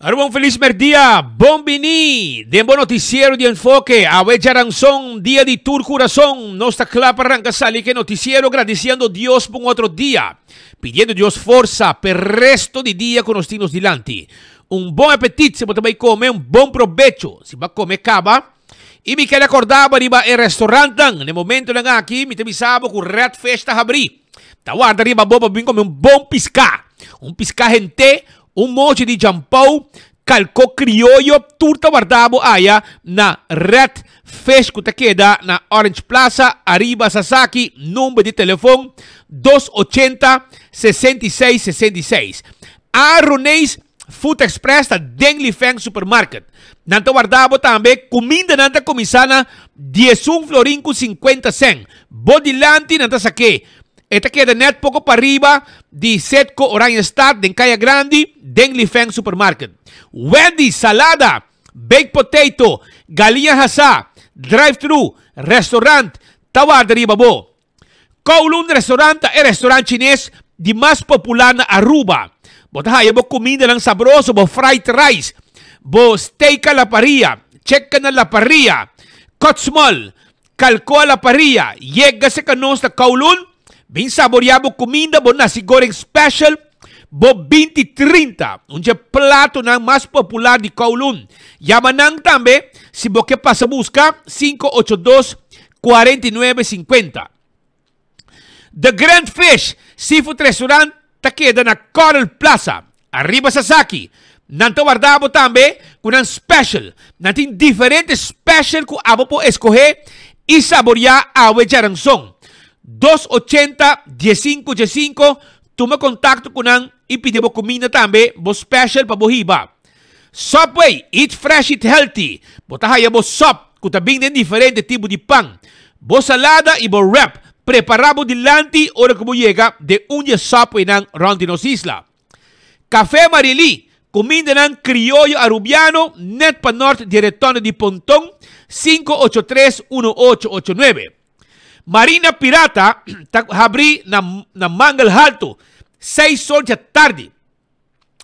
Arubang feliz merdia, bombini, Dembo noticiero de enfoque, Avejaranzón, día de Tour Corazón, nuestra clapa arranca sali que noticiero agradeciendo a Dios por otro día, pidiendo a Dios fuerza per resto de día con los tinos delante. Un buen apetito, se puede comer, un buen provecho, si va a comer caba. E me quero acordar riba e restaurante, no momento lang aqui, me temisabo com Red Festa abri. Tawar riba boba bem comer um bom pisca. Um pisca gente, um monte de jampau, calco criollo, turta guardabo aya na Red Fest que queda na Orange Plaza, arriba Sasaki, número de telefone 280-6666. A Ronês Food Express da Dengli Feng Supermarket. Nanto guardabo também comida nanta comisana 11 florin com 50 cent. Bodilante nanta saque. Esta queda net pouco para riba de Setco Orange Stad, den Kaya Grande, Dengli Feng Supermarket. Wendy salada, baked potato, galinha hasa, drive-thru, restaurant, tawar riba bo. Kowloon Restaurant é restaurante chinês de mais popular na Aruba. Botahaya bo comida lang sabroso, bo fried rice, bo steak a la parrilla, check na la parrilla, cut small, calco a la parrilla, llega se kanos na Kowloon, bin saboreado comida, bo nasi goreng special, bo 20-30, unje plato na mas popular de Kowloon. Yamanang tambe, si bo que pasa busca, 582-4950. The Grand Fish Seafood Restaurant queda na Coral Plaza, arriba Sasaki. Nanto guardabo tambe com um special. Natin diferentes special que abo po escoger e saborear a Avejaranzón. 280-1515. Toma contato com um e pedimos comida também, bo special para bohiba. Subway, eat fresh, eat healthy. Botahaya bo sop, que também tem diferente tipo de pão. Bo salada e bo wrap. Preparamos delante hora como llega de un Subway ng Rondinos Isla. Café Marili, comida ng criollo arubiano, net pa norte diretone di Pontong, 583-1889. Marina Pirata, habri na Mangal Halto, 6 sol da tarde.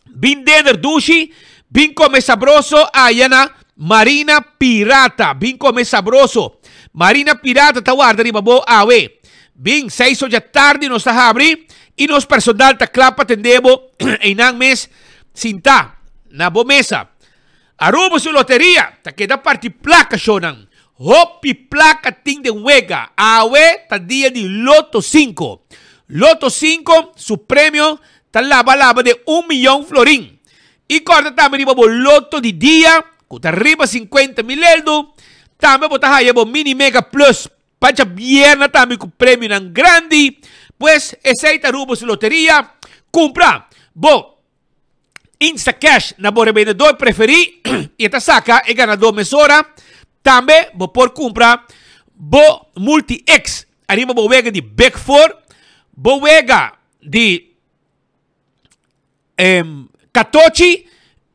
Bin dinner dushi, bin come sabroso, ayana Marina Pirata, bin come sabroso. Marina Pirata, tawar riba bo awe. Bing, 6 da tarde nos abri e nos personal ta klapa tendebo em nang mes sinta na bomesa. Arubo su loteria ta queda parti placa shonang. Hopi placa ting de huega. Awe ta dia de Loto 5. Loto 5, su premio ta laba de 1 milhão florin. E corta também bo Loto de dia, que arriba 50.000 eldo. Também botahaya bo Mini Mega Plus. Pancha vierna también con premio nan grande. Pues esa rubo su lotería. Compra. Bo. Insta Cash na bo revendedor preferi. Y esta saca el ganador mesora. También bo por compra. Bo Multi X. Arriba bo vega de Beckford. Bo vega de Katochi.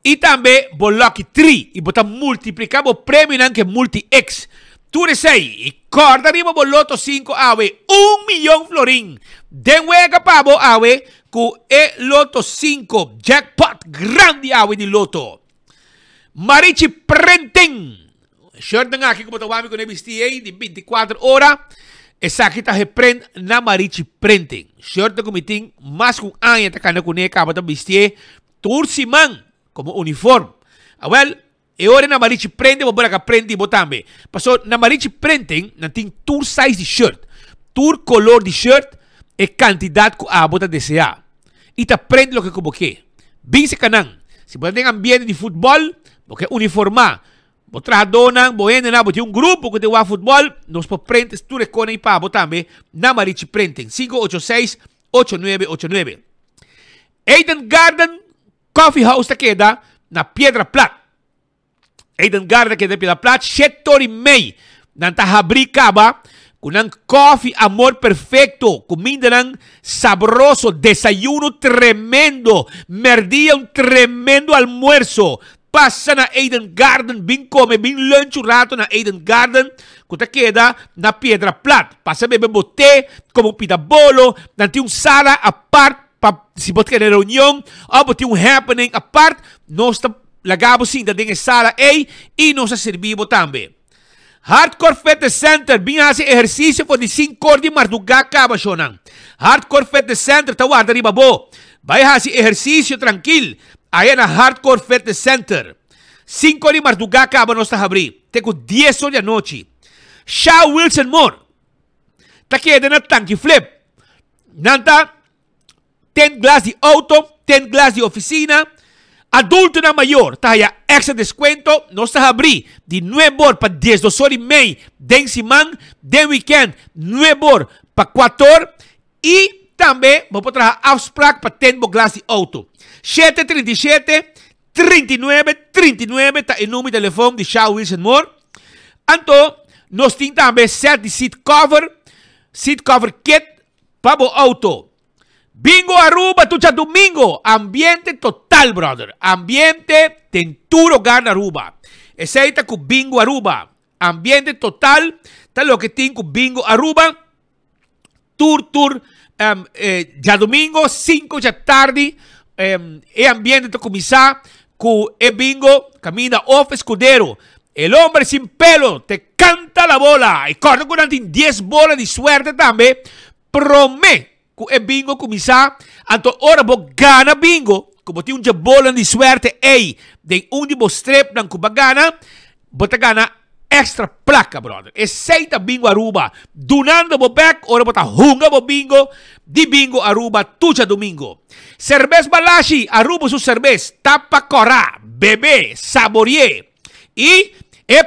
Y también bo Lucky 3. Y bota multiplicamos premio nan que Multi X. Ture 6 e corda arriba bo Loto 5 awe 1 milhão florin. Den wega pabo awe ku e Loto 5 jackpot grande awe di Loto. Marichi Printing. Shirt na aqui como tawami ko na BSTA di 24 horas. Esa kita he print na Marichi Printing. Shirt na kumiting mas kung anya takana kune ka bata BSTA tur simang como uniforme. Well, e ora na Marichi Printing, vou ka prende botambe. Paso na Marichi Printing, nating tour size de shirt, tour color de shirt, e quantidade que a bota desejar. E ta prende lo que como que. Bem se canang. Se você tem ambiente de futebol, porque uniformar. Botra donang, boende na, bote um grupo que tem o futebol, nos po prentes tu recone e pa botambe na Marichi Printing. 586-8989. Eden Garden Coffee House ta queda na Piedra Plata. Eden Garden que de Piedra Plata, 7 horas e meia. Nanta abri caba com um coffee amor perfeito, comida nang sabroso, desayuno tremendo, merdia um tremendo almuerzo. Passa na Eden Garden, bin come, bin lunch un rato na Eden Garden, que queda na Piedra Plata. Passa bebe bote, como pita bolo, nanti um sala a parte, se você quer reunião, ou bote um happening a parte, nós lagabo sim da dinge sala e nos servibo também. Hardcore Fitness Center, bem assim exercício por de 5 horas de madrugada acaba chonan. Hardcore Fitness Center, tá guarda riba bo. Vai assim exercício tranquilo. Aí na Hardcore Fitness Center. 5 horas de madrugada acaba nós tá abrir. Teco 10 horas da noite. Shaw Wilson Moore. Tá queda na tanque flip. Nanta 10 glass de auto, 10 glass de oficina. Adulto na maior, tayo extra descuento, nos abri de 9 horas para 10 horas e meia, den simang, den weekend, 9 horas para 4 horas, e também vamos trazer afspraak para 10 glass de auto. 737 39 39, tá em número de telefone de Shaw Wilson Moore. Então, nós temos também set de seat cover kit para o auto. Bingo Aruba, tucha domingo. Ambiente total, brother. Ambiente tenturo gana Aruba. Ese está con Bingo Aruba. Ambiente total. Tal lo que tiene con Bingo Aruba. Tour. Ya domingo, 5 da tarde. Ambiente to começar con el bingo. Camina off escudero. El hombre sin pelo te canta la bola. Y corre con 10 bolas de suerte también. Promete. E bingo começar, então ora bo gana bingo, como tem bola de suerte ei, de último strip ng kubagana, bota gana extra placa, brother. E seita bingo Aruba, dunando bo back, ora bota hunga bo bingo, di bingo Aruba, tucha domingo. Cervez Balashi, Aruba su cervez, tapa corá, bebé, saboreé. E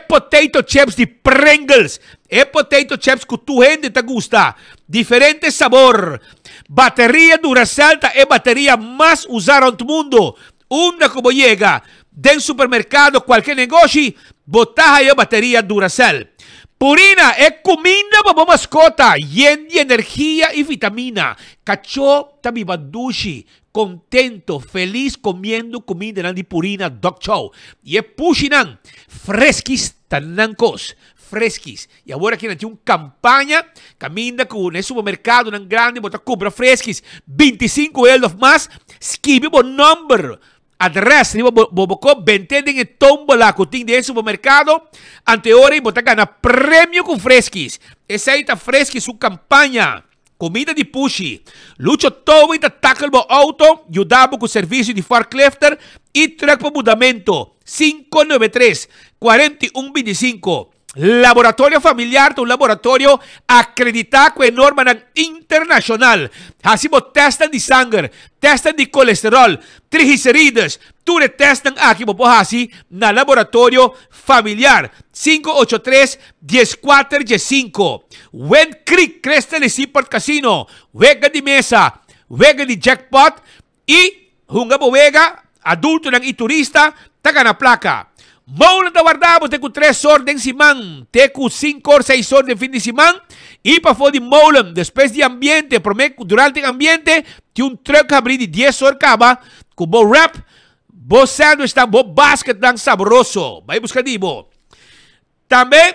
potato chips de Pringles, potato chips que tu gente te gusta, diferente sabor. Batería Duracell es batería más usada en el mundo. Una como llega del supermercado, cualquier negocio, botaja de batería Duracell. Purina es comida para mascota, llena de energía y vitamina. Cacho tabibadushi, contento, feliz comiendo comida de Purina Dog Chow. Y es pushinan, fresquis tanancos. Fresquis. E agora aqui tem uma campanha, caminha com o supermercado num grande, bota compra fresquis, 25 euros mais, escreve o número, adresse, bobocó, ventende em tombola, que tem dentro do supermercado, anteora e bota ganha prêmio com fresquis. Essa aí tá fresquis, sua campanha. Comida de pushi. Lucho todo e tackle bo auto, ajudava com o serviço de forklifter e truck para mudamento. 593-4125. Laboratorio familiar, un laboratorio acreditado con norma internacional. Así testan de sangre, testan de colesterol, triglicéridos. Tú le testan aquí, así, na laboratorio familiar. 583-14-5. Wen Creek, Cresta de Seaport Casino. Wega de mesa, wega de jackpot. Y, junga wega, adulto y turista, taga na placa. Maulan da guardamos, tem com 3 horas de simão, tem com 5 horas, 6 horas de fim de semana, e para fora de Maulan, depois de ambiente, durante o ambiente, tem um truck abrir de 10 horas, acaba, com bom wrap, bom sandwich, bom basket, dan saboroso, vai buscar de bo. Também,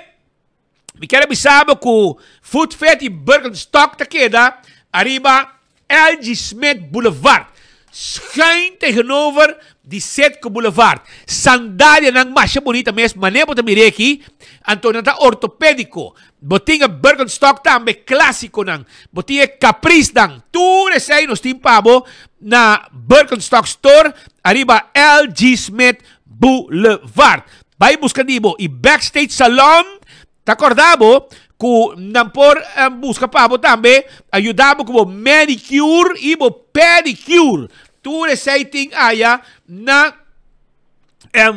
me quero avisar que o Food Fete e Birkenstock tá queda, arriba, LG Smith Boulevard, schuin tegenover die Setco Boulevard. Sandália ng masya bonita mesmo. Manepo ta mireki. Anto na ta ortopedico. Botinga Birkenstock tambe klasiko nang. Botinga Caprice nang. Ture sa nos timpabo na Birkenstock Store. Arriba LG Smith Boulevard. Vai buscadibo i Backstage Salon. T'acordabo ku nampor busca pabo tambe. Ayudabo como manicure e pedicure. Tu reciting aya na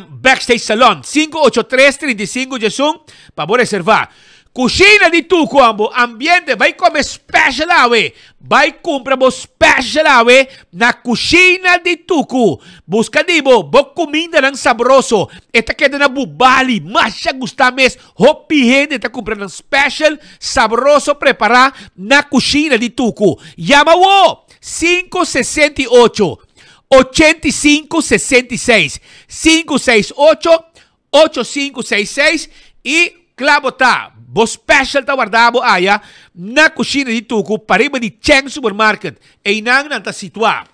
Backstage Salon 583-35 Jesung para reservar. Cucina di Tuco ambo ambiente vai come special awe. Vai compra bo special awe na cucina di Tuco. Busca dibo bo comida ng sabroso. Eta queda na bubali, masya gusta mes. Hopi gente ta compra ng special sabroso prepara na cucina di Tuco. Llama wo 568-8566 568-8566 e clavo ta bo special ta guardabo aya na kusina di Tuco pariba di Cheng Supermarket e inang nanta sitwa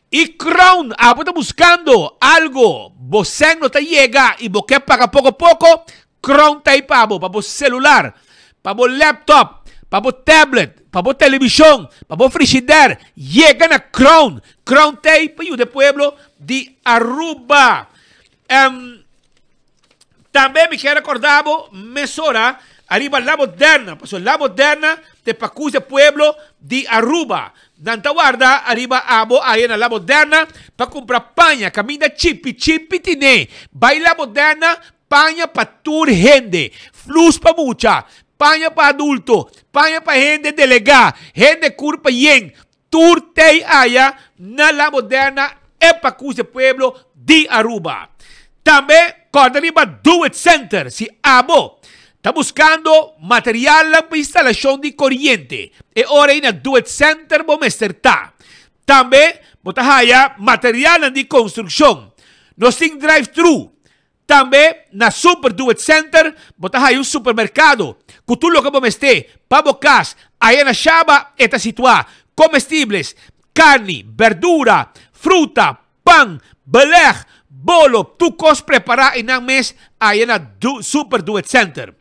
Y Crown, está buscando algo. Boseng no te llega y boque paga poco a poco. Crown te pabo, para celular, para laptop, para tablet, para televisión, para frigider. Llegan a Crown. Crown Tape y de pueblo de Aruba. También me quiero recordar, mesora, arriba La Moderna. Pues La Moderna de Pacus de pueblo de Aruba. Nanta guarda, arriba abo, ahí en La Moderna, para comprar paña, camina chipi tine. Baila Moderna, paña para tour gente, flus para mucha, paña para adulto, paña para gente delegada, gente curpa yen, tour te haya, na La Moderna, Epacus de pueblo de Aruba. También, cuando arriba Do It Center, si abo, está buscando material para instalación de corriente. E ora in Do It Center bomesterta. También, botahaya material de construcción. No sin drive-thru. También, na Super Do It Center, botahaya un supermercado. Cutulo que bomeste, pabocas, aí na chava, eta situa, comestibles, carne, verdura, fruta, pan, beleg, bolo, tu cos preparar en un mes, aí na Super Do It Center.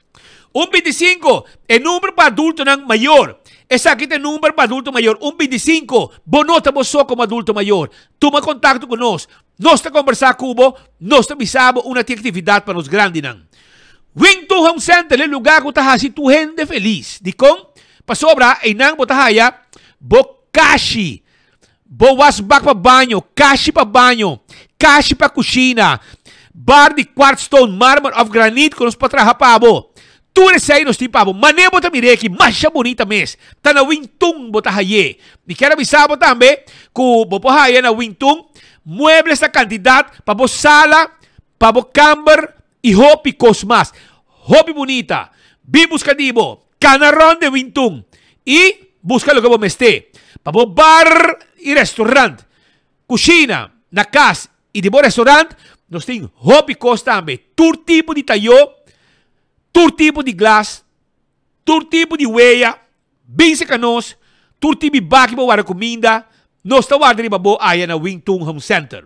25, el número para adulto mayor. Esa aquí es el número para adulto mayor. 25, bonota vos como adulto mayor. Toma contacto con nos. Nos te conversar cubo, nos te avisamos una actividad para los grandes. Wington Home Center, el lugar que está así tu gente feliz. Dicon, para sobra, en nang botahaya, bo kashi. Bo wasbak para banho, kashi para banho, kashi para cocina. Bar de quartzstone, mármore of granite, que nos para trabajar para bo. Tudo isso aí nos tipavo. Mané bota mireki, macha bonita mes. Tá na Wington bota haye. E quero avisar também que o bopo haye na Wington muebles a quantidade para bo sala, para bo camber e hopi cosmas. Hopi bonita. Vi buscadivo. Canarón de Wington. E busca lo que vos meste. Para bo bar e restaurante. Cocina, na casa e de bo restaurante, nós tem hopi cos também. Todo tipo de tallo. Todo tipo de glass, todo tipo de huella, bem secanos, todo tipo de baki para comida, nós estamos guardando babo aí na Wington Home Center.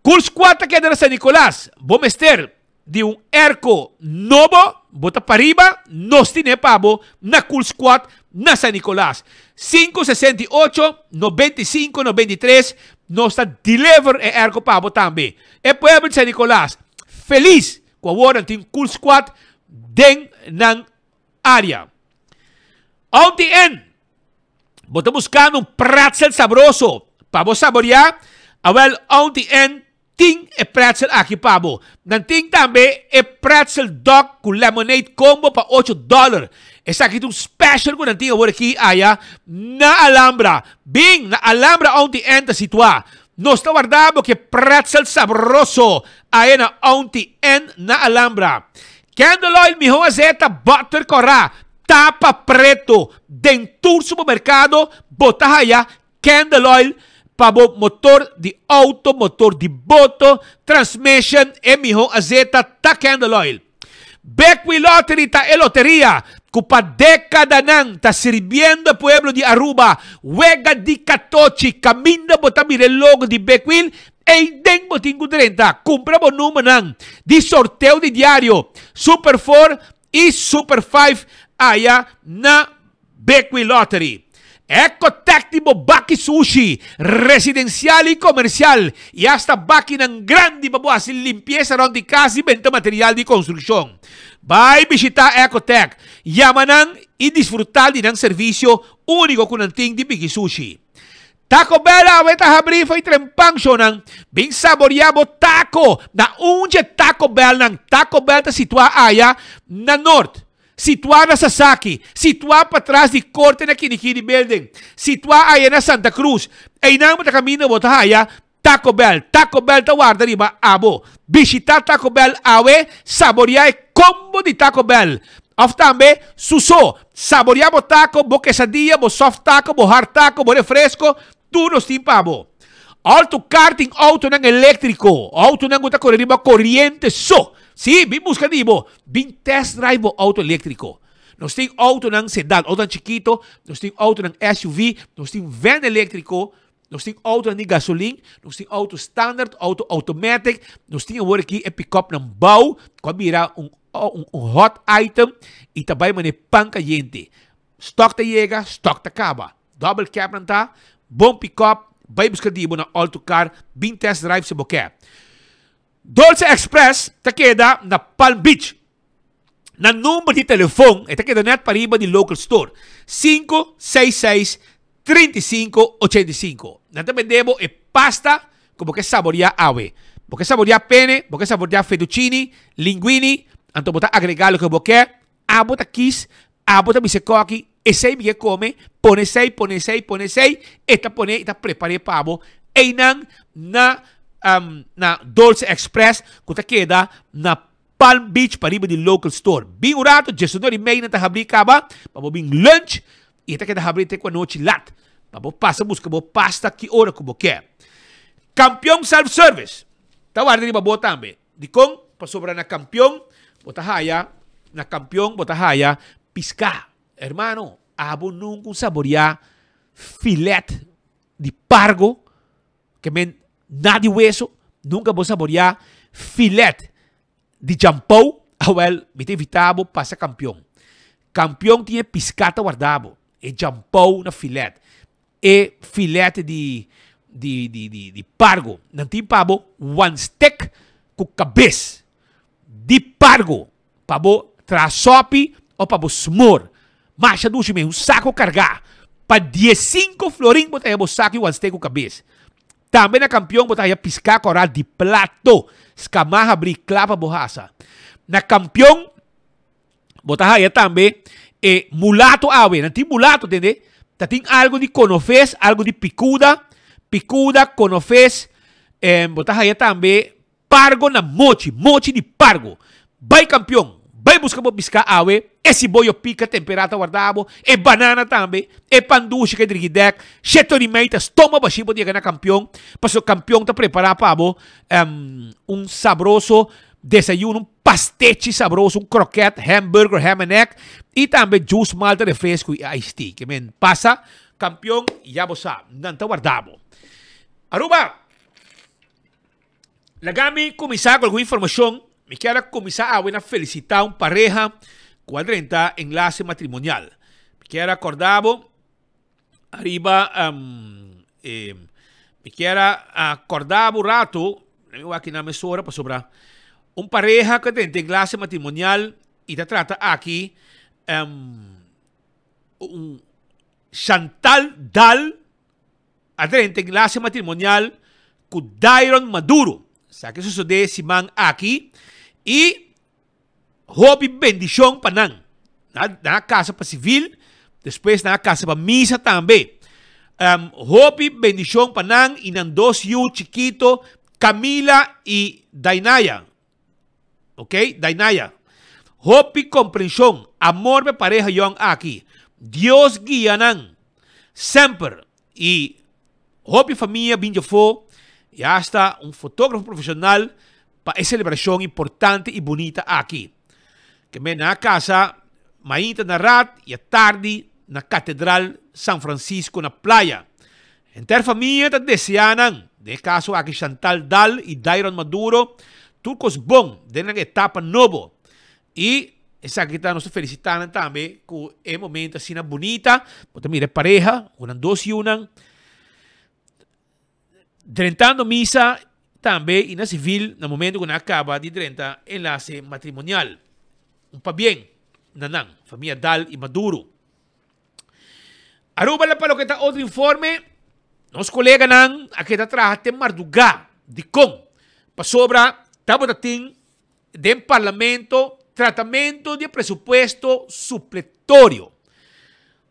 Kul squad que é de San Nicolás, vamos ter de erco novo, bota para arriba, nós temos pabo na Kul squad na San Nicolás. 568 95 93, nós está deliver erco pabo também. É pueblo de San Nicolás, feliz com agora tem Kul squad den ng área. OTN, bota buscando pretzel sabroso. Para saborear, awel OTN ting e pretzel aqui pabo. Nanting tambe e pretzel dog com lemonade combo pa $8. Essa aqui um special ko nanting awar aqui aya na Alhambra. Bing na Alhambra OTN ta situa. Nos ta guardamos que pretzel sabroso aya na OTN na Alhambra. Candle oil, mijo azeta, butter corá, tapa preto, dentro supermercado, botahaya, candle oil, para motor de auto, motor de boto, transmission, e mijo azeta, ta candle oil. Beckwith Lottery, ta lotería, cupa década nang, ta sirviendo pueblo de Aruba, huega di Catochi, camina botamir el logo de Beckwith, e den botingo 30, compramos número nang, de sorteo de diario, Super 4 e Super 5, allá na Beckwith Lottery. Ecotectivo Baki Sushi, residencial y comercial, y hasta Baki ng grande babuas, limpieza de casa y venta material de construcción. Vai visitar Ecotec, llaman y disfrutar de un servicio único con anting de Baki Sushi. Taco Bell, aweta habri foi trempang nang bing saboreabo taco na unje Taco Bell nang Taco Bell ta situa aya na north. Situar na Sasaki, situar para trás de corte na Kinikini Building, situar aí na Santa Cruz, aí não está caminho bota aí Taco Bell ta guarda riba abo, visitar Taco Bell awe, saborear combo de Taco Bell, of também suso, saborear bo taco, bo quesadilla, bo soft taco, bo hard taco, bo refresco, tudo nos timpabo. Auto karting, auto ng elétrico, auto ng uta corriente so. Sí, bin buscadivo, bin test drive o auto eléctrico. Nos tem auto ng sedan, auto ng chiquito, nos tem auto ng SUV, nos tem van eléctrico, Nós temos auto de gasolina, nós temos auto standard, auto automatic, nós temos agora aqui a pick-up ng bau, quando virar hot item, e também mane pan caliente. Stock ta chega, stock ta acaba. Double cab não tá, bom pick-up, vai buscar dibo na auto car, bem test drive se boquê. Dolce Express ta queda na Palm Beach. Na número de telefone, esta queda net para iba de local store. 566-3585. Nanta vendemos e pasta como que saborear ave. Porque saborear pene, porque saborear fettuccini, linguini, anto bota agregar lo que boque, abota kiss, abota misecoqui, e sei que come, pone sei, esta pone, esta prepare pavo, e na Dolce Express, que queda na Palm Beach para iba de local store. Bing urato, jesunor e meia na tahabri kaba, pabo bing lunch, e esta queda habri te kwa noche lat. Pabo passa busca bo pasta que ora que boque. Campeão self-service. Tawar din babo tambe. Di kong pasobra na campeão, botahaya, na campeão botahaya pisca. Hermano, abo nunca saborear filet de pargo, que men nada de hueso, nunca vou saborear filet de jampou, well, mete evitabo passa campeão. Campeão tinha piscata guardado, e jampou na filet. E filete de pargo. Não tem pabo, one stick com cabeça. De pargo. Pabo trasopi ou pabo smor. Marcha do um saco cargar. Para 15 florim, botar o saco e one stick com cabeça. Também na campeão, botar a piscar coral de plato. Escamarra abrir clapa borracha. Na campeão, botar aí também mulato awe. Não tem mulato, entendeu? Tem algo de conofes, algo de picuda, conofes, botar aí também pargo na mochi de pargo. Vai campeão, vai buscar para piscar awe, esse boio pica temperata guardado, e banana também, e panduche que driguidec, chetonimeitas, toma baixinho para chegar na campeão, para o campeão tá preparar para sabroso desayuno, pastete sabroso, croquete, hamburger, ham and egg, e também juice, malta, refresco e iced tea. Que men passa, campeão, já você sabe, não está guardado. Aruba, lagami começar com alguma informação, me quero começar a felicitar uma pareja quadrenta enlace matrimonial. Me quero acordar, arriba, me quero acordar um rato, eu aqui na mesura para sobrar. Pareja que tem enlace matrimonial e te trata aqui Chantal Dal tem enlace matrimonial com Dairon Maduro. Sabe que isso de Simán aqui e hobby bendição para na casa para civil, depois na casa para misa também. Hobby bendição para e nan dos yu chiquito Camila e Dainaya. Ok, Dainaya. Hope y comprensión, amor de pareja yon aquí. Dios guía nan. Siempre. Y hope familia binjo fo. Y hasta un fotógrafo profesional para esa celebración importante y bonita aquí. Que me na casa, maíta na rat y a tarde na Catedral San Francisco na playa. Enter familia te deseanan. De caso aquí Chantal Dal y Dairon Maduro. Turcos bom, dentro da etapa novo. E essa aqui está nos felicitando também com o momento assim bonita. Porque mira, pareja, uma dois e uma. Drentando missa também e na civil, no momento que acaba de drentar enlace matrimonial. Pa bem, nanang, família Dal e Maduro. Aruba la para que está outro informe. Nos colegas nan, aqui está atrás, tem Marduga, de com. Pa sobra. Estamos del Parlamento, tratamento de presupuesto supletorio.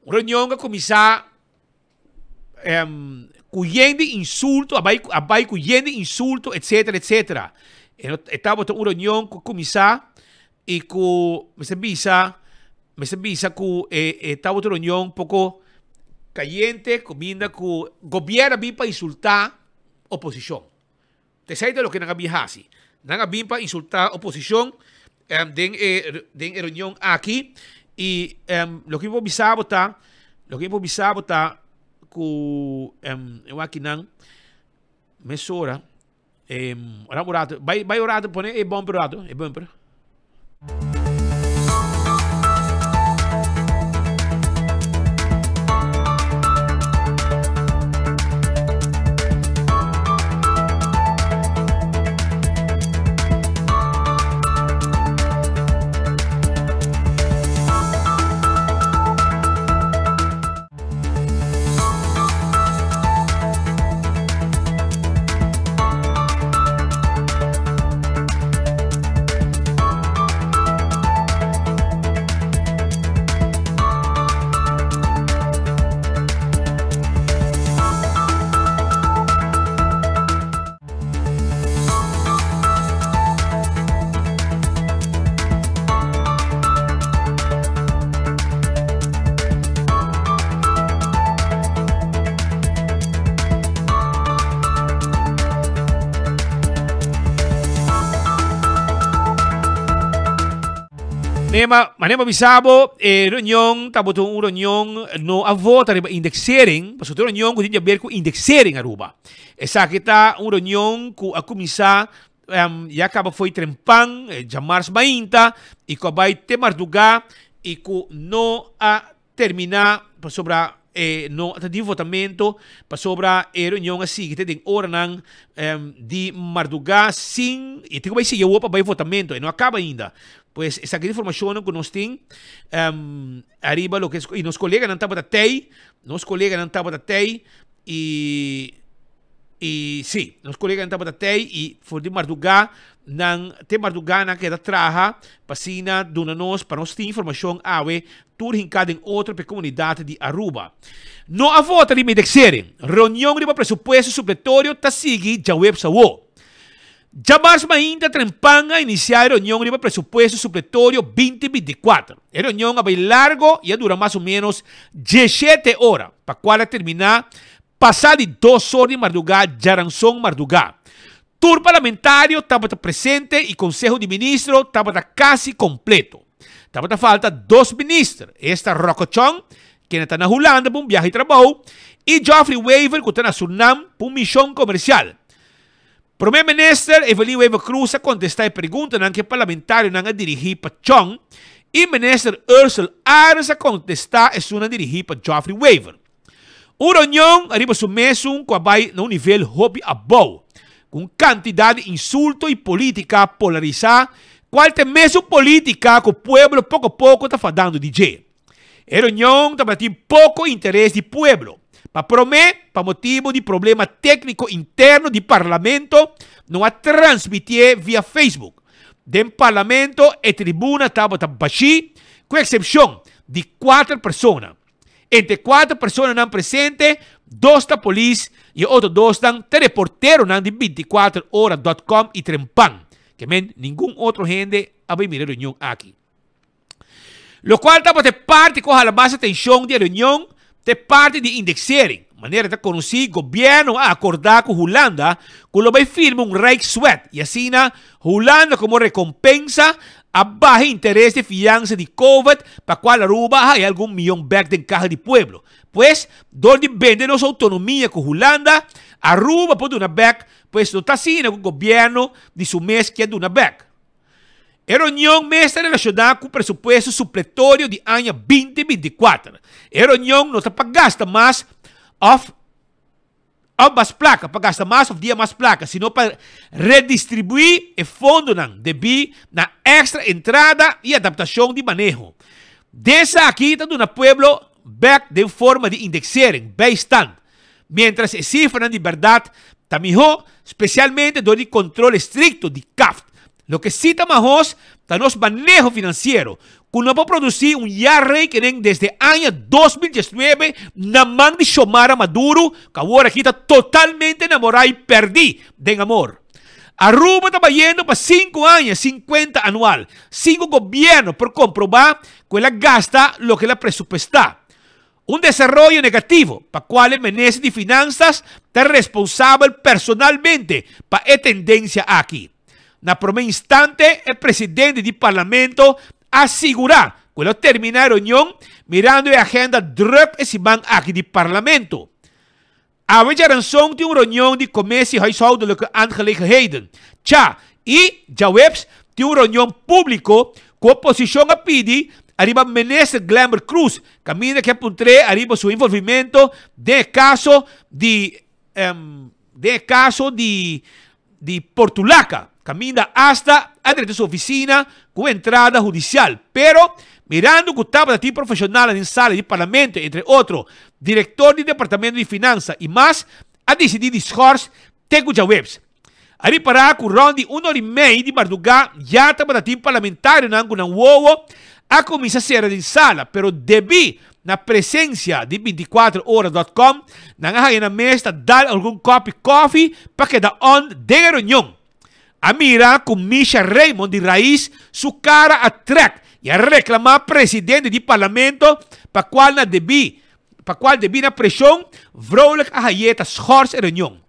Una reunión que comienza cuyendo insulto, abai cuyendo insulto, etcétera, etcétera. Estamos en una reunión que comienza y que me se visa que estamos en una reunión un poco caliente, comienza que el gobierno viene para insultar oposición. Te sabes lo que no había así. Nang abim pa insultar oposición den reunión aquí y lo que improvisado está ku wakinan mesora ora orato vai orato pone e bumper orato e bumper. Manema bisabo reunião taboto reunião no avota riba indexering paso reunião ku tinha ver ku indexering Aruba essa kita reunião ku a começar ya acaba foi trempang jamars mainta e ko vai temar duga e ku no a terminar pa sobra no di votamento pa sobra reunião assim que tem hora nang di marduga sim e tem que vai seguir o pa vai votamento e não acaba ainda. Pues esa información que nos tienen arriba lo que es, y nos colegas en Tabatatei, y sí, nos colegas en Tabatatei y for de Marduga nang te Marduga na que da traja pasina dona nos para nos ter informação awe tur hincada em outra comunidade de Aruba. No a vota de medexeren, reunião de presupuesto supletório ta sigi ja web sa wo. Jamars ainda trempanga iniciar a reunião de presupuesto supletório 2024. A reunião vai largo e dura mais ou menos 17 horas, para qual terminar passado de 2 horas de madrugada, Jaranson madrugada. Tour parlamentário estava presente e Conselho de Ministros estava quase completo. Estava falta 2 ministros. Esta Rocochon, que está na Holanda para viagem de trabalho, e Geoffrey Weaver, que está na Surinam para missão comercial. Primeiro-Ministro Evelyn Weaver Cruz a contestar a pergunta que o parlamentário não a dirigir para Chong e o Ministro Ursula Ares a contestar a sua dirigir para Geoffrey Weaver. A reunião arriba a mesmo com a vai no nível hobby above, com quantidade de insulto e política polarizada, qual tem mesmo política que o povo pouco a pouco está fazendo de jeito. A reunião está tendo pouco interesse do povo. Para prometer, para motivo de problema técnico interno do parlamento, não a transmitir via Facebook. Do parlamento, a tribuna estava baixi, com exceção de 4 pessoas. Entre 4 pessoas não presentes, 2 da polícia e outros 2 estão reporteros de 24horas.com e Trempan, que nenhum outro gente vai mirar a reunião aqui. Lo qual estava de parte com a mais atenção da reunião, de parte de indexering, maneira de conhecer o governo a acordar com Holanda, que lo vai firmar Rijkswet, e assim, Holanda como recompensa a baixo interesse de fiança de COVID, para qual Aruba há algum milhão back de caja de pueblo. Pues, donde vende nossa autonomia com Holanda, Aruba pode dar back, pues não está assim com o governo de seu mês que é dar back. A reunião mestra relacionada com o presupuesto supletório de ano 2024. A reunião não está para gastar mais as placas, para gastar mais dia mais placas, sino para redistribuir o fundo de na extra entrada e adaptação de manejo. Dessa aqui está no pueblo back de forma de indexering, bastan. Mientras a cifra de verdade está melhor, especialmente do controle estricto de CAF. Lo que cita más está nos manejo financiero, que no puede producir un IRA que desde año 2019 na mão de Xiomara Maduro, que ahora aquí está totalmente enamorada y perdí de amor. Aruba está yendo para 5 años, 50 anual. 5 gobiernos por comprobar que ella gasta lo que la presupuesta. Un desarrollo negativo, para cual el Ministro de Finanzas está responsable personalmente para esta tendencia aquí. Na primeiro instante, o presidente do parlamento assegurar que ele terminar a reunião mirando a agenda druk esse man aqui do parlamento. A ransom tem uma reunião de commissie huishoudelijke aangelegenheden. Tja, e Jawebs tem uma reunião pública com a oposição a pedir arriba ministro Glamour Cruz, camina que apuntre arriba seu envolvimento de caso de Portulaca. Camina hasta a sua oficina com entrada judicial. Pero, mirando que estava da profissional em sala de parlamento, entre outros, diretor do departamento de finanças e mais, a decidir discurso Tego Jawebs. Aí para com round de 1h30 de madrugada, já estava da parlamentário na uovo, a comissão será de sala, pero devido na presença de 24horas.com, na mesa dar algum copo de coffee para que da on de reunião. A mira com Misha Raymond de Raiz, sua cara a track e a reclamar presidente do parlamento para qual devi na pressão, vrolijk a hayeta schors a reunião.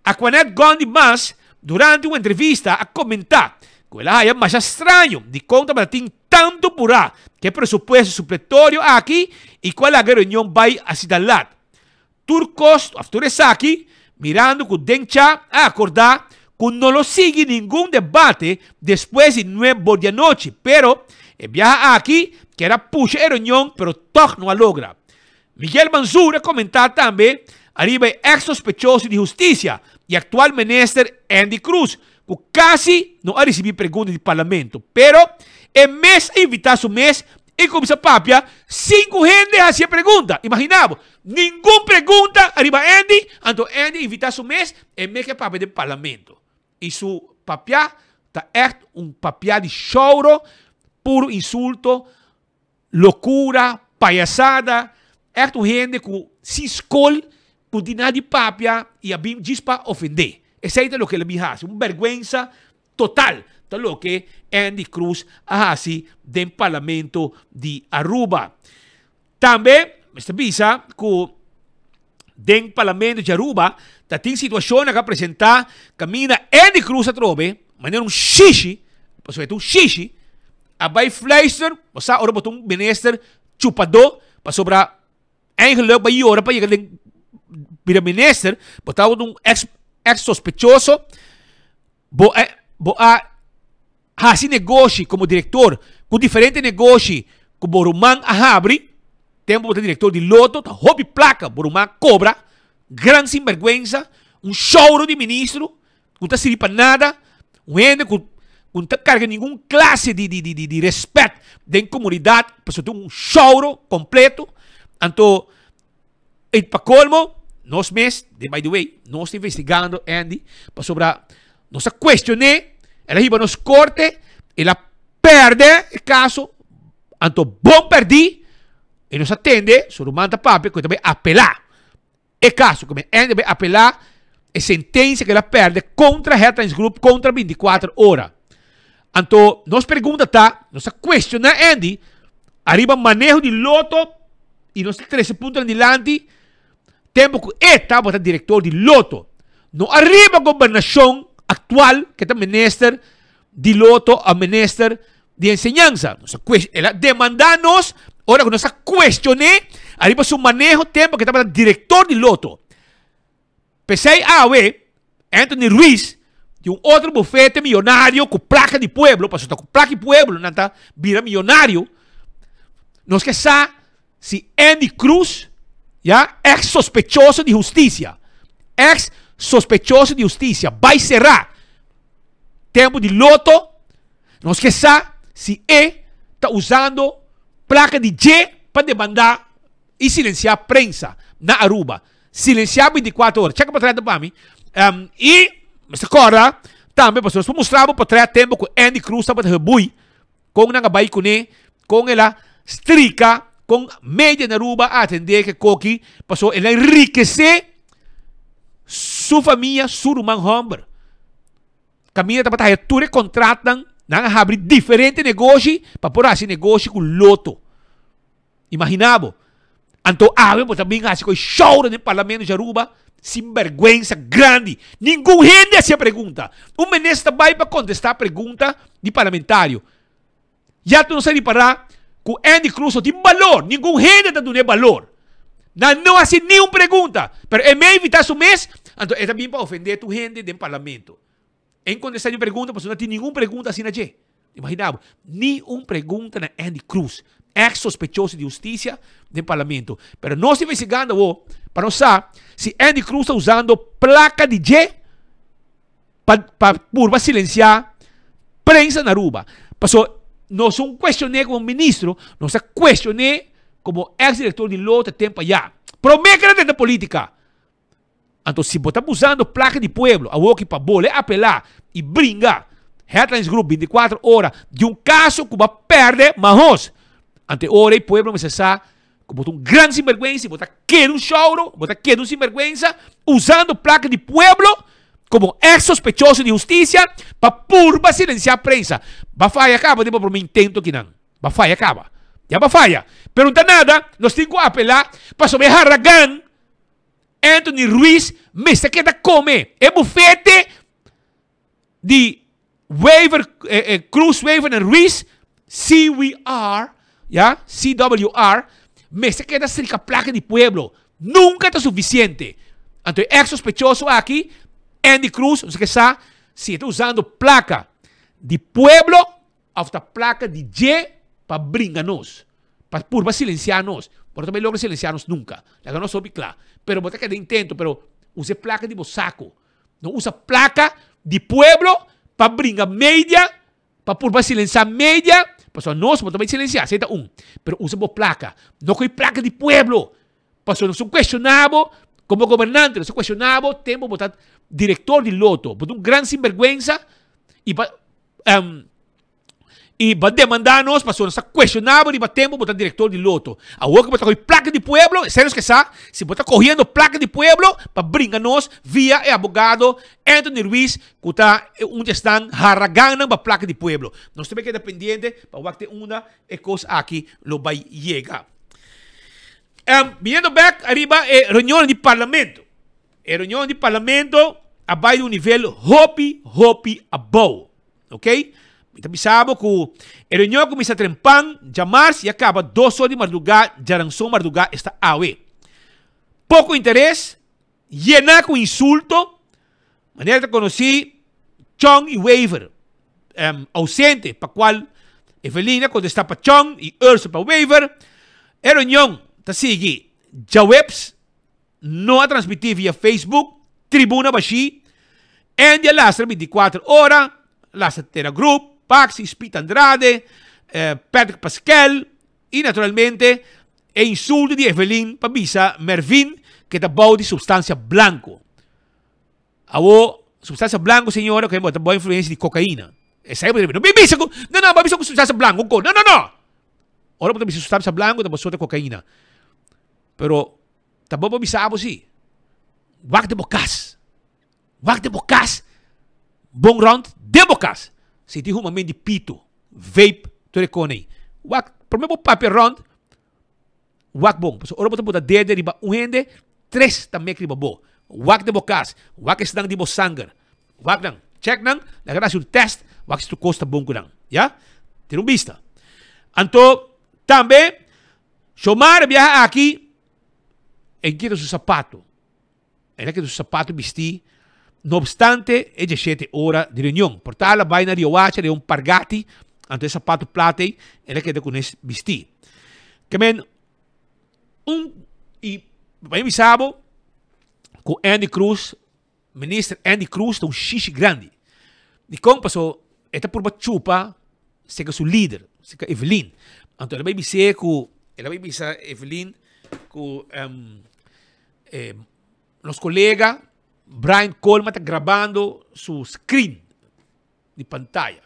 A Quanet Gondi Mas, durante uma entrevista, a comentar que ela é mais estranho de conta para ter tanto purá que presupuesto supletório aqui e qual a reunião vai asinalar. Turcos, aqui, mirando que o Dencha a acordar que não lo sigue nenhum debate depois de 9 da noite, pero viaja aqui que era puxa a reunião, pero toch não a logra. Miguel Manzur comentar também, arriba é ex-sospechoso de justiça e atual ministro Andy Cruz, que quase não a receber perguntas do parlamento, pero é mês a invitar seu mês e começa a papia, 5 gente a fazer pergunta. Imaginava, nenhuma pergunta arriba Andy, então Andy invitar seu mês é mês que é papia do parlamento. E seu papia está echt papia de choro, puro insulto, loucura, palhaçada, echt gente que se escolhe por dinar de papia e a bim diz para ofender. Esse é o que ele me faz, uma vergonha total. Lo que Andy Cruz hace do parlamento de Aruba. Também, Mr. Bisa, que do parlamento de Aruba, tem situação que apresentar, camina Andy Cruz a trove, maneira xixi, passou um xixi, a vai fleister, você ora botou ministro chupador, passou para eigenlijk vai ora para chegar ministro, botava ex-sospechoso, hasi negócio como diretor, com diferente negócio, com Borumã a abre, tempo de diretor de loto, hobby placa, Borumã cobra, grande sinvergüenza, choro de ministro, não está servindo para nada, gente que não está carregando nenhuma classe de respeito da comunidade, passou ter choro completo, então, e para colmo, nós mesmos, by the way, nós estamos investigando, Andy, para sobre, nós questionamos, ela riba nos corte, ela perde o caso, então bom perdi, e nos atende, sobre o manda papel, que também apelar. O caso, que ainda vai apelar, a sentença que ela perde contra a Headlines Group, contra 24 horas. Então, nos pergunta, nos questiona, Andy, arriba manejo de loto, e nos 13 pontos adiante, tempo que estava diretor de loto, não arriba a governação atual, que é o ministro de loto, a ministro de enseñanza. Ela demanda-nos, ora que nós questionamos, arriba seu manejo, tempo que estava diretor de loto. Pensei a ver, Anthony Ruiz, de outro bufete milionário com placa de pueblo, para estar com placa de pueblo, não está, vira milionário. Nós que sabe se Andy Cruz, ex-sospechoso de justiça, ex-sospechoso de justiça, vai cerrar tempo de loto, nós que sabe se está usando placa de G para demandar e silenciar a prensa na Aruba. Silenciar 24 horas. Checa para trás para mim. E, mas agora, também, nós mostramos para trás tempo que Andy Cruz estava de rebui, com a baia com ela strica, com média na Aruba a atender que Coqui passou, ela enriquecer sua família, seu irmão Humber. Caminha para trás, tudo contratam, não abrir diferente negócio para pôr esse negócio com loto. Imaginava? Então, também assim, com choro no parlamento de Aruba, sem vergonha grande. Nenhum gente se pergunta. O ministro vai para contestar a pergunta de parlamentário. Já tu não sabe parar que o Andy Cruz tem valor. Nenhum gente está dando valor. No hace ni una pregunta. Pero en medio de su mes, entonces es también para ofender a tu gente del parlamento. En contestar una pregunta, pues no tiene ninguna pregunta así allí. Imaginamos, ni una pregunta na Andy Cruz, ex sospechoso de justicia del parlamento. Pero no se investigando, para no saber si Andy Cruz está usando placa de J para silenciar prensa na Aruba. Pasó, no son cuestioné como ministro, no se cuestioné como ex-director de LOT tempo allá. Pero me queda dentro de política. Entonces, si vos estás usando placa de pueblo, a vos que para vos apelar y brincar Headlines Group 24 horas de un caso que va a perder más. Ante hora y pueblo me sabe como un gran sinvergüenza, vos estás quedando un show, vos estás quedando un sinvergüenza, usando placa de pueblo como ex sospechoso de justicia para silenciar prensa. Va a fallar acaba, por mi intento que no. Va a fallar acaba. Ya va a fallar. Pero no está nada, nos tengo que apelar para sobre Harragan, Anthony Ruiz, me se queda come. El bufete de Waiver, Cruz, Waiver and Ruiz, CWR, ¿ya? CWR, me se queda cerca placa de pueblo. Nunca está suficiente. Entonces, ex sospechoso aquí, Andy Cruz, no sé qué sabe, si está usando placa de pueblo, hasta placa de J para brincarnos, para silenciarnos. Por também logra silenciarnos nunca. La no soy claro. Pero botar que de intento, pero use placa de bosaco. No usa placa de pueblo para brincar media, para silenciar media. Pasó no se também silenciar, aceita pero usa placa. No hay placa de pueblo. Pasó no son cuestionable como gobernante, no son cuestionable, tempo botar director de loto, botar un gran sinvergüenza y va demandarnos, pasó, está cuestionable y va tempo botar director de loto. Ahora que botar con placa de pueblo, serios que sabe, si botar cogiendo placa de pueblo, para brincarnos vía el abogado Anthony Ruiz, que está están Harragan para placa de pueblo. No se me queda pendiente, para que una cosa aquí lo va a llegar. Viniendo back arriba, reunión de parlamento. Reunión de parlamento, abajo de un nivel hopi above. ¿Ok? Então, sabe que a reunião começa a trempar, llamarse e acaba 2 horas de madrugada, Jaranson madrugada está awe. Pouco interesse, llenar com insulto, maneira que conheci, Chong e Waiver, ausente, para qual Evelina contesta para Chong e Urso para Waiver. A reunião está seguindo, Jawebs, não a transmitir via Facebook, Tribuna Baixi, e a lastra 24 horas, lastra Terra Group, Paxi, Spit Andrade, Patrick Pascal e, naturalmente, o insulto de Evelyn para Bisa Mervin, que está bom de substância branco. A substância branco, senhora, que é boa influência de cocaína. Essa é não bisa com, não, bisa com substância branco, não. Ora, pode bisa substância branco, tá só de cocaína. Pero, tá bom para bisa abo si. Wak de bocas. Bom round de bocas. Se tem um momento de pito, vape, tu reconhece. Wak, primeiro papel round, wak bom. Ora botar botar dedo riba uende, 3 também riba bom. Wak de bocas, wak estang de bosangar. Wak nang, check nang, na graça o test, wak se tu costa bom ku nang. Ya? Tem vista. Então, também, Xomar viaja aqui, enquanto seu sapato. Ele que seu sapato vestir. No obstante, é 7 horas de reunião. Por tal, a vaina de Oacha, de um pargati, ante sapato plata, ele queda com esse vestir. Que men, e bem me sabe, com Andy Cruz, ministro Andy Cruz, tem xixi grande. E como passou, esta por chupa, se que seu líder, se que Evelyn. Então, ele vai me dizer que, Evelyn, que os colegas, Brian Coleman está gravando su screen de pantalla.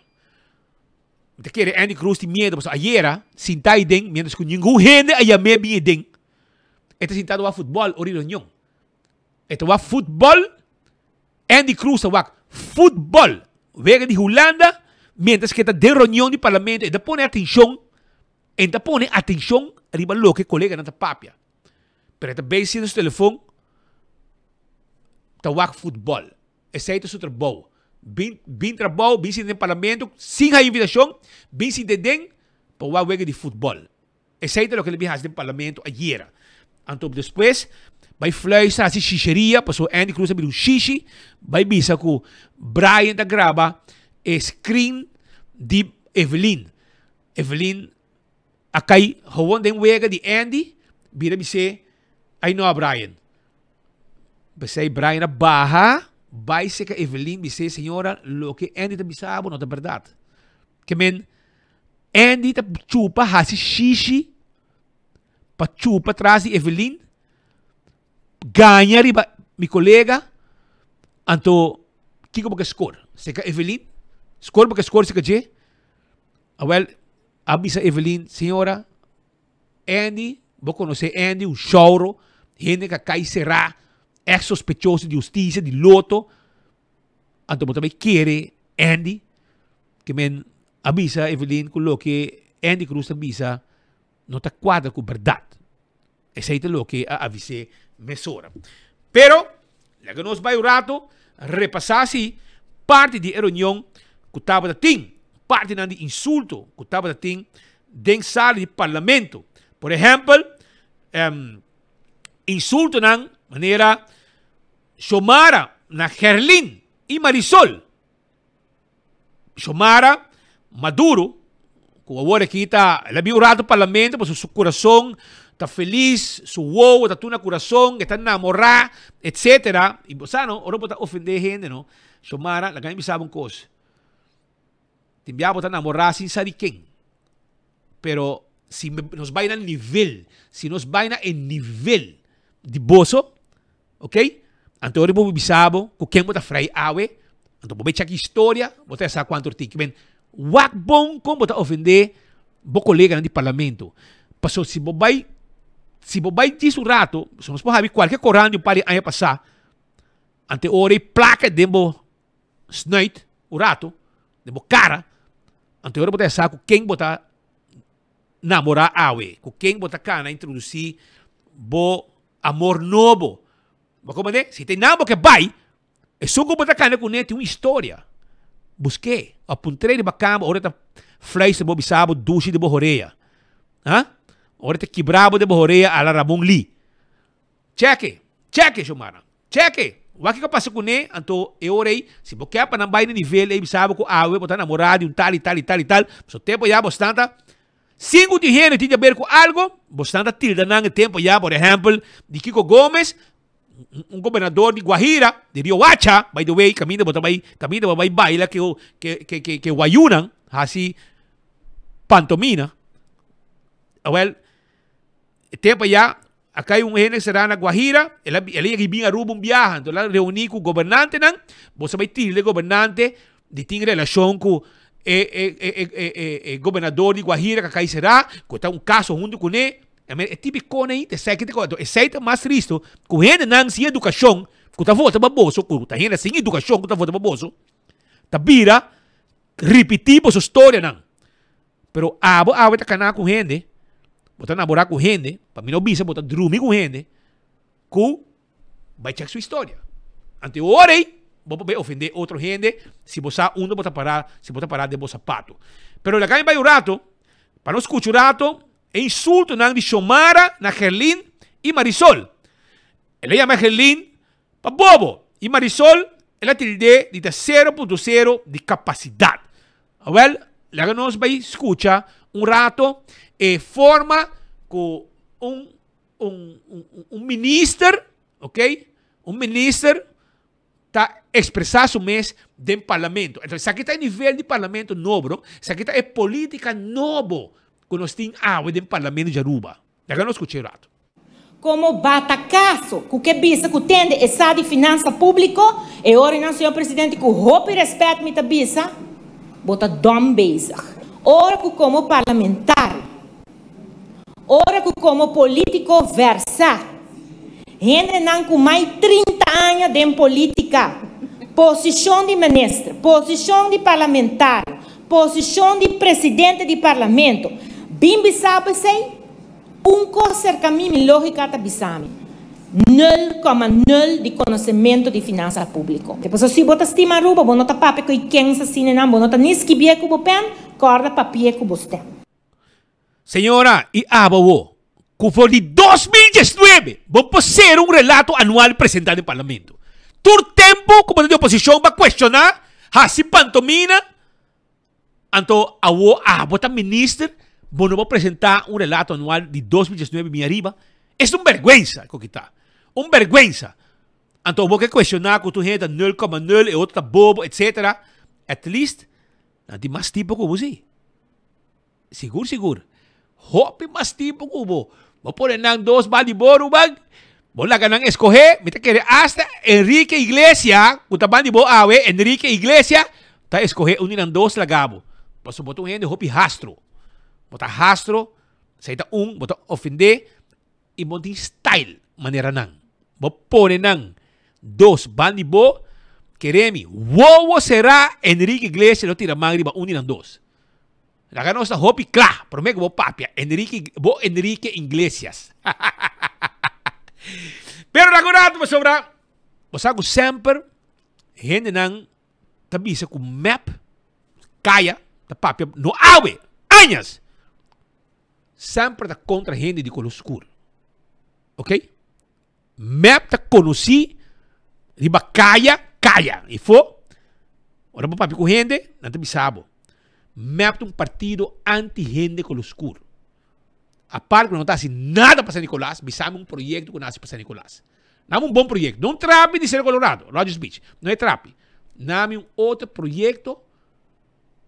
Te quiere Andy Cruz tiene miedo, pues ayer sentado den, mientras que ningún gente haya me bien den. Está sentado a fútbol, ori reunión. Esto va fútbol, Andy Cruz va fútbol. Vega de Holanda, mientras que está de reunión de parlamento, está pone atención arriba lo que colega nata papia. Pero está bezig en su teléfono. Tawak futebol. Aceita seu trabalho. Bin trabalho, bin sin parlamento, sem a invitação, bin sin de den, para o wega de futebol. Aceita o que ele faz no parlamento ayer. Então, depois, vai fluistrar assim, xixeria, passou Andy Cruz abrir um xixi, vai bisa que Brian da grava screen de Evelyn. Evelyn, acai, gewoon den wega de Andy, vira bise, aí não a Brian. Bise, Brian a barra, vai ser que Evelyn bise, senhora, lo que Andy tá bisabo, não é verdade. Que men, Andy tá chupa, hasi xixi, pa chupa atrás de Evelyn, ganha riba, mi colega, anto, kiko ba ka score? Seka Evelyn, score ba ka score seka je? Well, abi sa Evelyn, senhora, Andy, vou conhecer Andy, um choro, gente que cai será, é sospechoso de justiça, de loto, anto mo também quer Andy, que men, abisa Evelyn, kulo que Andy Cruz abisa, não está quadra com verdade. Esse é o que a avise mesora. Pero, laga nos vai o rato, repassar assim, parte de reunião que estava da TIM, parte de insulto que estava da TIM, dentro da sala de parlamento. Por exemplo, insulto na maneira Xomara, na Gerlin e Marisol. Xomara, Maduro, que agora aqui está, ela viu o rato do parlamento, mas o seu coração está feliz, su wow, está tudo no coração, está enamorado, etc. E você não, ora pode ofender gente, não? Xomara, la ganha sabe uma coisa. Timbia pode namorar sem saber quem. Pero se nos vai no nível, se nos vai no nível de bozo, ok? Então ora pode saber com quem pode frai awe, então pode checar história, pode saber quanto tem. Ben, wak bom como pode ofender bo colega no parlamento. Passou se bobai se bobai disso rato, se nós podemos qualquer corante para aí passar, ante ora placa demo snuit, o rato, demo cara, ante ora botar saco quem botar namorar awe, com quem botar cana introduzir bo amor novo. Mas como é? Se tem nada que vai, é só que botar cana com ele tem uma história. Busquei, apontei de bacana, ora tá fleis de bobisabo, duche de borreia. Hã? Ora te quebrabo de borreia a la Ramon Lee. Cheque, Xomara. Cheque. O que passa com ele, então eu orei, se você quer para não vai no nível, ele sabe que a água botar namorado e tal e tal e tal e tal, so tempo já bastante. Cinco de gente tinha a ver com algo, bastante tilda não tempo já, por exemplo, de Kiko Gomes, um governador de Guajira, de Rio Hacha, by the way, caminho vai baila que Guayunan, assim, pantomina. Well, tempo já, acá um gente será na Guajira, ele ia vir a Rubum viajan, então ela reunir com o governante, não? Você vai ter o governante de ter relação com o governador de Guajira, que acá será, que está um caso junto com ele, é típico aí, é certo mais triste, com gente não sem educação, que está volta baboso, que está gente sem educação, que está volta baboso, está vira, repetir por sua história, não. Pero a está canar com gente, botar namorar com gente, para mim não bisa, botar dormir com gente, que vai checar sua história. Ante eu orei, vou ofender outra gente, se você botar parar de você sapato. Pero lá vai o rato, para não escutar o rato, é insulto de Xomara, na Gerlin e Marisol. Ela chama Gerlin para bobo, e Marisol, ela tilde de 0.0 de capacidade. Well, lá nós vai escutar rato, forma com ministro, ok? Ministro está expressar seu mês dentro do parlamento. Então, isso aqui está em nível de parlamento novo, isso aqui está em política novo, que nós temos dentro do parlamento de Aruba. Já não escutei o rato. Como batacaço, que bisa que tende essa de finança pública, e ora não, senhor presidente, que roupa e respeito me bisa, bota dom bezig. Ora que como parlamentar, ora que como político versa, gente não com mais 30 anos de política, posição de ministro, posição de parlamentar, posição de presidente de parlamento, bimbi sabe sei, coisa cerca mim lógica tá bisami, 0,0 de conhecimento de finanças públicas. Depois se bota estima ruba, bonota pape que quem se assina não, bonota niski bie com o pen, corda papie com você. Senhora, e abo, que foi de 2019, vamos fazer um relato anual apresentado no parlamento. Todo tempo, como a oposição vai questionar, se pantomina, então, a ministra, não vai apresentar um relato anual de 2019 minha arriba. É uma vergüenza, Coquita. Uma vergüenza. Então, vou questionar que tu gente 0,0 e outro tá bobo, etc. At least, não tem mais tempo que você. Seguro. Hope mais tempo que você. Vou pôr nang 2 baliboro, bag. Vou lá ganang escoger. Me querer hasta Enrique Iglesias. Kung taban di bo awe, Enrique Iglesias. Ta escoger unin 2 lagabo. Paso botong gente, hope rastro. Bota rastro. Saita bota ofender. E monting style. Manera nang. Vou pôr nang 2 bandibo. Queremi. Wow será Enrique Iglesias. Lo tira mangri ba unin 2. La ganos na hopi kla, prometo bo papia, Enrique Iglesias. Pero nagurado mo sobra, masago sempre, gente nang tabisa com map, kaya, ta papia, no awe, años. Sempre ta contra gente de color escuro. Ok? Map ta conheci, riba kaya. E foi, ora bo papia com gente, não te bisabo. Map um partido anti-gente com o escuro. A parte que não está assim nada para San Nicolás, bisamos um projeto que nasce para San Nicolás. Não é um bom projeto. Não trape de ser Colorado, Rogers Beach. Não é trape. Não é um outro projeto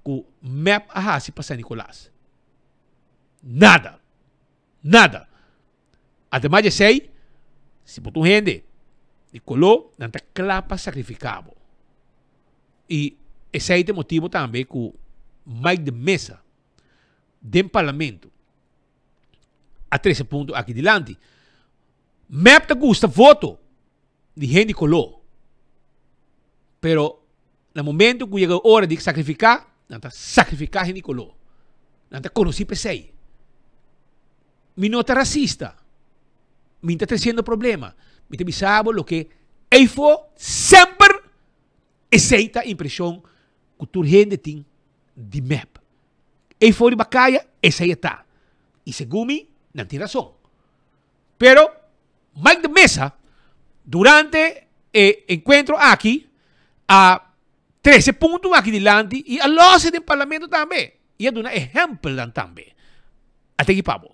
que map ahasi para San Nicolás. Nada. Ademais de sei, se botou gente de color, não está clapa sacrificado. E esse é o motivo também que Mike de Mesa, do parlamento, a 13 pontos aqui delante. Map te gusta voto de gente color. Pero, no momento que chega a hora de sacrificar, não está sacrificar gente color. Não está conhecer pessoas. Mi nota racista. Mi está trazendo problema. Mi te bisabo lo que EIFO sempre aceita a impressão que tu gente tem de map. E foi de bacaia, essa aí está. E segundo mim, não tem razão. Pero, Mike de Mesa, durante o encontro aqui, a 13 pontos aqui delante, e a loja do parlamento também. E é um exemplo também. Até aqui, Pablo.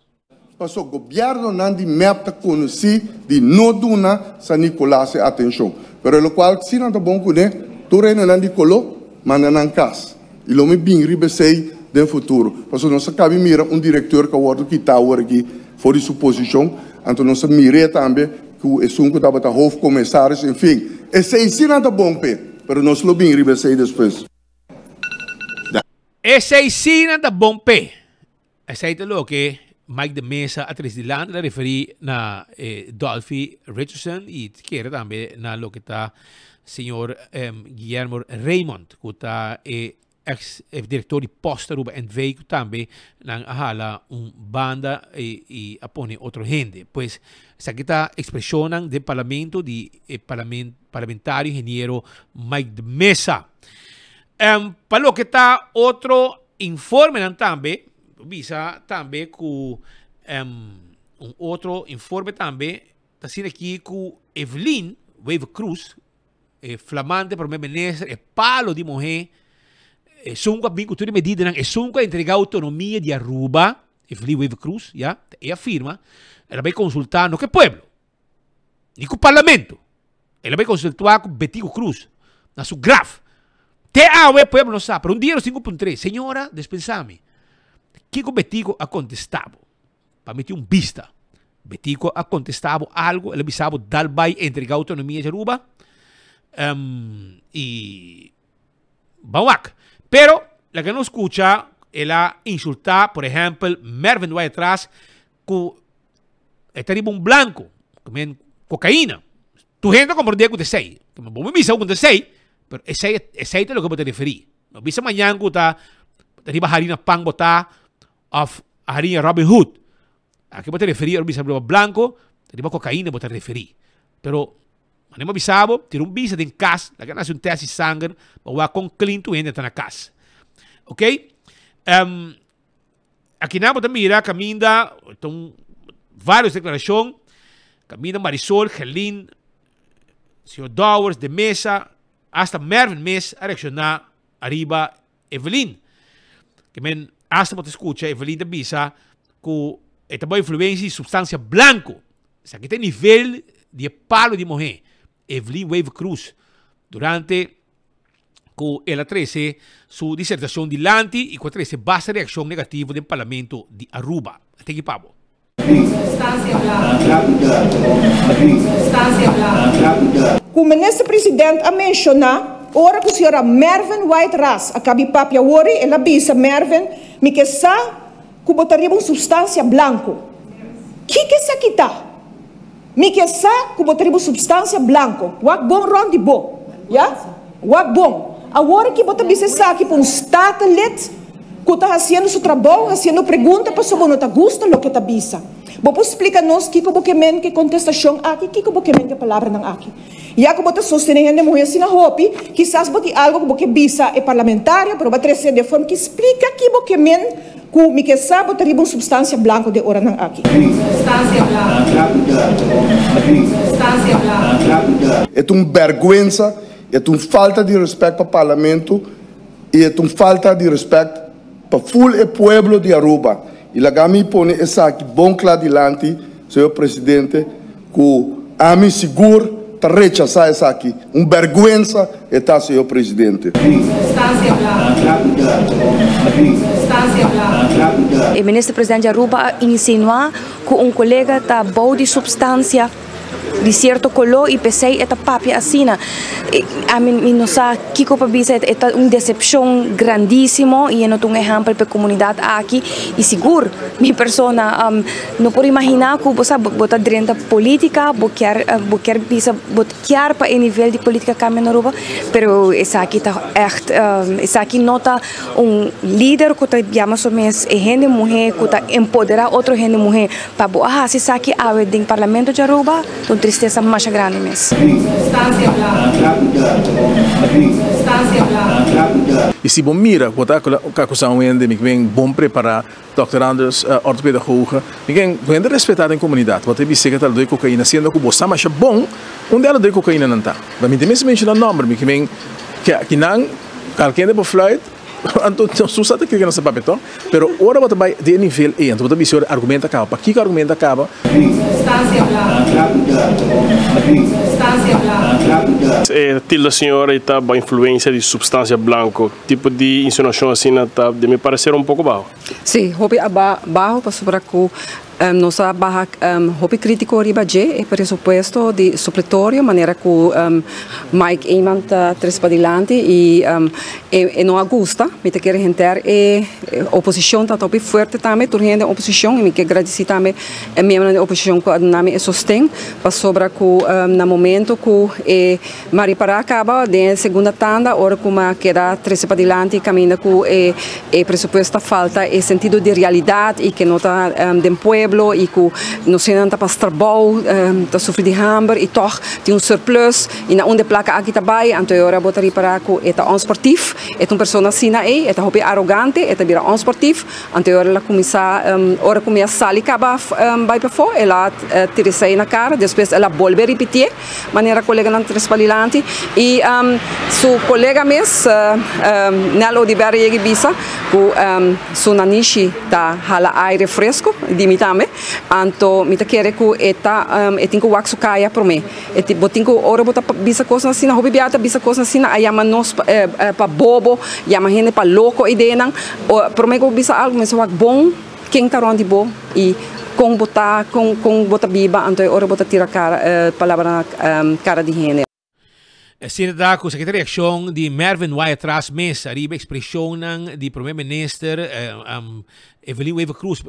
Mas o governo não tem map para conhecer de não dar San Nicolás atenção. Pero o qual, se não está bom com ele, tu reina não de color, mas não casa. E lo me bem ribesei no futuro. Porque nós acabamos de mirar diretor que agora está aqui fora de sua posição. Então nós miramos também que o assunto estava a hoofdcommissaris, enfim. Esse é sim nada bom, mas nós lo bem ribesei depois. Esse é sim nada bom, esse é o que Mike de Mesa atrás de lá referi na Dolphy Richardson e quer também na lo que está senhor Guillermo Raymond, que está ex-diretor de posta Ruba en Veículo também nang ahala banda e apone outro gente. Pues essa aqui está expressão do parlamento de parlamentário engenheiro Mike de Mesa. Para lo que está outro informe também, visa também com outro informe também, está sendo aqui com Evelyn Wave Cruz, flamante primeiro-ministro, palo de morrer, sunca bem cultura medida, sunca entregar autonomia de Aruba, Evelyn Wave Cruz, já, e afirma, ela vai consultar no que pueblo, nem com o parlamento, ela vai consultar com Betico Cruz, na sua graf. Até o pueblo não sabe, pero dia 5.3, senhora, dispensame, que o Betico ha contestado, para meter vista. Betico ha contestado algo, ele avisava dar vai entregar autonomia de Aruba, y vamos. Pero la que no escucha, ella insulta, por ejemplo, Mervyn va atrás, que está un blanco, comen cocaína. Tu gente como día que te sei, que me voy a misar con te sei, pero ese es lo que te referí. No visa mañana que está, arriba harina pan botá, of harina Robin Hood. ¿A qué te referí? Visa blanco, arriba cocaína, te referí. Pero Manemo bisabo, tira visa din casa, la que nace teste de sangue, va com clean tu ainda na casa. Ok? Aqui na bota mira, caminha, então, varias declaraciones. Camina Marisol, Gelín, señor Dowers, de Mesa, hasta Mervin Mes a reaccionar arriba Evelyn. Que men hasta te escucha Evelyn de Bisa que esta boa influencia y sustancia blanco. O sea, que este nivel de palo de mujer. Evelyn Wave Cruz durante que ela 13 su disertación de Lanti y con 13 basta reacción negativa del Parlamento de Aruba. Até aqui, Pablo. O ministro-presidente a mencionar, ora que o senhor Mervin White Ras, a cabipapia ori, ela bisa Mervin, me que sa, que botaria uma substância blanco. Que sa kita? Me que sa, que botaria uma substância blanco. Wak bom ron de bo. Ya? Wak bom. Agora que bota bisa sa, que para um estado lit, que está fazendo seu trabalho, fazendo pergunta para sobre não está gosta lo que está bisa. Vou explicar-nos que como que contestação aqui, que como que palavra não aqui. E a como está sostenendo a mulher assim na hopi, quizás bote algo que bisa é parlamentar, para trazer de forma que explica que como que me que sabe botaria uma substância branca de hora não aqui. Substância branca. É uma vergonha, é uma falta de respeito para o parlamento e é uma falta de respeito para o povo de Aruba. E lá me põe essa aqui bom claro adiante, senhor presidente, que a mim seguro está rechazar essa aqui. Uma vergonha está, senhor presidente. O ministro-presidente de Aruba insinuou que colega está bom de substância de certo color e pensei esta papia assim a mim não sabe que copa bisa é uma decepção grandíssimo e não um exemplo para a comunidade aqui e seguro minha persona não pode imaginar que você botar dentro da política quer bisa quer para o nível de política que na Aruba pero essa aqui está essa aqui nota líder que está chama somente gente mulher que está empoderar outra gente mulher para boa se aqui a dentro parlamento de Aruba tristeza mais grande mesmo. E se bom mira, botar a acusação de me vem bom preparar doctorandos, ortopedagoga, me vem respeitar a comunidade. Botar bem que tal de cocaína sendo que você mais bom, onde ela de cocaína não está. Mas me tem mesmo mencionar nome, me vem que não, qualquer de Floyd. Então, susata que não se papetão, pero ora bota vai de nível e então bota bisor argumenta acaba, para que argumenta acaba? Tilda senhora está a influência de substância branco, tipo de insinuação assim, tá de me parecer pouco baixo. Sim, hobby baixo para sobre que nossa barra hobby crítico riba G é pressuposto de supletório, maneira que Mike Eamon está tres para diante e não agusta, me te quer entender e oposição está top forte também, turrendo oposição e me quer agradecer também a minha oposição que nome é sostém para sobre que no momento que Mari para acaba de segunda tanda, hora que uma queda tres para diante, caminha que é pressuposto falta é sentido de realidade e que não está de pueblo e que não se não está para trabalho, está sofrendo de hambre e toch tem surplus e na onde placa aqui também, então eu botaria para que é onsportivo, é uma pessoa assim aí, é hobby arrogante, é também onsportivo, então ela começa a sair acaba vai para fora, ela tira sai na cara, depois ela volta a repetir, maneira colega não transpalante e seu colega mesmo Nelo de Berry Bisa, que su nanishi tá hala aire fresco, dimitame. Anto mita quer que tinha waxo caia para mim. Botinho ora bota bisa coisa assim, hobby biata bisa coisa assim, aí ama nos para bobo, ama gente para louco ideia não. Para mim que bisa algo mas wax bom, quem tá onde bom e com bota biba, anto ora bota tira cara palavra cara de gente. Sinda com a reação de Mervin White Ras Mesa, arriba expressão de primeiro-ministro Evelyn Wave Cruz.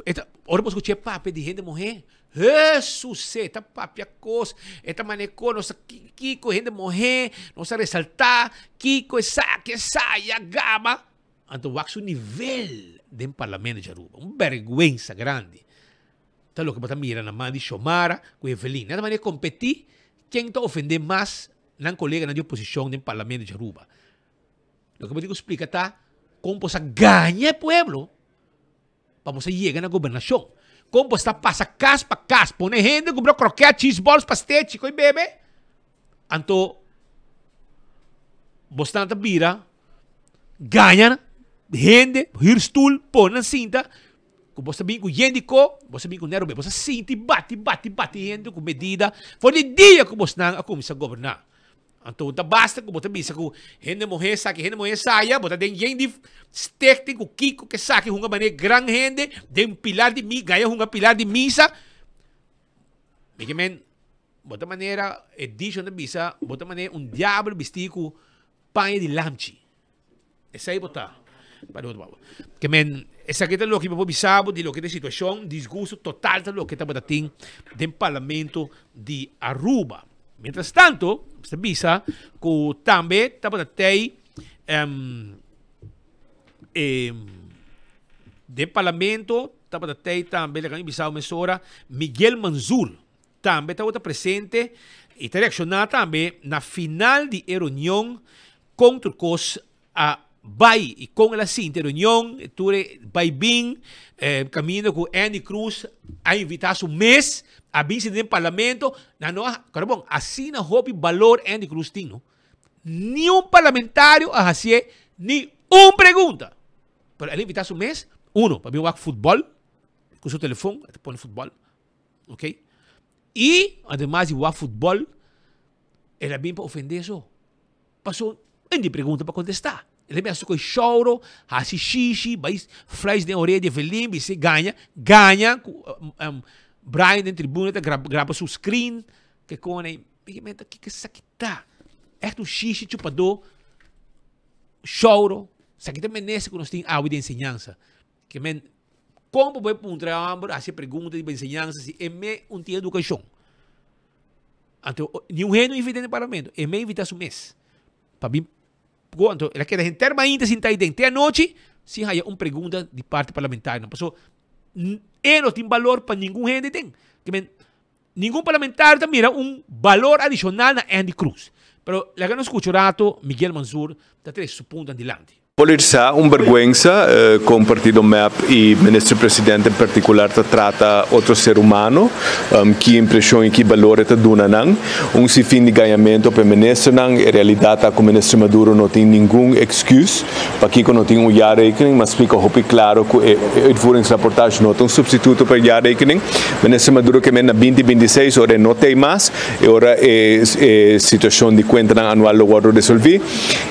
Ora posso escutar papo de gente morrer. Jesus, tá papo a coisa. Esta maneco nossa Kiko gente morrer, nossa ressaltar Kiko essa saia gama. Então o nível do parlamento de Aruba, vergonha grande. Tá louco para mirar na mão de Xiomara com Evelyn. Nada maneira competir quem tá ofender mais não colega na oposição no parlamento de Aruba. O que eu digo explica tá como você ganha o povo para você chegar na governação. como está passa casa para casa, põe gente, comprou croquete, cheese balls, pastel, chico e bebe. Anto, bastante bira, ganha, gente, hirstool, põe na cinta, você bem com gente você bem com nero, você sente, bate gente com medida, foi de dia que você não começa a governar. Então, basta que você pensa que gente morrer saia, você tem gente técnico, o Kiko, que saque uma maneira grande gente, de pilar de mim, ganha uma pilar de missa. Porque, man, bota maneira, edition da missa, bota maneira, diabo vestido com pão de lamchi. Essa aí botar. Que, man, essa aqui é o que eu vou bisabo, de lo que é situação, disgusto total de lo que está batendo do parlamento de Aruba. Mientras tanto, você visa que também está batendo do parlamento, está batendo também, le bisabo mesora, Miguel Manzur, também está presente e está reaccionando também na final de reunião com Turcos a vai e com ela sim, reunião, vai bem, caminho com Andy Cruz a invitar um mês a vice do parlamento, caramba, assim não houve valor Andy Cruz tem, não? Nenhum parlamentário a fazer nenhuma pergunta. Pero ele invitar um mês, para vir jogar futebol, com seu telefone, põe futebol, ok? E, además de jogar futebol, ele vem para ofender isso. Passou, não pergunta para contestar. Ele me com choro, hace xixi, vai faz de orelha de velhinho, você ganha, Brian na tribuna grava seu screen, que com ele, que isso aqui tá? É xixi chupador, choro, isso aqui também nesse que nós temos áudio de ensinança. Que men, como vai para um trabalho, a pergunta de ensinança, se é um dia de educação. Então, nenhum rei não invita no parlamento, é me invitar um mês. Para mim, então, ela quer gente terma ainda sem estar dentro. À noite, se há uma pergunta de parte parlamentar. Não passou. Não tem valor para nenhum gente tem. Nenhum parlamentar também mira valor adicional na Andy Cruz. Pero la que não escucho rato, Miguel Manzur, está tres su punto adelante. Polizia vergüenza con el partido MEP y el ministro presidente en particular trata otro ser humano, que impresión y que valor te donan, un sinfín de ganamiento para el ministro, en realidad el ministro Maduro no tiene ningún excusa, para que no tiene un jaarrekening, mas explica muy claro que el uitvoeringsrapportage no es un sustituto para el jaarrekening. El ministro Maduro que en 2026 ahora no tiene más, ahora la situación de cuenta anual lo va a resolver,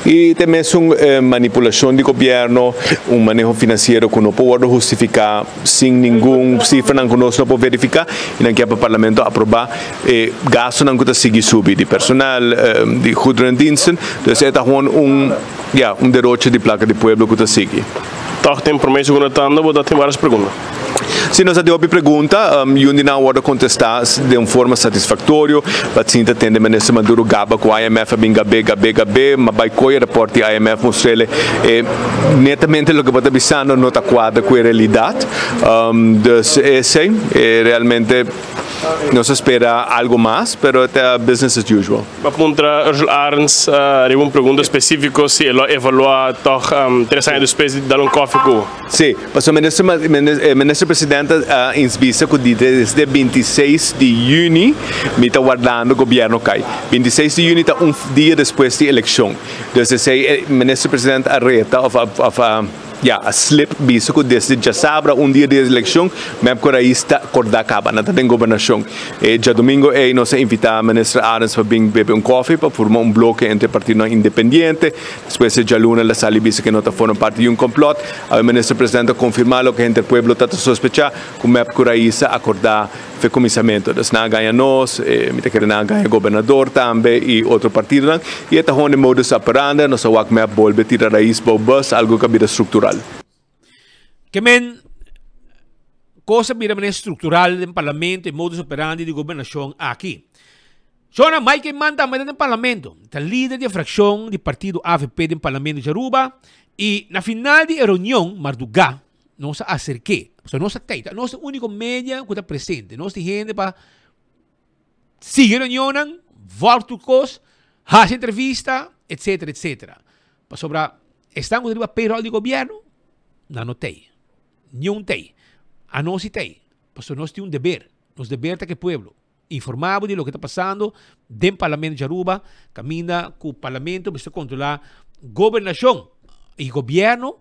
y también es una manipulación de gobierno, un manejo financiero que no puede justificar sin ninguna cifra que no puede verificar y en que el Parlamento aprobar gastos que sigue subir de personal, de goederendiensten. Dus het is gewoon un derroche de placa de pueblo que sigue. Toch tem promessa que não está andando, vou dar várias perguntas. Se nós temos uma pergunta, eu não vou contestar de uma forma satisfatória. Para sim, tem o ministro Maduro gaba com o IMF bem gabe, mas vai coi reporte IMF mostra netamente o que está pensando não está quadra com a realidade. Dus esse realmente não se espera algo mais, mas é business as usual. Para Ursula Arns, há uma pergunta específica se ela evalua toch 3 anos depois de dar coffee com. Sim, mas o ministro presidente insbisa que desde 26 de junho me está guardando o governo cai. 26 de junho está dia depois da eleição. Então, o ministro presidente arreta a slip biso que desde já sabe dia de eleição, mesmo que aí está acordar acaba na tem governação. Já domingo nós invitamos a ministra Arens para beber coffee para formar bloco entre partido independente. Depois já luna la sali biso que não está formando parte de complot. O ministro presidente confirmou que entre o povo está sospechar que mesmo que aí está acordar o comissamento. Então, não ganha nós, me quer não ganha governador também e outro partido. E esta é o modus operandi, nós vamos voltar a tirar raiz para o bus, algo que é estrutural. Que men, cosa mira estructural del parlamento y modus operandi de gobernación aquí. Sona Mike manda en el parlamento, el líder de fracción del partido AFP del parlamento de Aruba y na final de reunión, Mardugá, no se acerqué, o sea, no se teita, no es el único media que está presente, no es gente para seguir reunión, voltar hacer entrevista, etcétera, etcétera. Para sobre, están con el payroll de gobierno, não tem. Nenhum tem. A não se tem. Pues nós temos deber. Nos deber que pueblo. Informado de lo que está passando dentro do Parlamento de Aruba, camina com o Parlamento para controlar governação e governo.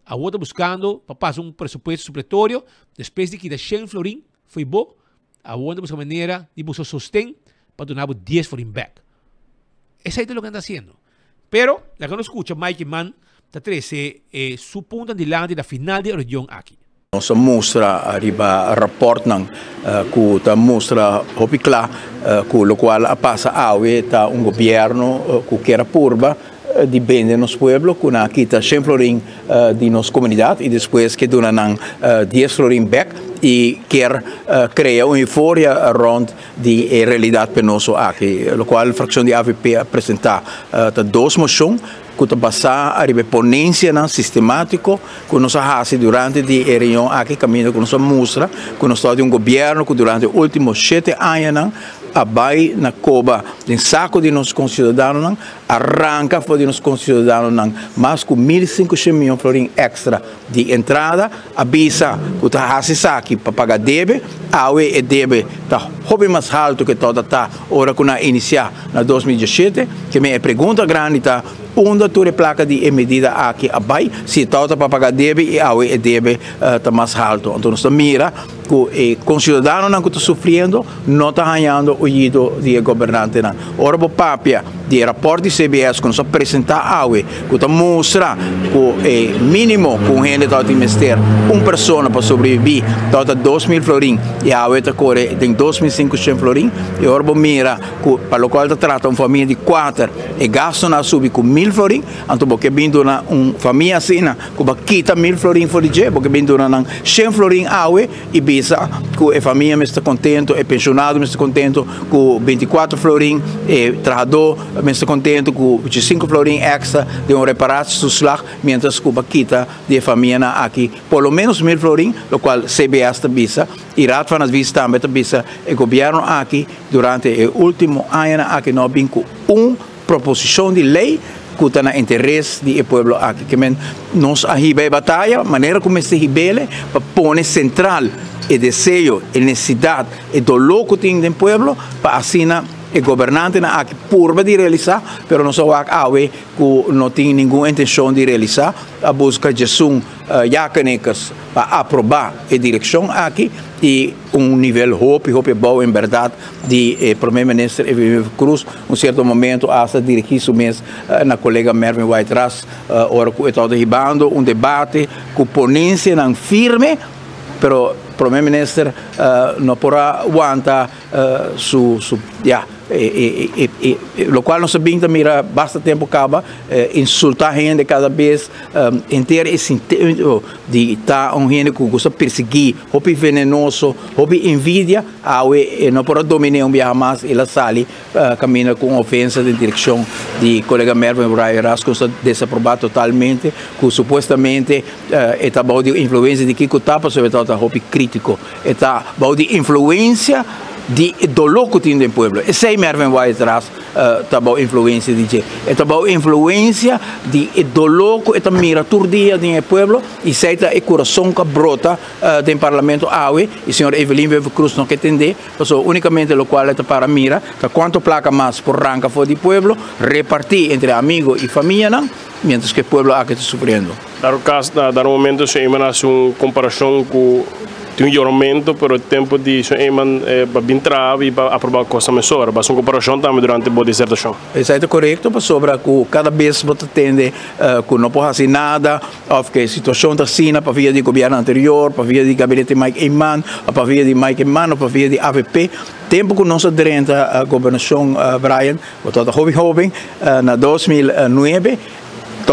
A outra buscando para passar presupuesto supletório, depois de que da 100 florim foi bom, a outra busca maneira de buscar sostén para donar 10 florim back. Essa é o que está fazendo. Pero, la que nos escucha, Mike Mann, está 13, su punto delante da final da região aqui. Nossa mostra arriba rapport nang ku ta mostra hopikla ku lo qual passa awe ta un governo ku quer purba depende nos pueblo ku na kita 100 florim di nos comunidade e depois que dona nang 10 florim back e quer criar uma euforia around di realidade penoso aqui, lo qual fração de AVP apresentar ta dois moções que está passando a ponência sistemática que nós fazemos durante a reunião aqui caminho que nós mostra que nós estamos de governo que durante os últimos 7 anos abai na coba de saco de nossos concidadãos arranca for de nossos concidadãos mais que 1.500 milhões de florins extra de entrada avisa que está fazendo aqui para pagar deve awe e deve está hobby mais alto que toda tá hora que na iniciar na 2017 que me pergunta grande tá onde tu placa de medida aqui abai se toda para pagar deve e awe e deve tá mais alto então nós mira que o concidadão não está sofrendo não está ganhando o ido de governante não ora o papia de rapport de CBS que nós apresentar awe que está mostra que mínimo com gente tá de ministério uma pessoa para sobreviver tá 2.000 florim e awe tá corre tem 2.500 florim e ora mira que para o qual está trata uma família de 4 e gasto na subir com 1.000 florim então porque vindo na família assim que vai quitar 1.000 florim for de porque vindo na 100 florim awe e bisa que a família me está contente e pensionado me está contente com 24 florim e trabalhador me está contente com 25 florim extra de reparação social mientras que a quita de família aqui pelo menos 1.000 florim o qual CBS está bisa e rato van as vistas também está bisa o governo aqui durante o último ano aqui nós vimos com proposição de lei que está no interesse do povo aqui que nós arriba a batalha maneira como se ribele para pôr central o desejo, a necessidade e dolor que tem no povo para assim o governante aqui purba de realizar, pero não só aqui que não tem nenhuma intenção de realizar, a busca de jacanicas para aprovar a direção aqui e nível hope bom em verdade de primeiro-ministro Evelyn Cruz certo momento hasta dirigir isso mesmo na colega Mervyn White-Ras ora que está derribando debate com ponência firme, pero primeiro-ministro não poderá aguentar lo qual não sabemos mira basta tempo acaba insultar gente cada vez inteiro esse sentido de estar gente que gosta perseguir hobby venenoso hobby envidia não pode dominar mais ela sale caminha com ofensa de direção de colega Mervyn White-Ras que está desaprovado totalmente que supostamente está bom de influência de Kiko Tapa sobre todo hobby crítico está bom de influência de dolor que tem no povo. Esse é Mervyn White-Ras tá boa influência de tá boa influência de dolor que tá mira todo dia no povo e seita o coração que brota do parlamento awe e senhor Evelyn Cruz não quer entender, então unicamente o qual tá para mira, tá quanto placa mais por ranca for do povo, repartir entre amigos e família não, mientras que o povo aqui está sofrendo. Dar o caso, dar um momento se imagina uma comparação com tem melhoramento para o tempo de para entrar e para aprovar coisa melhor, mas uma comparação também durante a dissertação. Isso é correto, mas sobre que cada vez você entende que não pode fazer nada, ou que a situação está assim, para via de governo anterior, para via de gabinete Mike Eman, para via de Mike Eman, para via de AVP. Tempo que nós durante a governação Brian, toda jovem, na 2009,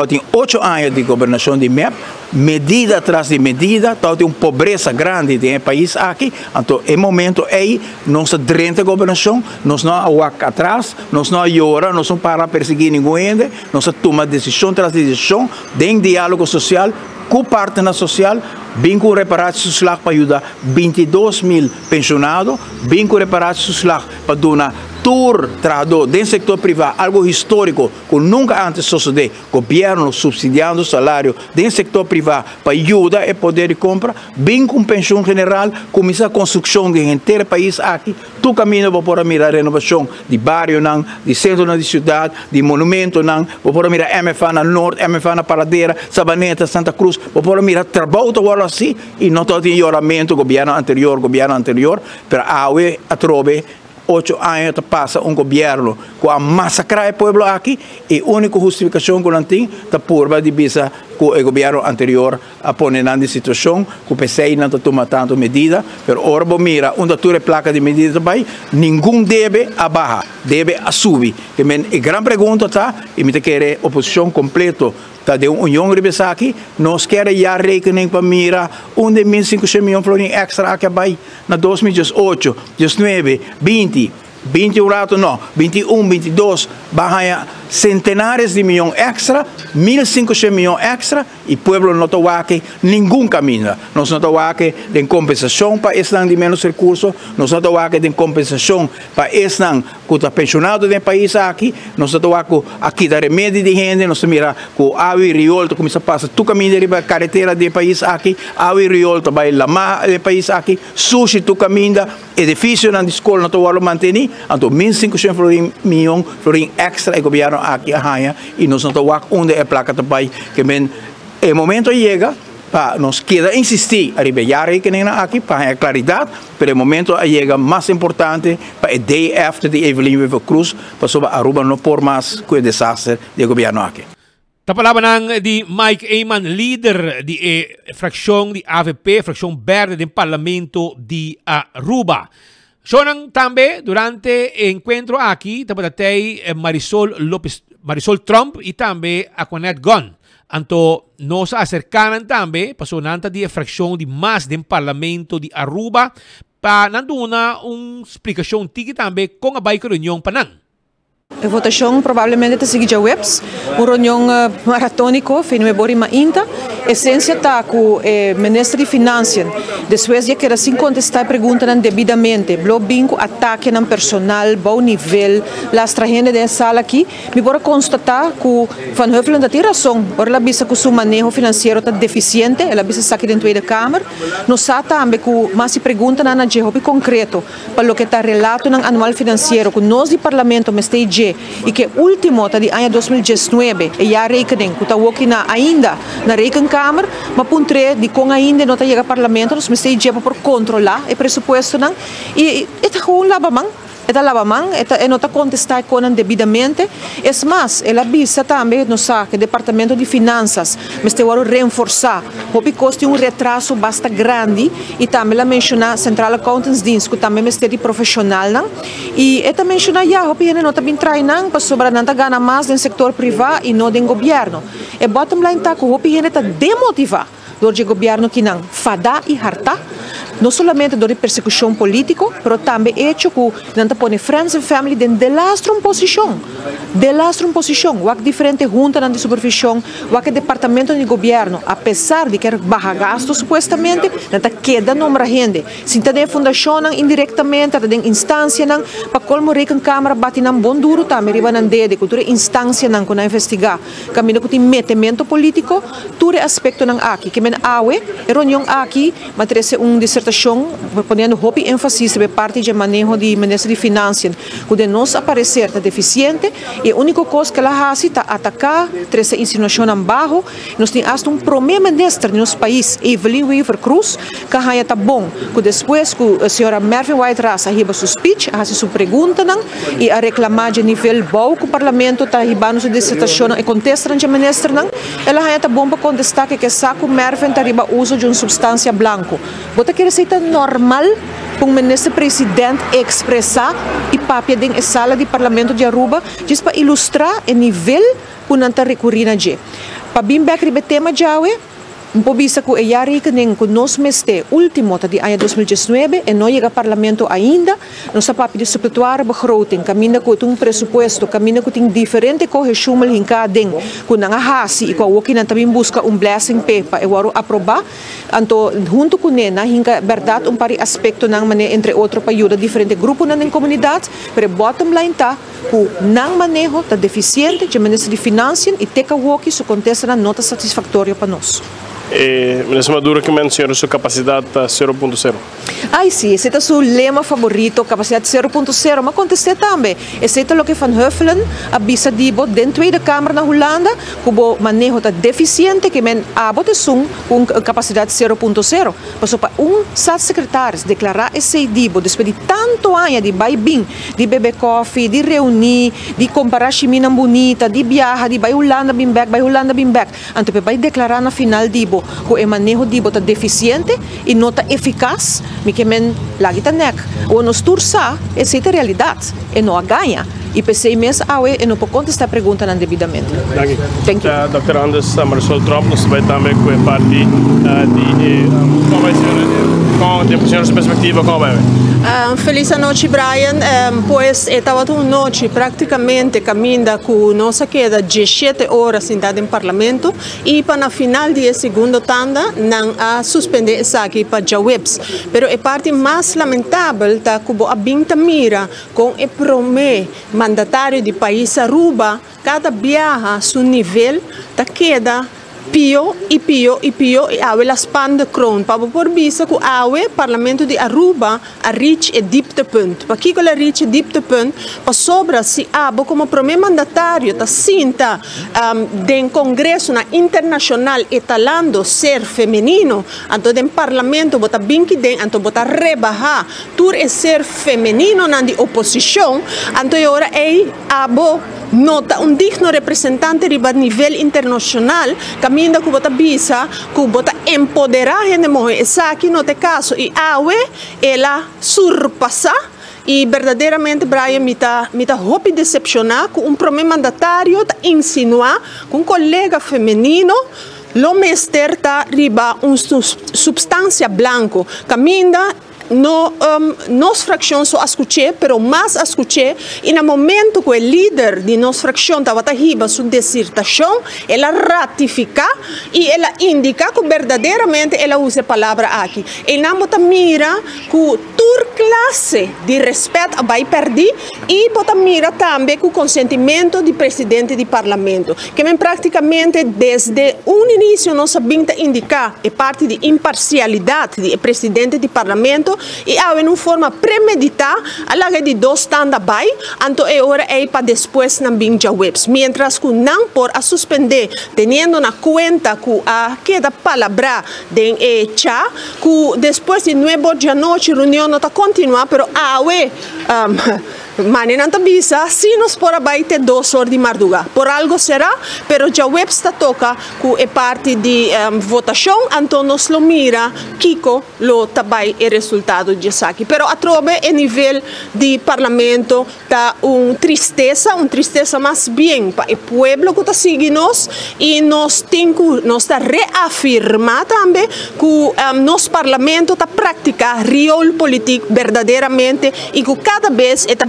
tem 8 anos de governação de MEP, medida atrás de medida, tem uma pobreza grande no país aqui, então, em momento aí, nós durante a governação, nós não vamos atrás, nós não choramos, nós não para perseguir ninguém, nós tomamos decisão tras decisão, tem diálogo social, com parte na social, bem com reparação social para ajudar 22.000 pensionados, bem com reparação social para donar tour trado del sector privado, algo histórico que nunca antes sucedió, gobierno subsidiando salário del sector privado para ayudar el poder de compra, bem com pensión general, começar a construção de inteiro país aqui, tu caminho para poder mirar a renovação de barrio, de centro de cidade, de monumento, para poder mirar MFA na norte, MFA na Paradeira, Sabaneta, Santa Cruz, para poder mirar trabalho agora assim, e não todo melhoramento governo anterior, pero awe a trobe 8 anos passa governo que a massacrar o povo aqui e a única justificação que não tem é por de visa que o governo anterior a pôr na situação que o PCI não toma tanto medida, pero ora mira, onde tu é placa de medida também, ninguém deve abaixar, deve a subir. Que a grande pergunta está, e me quer oposição completa de uma união rebesa aqui, nós queremos já rekening para mira onde 1.500 milhões florin extra aqui vai na 2018, 19, 20, 21 rato não, 21, 22, bahaya centenares de milhões extra, 1.500 milhões extra e o povo não está aqui nenhum caminho. Nós não estamos aqui de compensação para esse de menos recursos, nós não estamos aqui de compensação para esse que está pensionado do país aqui, nós não estamos aqui da remédio de gente, nós mira que a água e riolto começa a passar tu caminho de carretera do país aqui, água e riolto vai lama do país aqui, sushi tu caminho, edifício na escola não estamos mantendo, então 1.500 milhões florin extra e governo aqui a raia e nós não estamos onde é placa também que o momento chega para nós queda insistir a ribejar que nem aqui para a claridade, pero o momento chega mais importante para o day after de Evelyn Weaver Cruz para sobre Aruba não por mais que o desastre do governo aqui. Tapalaban ng di Mike Ayman, leader di fraksyon di AVP, fraksyon verde del Parlamento di Aruba. So nang tambe durante encuentro aquí, tapatatay Marisol Trump y tambe Aquanet Gun. Anto nos acercanan tambe, pasonanta di fraksyon di mas del Parlamento di Aruba, pa nanduna explicação tiki tambe kung abay ko rin yung panang. A votação provavelmente está seguindo a webs, reunião maratônico, finalmente mainta. Essência está com o ministro de Finanças, depois de que era sem contestar perguntas devidamente, bloco bingo ataque no personal, bom nível, as tragédias da sala aqui, me bora constatar que Van Huffelen tem razão, ora ela bisa que o seu manejo financeiro está deficiente, ela bisa saque dentro da Câmara, nós também que mais se pergunta na GHP concreto, para o que está relato no anual financeiro, que nós do Parlamento me e que último está de ano 2019 e já rekening que está aqui ainda na Rekencâmara, mas puntre de com ainda não está chegando ao Parlamento, nós estamos para controlar o pressuposto e está com lavamang. Esta lavamang, esta não está contestar com devidamente. É mais, ela avisa também, não sabe, que o Departamento de Finanças, mas tem que reforçar, porque custa retraso bastante grande, e também ela menciona Central Accountants Dienst, que também é de profissional, e ela menciona já, porque não está bem treinando, para sobrar não ganhar mais no setor privado e não do governo. E bottom line está que o está demotivar do governo que não fada e harta, não somente do persecução política, mas também hecho que não põe friends and family de lastro posição, o que diferente junta na supervisão, o que departamento de governo, apesar de que baja gasto supostamente, não queda nombra gente, se tem fundação indiretamente, tem instância para colmo Rekencâmara bate num bom duro também riba nan de cultura instância nan que investigar, caminho que tem metimento político, tudo aspecto nan aqui que awe, reunião aqui, mas dissertação, ponendo hopi ênfase sobre parte de manejo de Ministro de Finanças, que de nós aparecer está deficiente, e a única coisa que ela faz é atacar, trazer insinuação abaixo, nós temos primeiro ministro no nosso país, Evelyn Weaver Cruz, que está bom, que depois que a senhora Mervyn White-Ras arriba sua speech, faz sua pergunta, e a reclamar de nível bom que o Parlamento está arribando sua dissertação e contesta de ministro, ela está bom para contestar que saco Mervyn arriba uso de uma substância branco. Bota que receita normal para o ministro-presidente expressar e papia dentro da sala do Parlamento de Aruba, just para ilustrar o nível que não está recorrendo a Para bem back o tema de Bisa que yari que nem conosco este último de ano 2019 e não chega ao parlamento ainda, nós estamos de supletuar begroting, caminha com um pressuposto, caminha com diferente correção em cada com não hasi e com o que não também busca blessing paper e waro aprovar, então junto com ele, hinga verdade pari aspecto não maneira entre outro para ajuda diferente grupo na comunidade, pero bottom line tá que não manejo tá deficiente, de maneira de finanças e teca o que isso acontece na nota satisfatória para nós. Ministro Maduro que menciona sua capacidade 0.0. Ai sim, esse é o seu lema favorito, capacidade 0.0, mas acontece também. Esse é o que Van Huffelen avisa dentro da Tweede Kamer na Holanda, que o manejo está deficiente, que men abote com capacidade 0.0. Mas para staatssecretaris declarar esse dibo, depois de tanto ano de baibing, de beber coffee, de reunir, de comparar chimina bonita, de viajar, de vai Holanda bem back, então vai declarar na final dibo que o manejo dibo está deficiente e não está eficaz, que men lagi ta nek. O nos tursa, essa é a realidade. E não a ganha. E pensei mesmo, e não pode contestar a pergunta devidamente. Thank you. Dr. Anders Marisol Trop, nós vai também com a parte de como vai ser, com a sua perspectiva, como vai? Feliz noite, Brian. Pois estava uma noite praticamente caminhando com nossa queda 17 horas em parlamento e para na final de segunda tanda não a suspender essa aqui para jawebs. Pero a parte mais lamentável tá que a binta mira com o promê mandatário de país Aruba cada viaja seu nível tá queda pior e awe la span de kroon. Para por visa que awe parlamento de Aruba a reach e dieptepunt. Para que ela reach e dieptepunt, para sobra se abo como primeiro mandatário ta sinta den congresso na internacional etalando ser feminino, então den parlamento bota binki den, então bota rebajar tur e ser feminino na de oposição, então agora abo nota digno representante a nível internacional, caminho que bota visa, que bota empoderar a gente mulher. Essa aqui no caso e awe ela surpassa e verdadeiramente Brian me tá roupa decepcionar com primeiro mandatário tá insinuar com colega feminino. Lo mester tá riba substância blanco, caminha nos fração só escutei, pero mais escutei e no momento que o líder de nos fração estava riba sua dissertação, ela ratifica e ela indica que verdadeiramente ela usa a palavra aqui. E não bota mira que tur classe de respeito vai perder e bota mira também com o consentimento do presidente do parlamento, que praticamente desde início nós sabemos indicar a parte de imparcialidade do presidente do parlamento e há uma forma premeditada a larga de dois tandas vai, então é hora para depois não vir webs. Mientras que não por a suspender, tendo na conta que a queda palavra de chá, que depois de 9 de noite a reunião não está continuar, pero mas não está visa, se nós por vai ter 2 horas de madrugada. Por algo será, pero já web está toca que é parte de votação, então nós lo mira, Kiko lo tabai o resultado de aqui. Pero a trobe a nível de parlamento tá tristeza mais bem para o povo que está seguindo nós e nós temos tá reafirmar também que nosso parlamento está praticar real político verdadeiramente e que cada vez está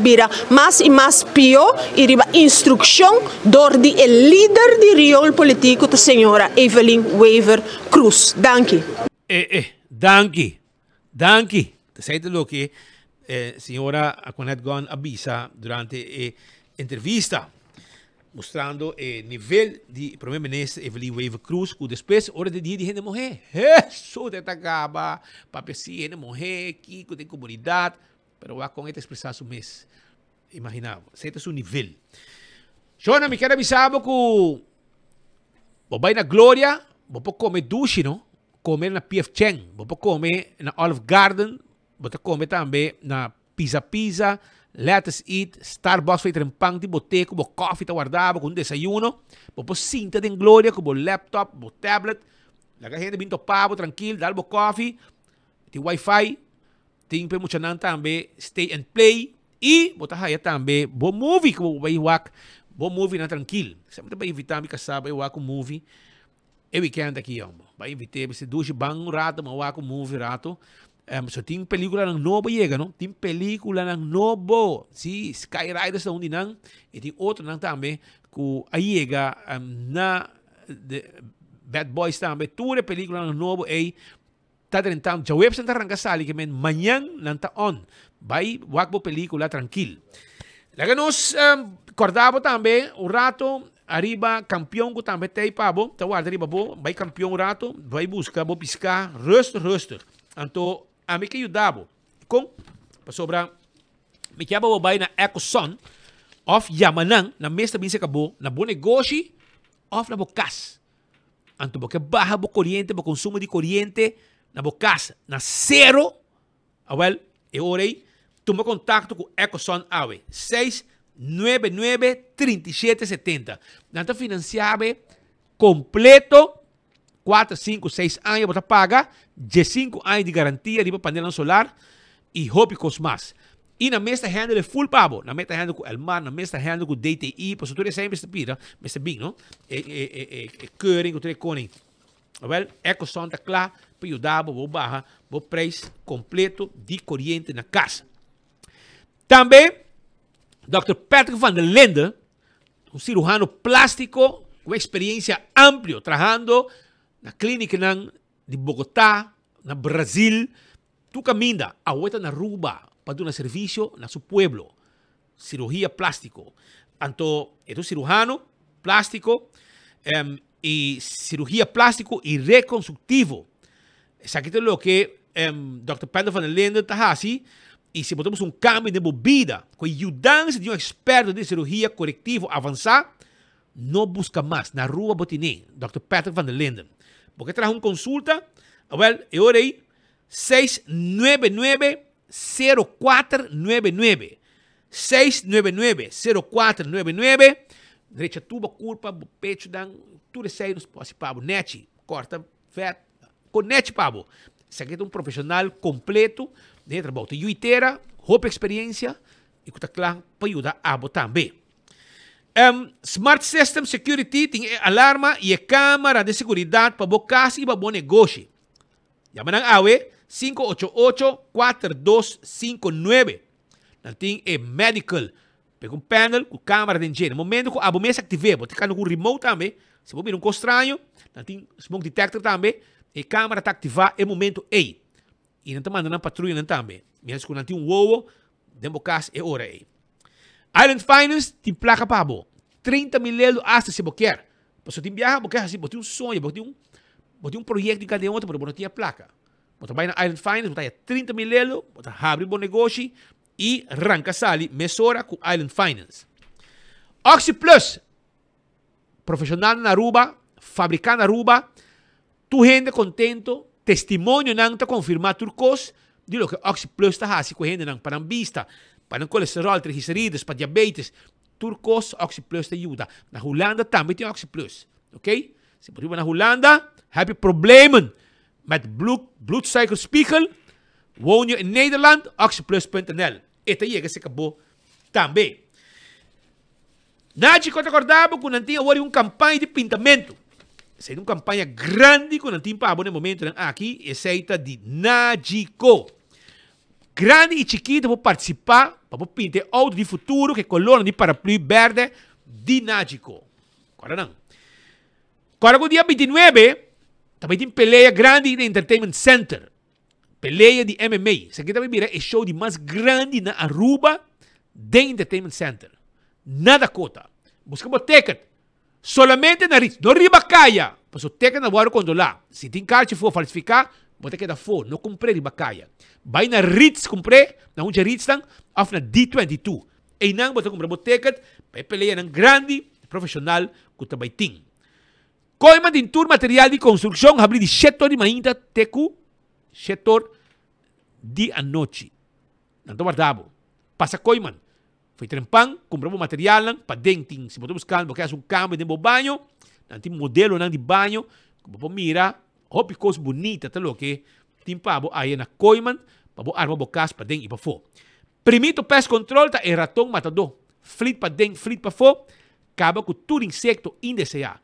mais e mais pior e riba instrução do líder de real político da senhora Evelyn Wever Cruz. Danke. Danke. Sei lo que senhora Aquanet Gon avisa durante a entrevista, mostrando o nível de primeiro-ministro Evelyn Wever Cruz, que depois, hora de dia, de gente morrer. Isso de acaba, para si, gente morrer, que tem comunidade, pero vai com ele expressar o mês. Imaginava, esse é o nível. Jona, me quero avisar que vai na Glória, vou comer duche, não? Comer na PF Cheng, vou comer na Olive Garden, vou comer também na Pizza, Let's Eat, Starbucks, feito em pão de boteco, vou coffee, tá guardado, com desayuno, vou cinta de Glória, com laptop, vou tablet, a gente vem topado, tranquilo, dá o coffee, tem Wi-Fi, tem muita não também, stay and play, e botar aí também bom movie que vai wak bom movie na tranquilo sempre vai evitar me caçar vai wak movie weekend aqui, homem. Vai invitar você duche bang um rato, mas vai com movie rato. So tem película ng novo chega, não? Tem película ng novo. Si Skyriders na undi nang, e tem outro nang também que aí chega na Bad Boys também. Tudo película ng novo aí tá tentando. Já web Santa Rangasali que men manhã nang taon. Vai wakbo película tranquilo. Laga nos acordava também o rato arriba campeão que também tem pabo. Tá guarda arriba bo, vai campeão rato, vai buscar, bo piscar, rustig. Anto a me que ajudava com sobra me que abo vai na EcoSun of Yamanang na mesta bin se cabo na bom negócio of na bocas. Anto bo que barra bo corriente, bo consumo de corriente na bocas na zero. Well, e orei toma contato com EcoSun Awe 699-3770. Nanta financiável completo 4, 5, 6 anos você paga, de 5 anos de garantia de painel solar e hópicos mais. E na mesa handle full pabo, na mesa handle com Elmar, na mesa handle com DTI, por isso tu sempre está pira, mas bem, não? Keuring com treconing. Well, EcoSun está claro para ajudar a barra, o preço completo de corrente na casa. Também, Dr. Patrick van der Linden, cirurgião plástico com experiência ampla, trabalhando na clínica de Bogotá, na Brasil. Tu caminha a outra na Aruba para dar um serviço na seu pueblo. Cirurgia plástico. Então, é um cirurgião plástico e cirurgia plástico e reconstrutivo. Isso aqui é o que Dr. Patrick van der Linden está assim. E se botamos um câmbio de bebida com a ajudança de um experto de cirurgia corretivo avançada, não busca mais na rua Botiné, Dr. Patrick van der Linden. Porque traz uma consulta, eu orei 699-0499. 699-0499. Direita tuba, culpa, pecho, dan, tudo isso aí nos pode pabo. Net, corta, vet, com net pabo. Isso aqui é um profissional completo de trabalho. Tem inteira, roupa experiência e que está claro para ajudar a botar também. Smart System Security tem alarma e câmera de segurança para boa casa e para bom negócio. Chama ng AWE 588-4259. Tem medical. Pega um panel com câmera de engenho. No momento que a bomba se ative, você tem um remote também. Se você vir um estranho, tem smoke detector também. E a câmera está ativada no momento aí. E não está mandando patrulha também. Mesmo que não tem um ovo, dentro casa é hora aí. Island Finance tem placa para você. 30 mil euros hasta se você quer. Você tem viagem, você tem um sonho, você tem um projeto de cada outro, mas você não tem a placa. Você vai na Island Finance, você tem 30 mil euros, você abre um bom negócio e arranca sali, mesora com Island Finance. Oxy Plus, profissional na Aruba, fabricante na Aruba, tu gente contento, testemunho não está confirmado turcos, de lo que Oxy Plus está fazendo com gente não para vista, para colesterol, triglicéridos, para diabetes, turcos Oxy Plus te ajuda. Na Holanda também tem Oxy Plus, ok? Se por exemplo na Holanda, heb je problemen met bloedsuikerspiegel, woon je in Nederland, oxyplus.nl. Esta chega se acabou também. Nachi, quando acordava, quando não tinha uma campanha de pintamento. Essa é uma campanha grande, quando não tinha para no momento aqui, essa é de Najico. Grande e chiquita para participar, para pintar auto de futuro, que coluna de paraplu verde de Najico. Agora não. Agora, no dia 29, também tem peleia grande no Entertainment Center. Peleia de MMA. Isso aqui também é o show de mais grande na Aruba de Entertainment Center. Nada cota. Busca o ticket. Solamente na Ritz. Não riba caia. Mas o ticket não vai quando lá. Se tem carta for falsificar, você queda fora. Não comprei riba caia. Vai na Ritz comprei. Na onde Ritz estão. Off na D22. E não você comprar o ticket. Para peleia na grande profissional que também tem. Coima de tour material de construção. Abri de setor de mainta tecu. Setor de a noite. Não guardava. Passa coiman. Foi trempang, compramos material lang, para dentro. Se você buscar, porque é um câmbio de banho, não tem modelo de banho, como você mira, houve coisa bonita, tá louco? Tem para aí na coiman, para você armar bocas para dentro e para fora. Primeiro pest control tá é ratão matador. Flit para dentro, flit para fora, acaba com todo insecto indesejado.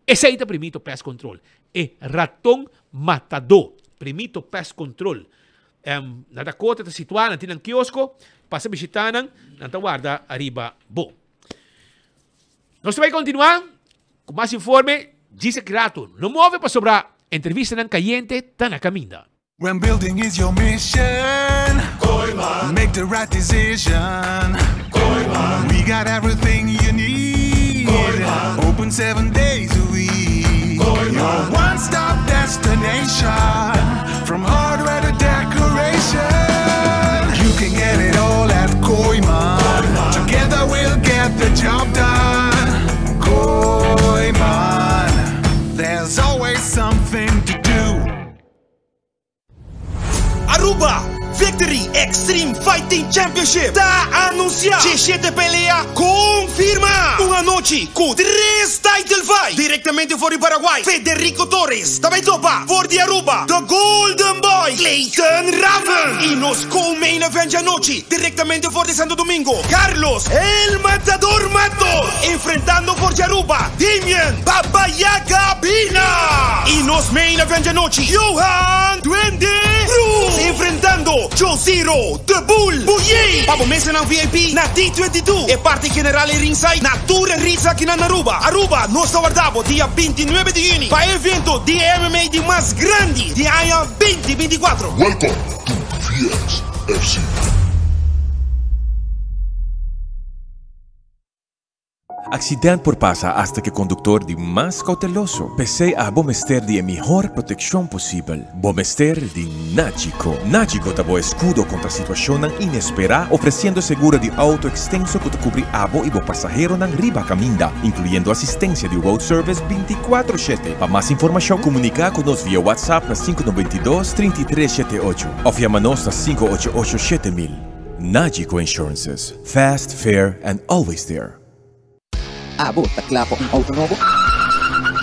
Ese é o primeiro pest control. É ratão matador. Primeiro pest control. Na Dakota está situada, na tinang kiosco, passa visitando, na guarda arriba. Bom. Nós vamos continuar com mais informe. Dice grato. Não move para sobrar. Entrevista ng Caliente, tá na caminda. When building is your mission, make the right decision. We got everything you need. Open 7 days a week. Your one-stop destination. From hardware to decoration. You can get it all at Koiman. Together we'll get the job done. Koiman. There's always something to do. Aruba Victory Extreme Fighting Championship está anunciado. G7 pelea confirma. Una noche con 3 title fight directamente por el Paraguay. Federico Torres también topa por de Aruba. The Golden Boy Clayton Raven. Y nos co-main event anoche directamente por de Santo Domingo. Carlos el Matador Matos enfrentando por de Aruba Damien Babayaga Pina. Y nos main event anoche Johan Duende Cruz enfrentando Joe Zero, The Bull, Buye. Pabo mesa na VIP na T22. E parte generale ringside na Tour en Rizza aqui na Aruba. Aruba, nós aguardamos dia 29 de junho para evento de MMA de mais grande de AIA 2024. Welcome to Fies FC. Accidente por pasa hasta que conductor de más cauteloso. Pese a Bomester de mejor protección posible. Bomester de Nachico. Nachico tabo escudo contra situación inesperada, ofreciendo seguro de auto extenso que te cubre abo y bo pasajero nan riba caminda, incluyendo asistencia de road service 24/7. Para más información, comunica con nos vía WhatsApp a 592-3378 o llámanos a 588-7000. Nachico Insurances. Fast, fair, and always there. Abo, taklapo ang auto novo.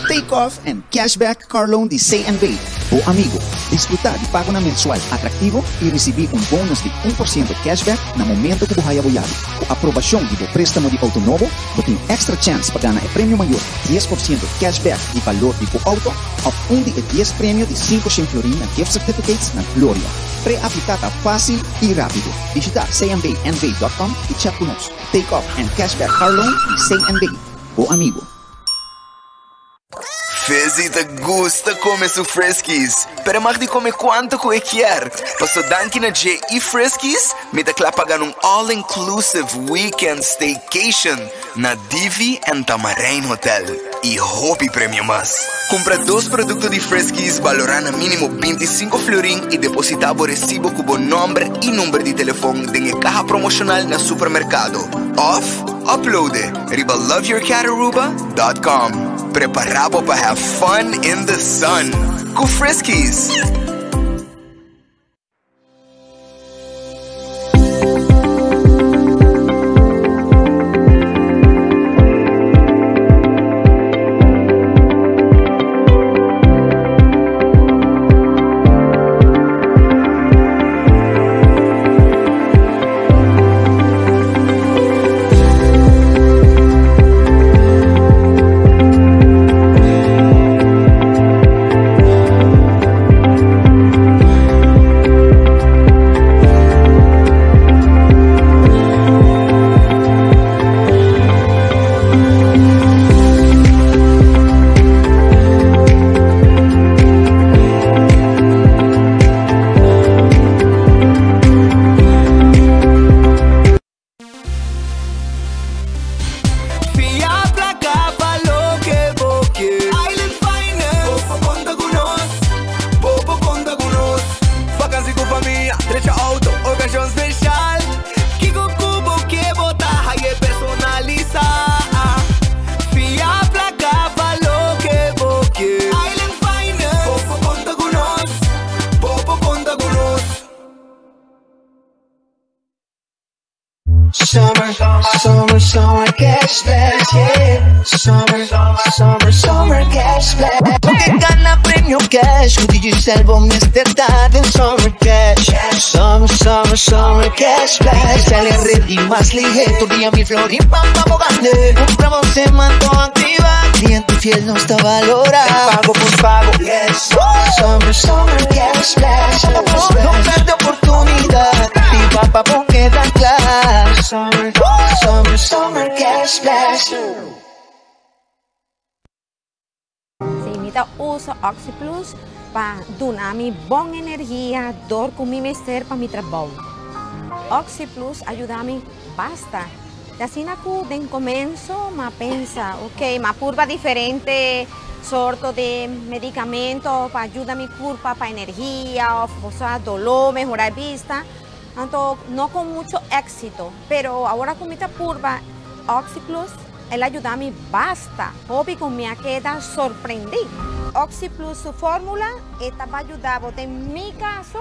Take off and cashback car loan de C&B. O amigo, disfrutar de pago na mensual atractivo e receber um bônus de 1% cashback na momento que buhay aboyado. Com aprovação de préstamo de auto novo, você tem extra chance para ganhar prêmio maior, 10% cashback de valor de auto, ou de 10 prêmio de 500 florin na gift certificates na Gloria. Pre-aplicada fácil e rápido. Visitar cmbnv.com e chat conosco. Take off and cashback car loan de C&B. O amigo. Fezi te gusta comer su Friskies, pero mag di come quanto que quer. Paso danki na J e Friskies, me declara pagar all-inclusive weekend staycation na Divi and Tamarain Hotel. E hopi premio más. Compra 2 productos de Friskies valorando mínimo 25 florin e depositabo recibo cubo nombre e número de telefone de caja promocional na supermercado. Off, uploade riba loveyourcataruba.com. Preparado para have fun in the sun. Go Friskies! Summer cashback, yeah. Summer cashback. Porque gana premio cash, kung di salvo Mr. Daden Summer cash. Summer cashback. Sale ready más ligero, día mi florín, papá, bogande. Compramos se mandó activa, cliente piel no está valorada. Pago por pago. Yes. Summer Cash Splash. No perde oportunidad. Y va pa' porque da clase. Summer Cash Splash. Se imita uso OxyPlus para dar mi buena energia, dor com mi mester para mi trabajo. OxyPlus ajuda a mim basta. Assim na cu de começo, ma pensa, ok, ma curva diferente, sorto de medicamento para ajudar mi curva para energia, o sea, dolor, mejorar vista. Então, não com muito éxito, pero agora com minha curva OxyPlus, ela ajuda a mim basta. Hobby com minha queda surpreendi. OxyPlus, su fórmula, esta va a ayudar, en mi caso,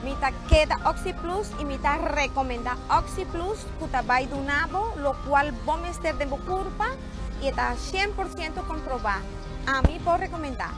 me queda OxyPlus y me recomienda OxyPlus, que te va a ayudar, lo cual vamos a estar de curva y está 100% comprobado. A mí puedo recomendar.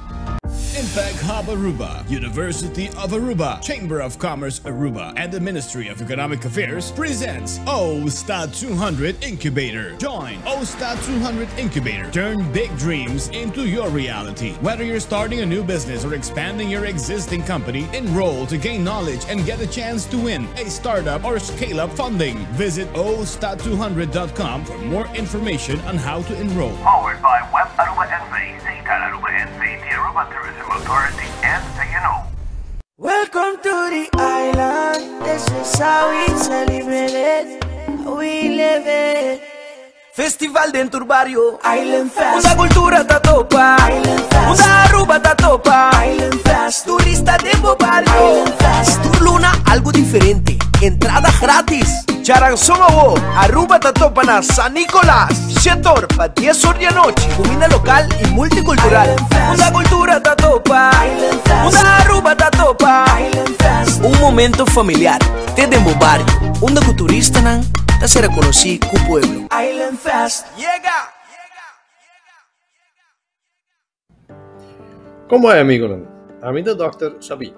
Impact Hub Aruba, University of Aruba, Chamber of Commerce Aruba, and the Ministry of Economic Affairs presents OSTA 200 Incubator. Join OSTA 200 Incubator. Turn big dreams into your reality. Whether you're starting a new business or expanding your existing company, enroll to gain knowledge and get a chance to win a startup or scale-up funding. Visit OSTA200.com for more information on how to enroll. Powered by Web Aruba NV, Seitan Aruba NV, the Aruba Tourism Authority, and TNO. Welcome to the island. This is how we celebrate it. We live it. Festival dentro do barrio Island Fest. Una cultura da topa Island Fest. Una Aruba da topa Island Fest. Turista dentro barrio Island Fest. Tu luna algo diferente. Entrada gratis. Charanzón Aruba da topa na San Nicolás. Sector pa 10 horas de noche. Comida local y multicultural. Una cultura da topa Island Fest. Una Aruba da topa Island Fest. Un momento familiar. Te dentro barrio. Onde o turista nan a ser reconocido como pueblo. Island Fest. Llega. Como é, amigo? A mim, Dr. Sabi.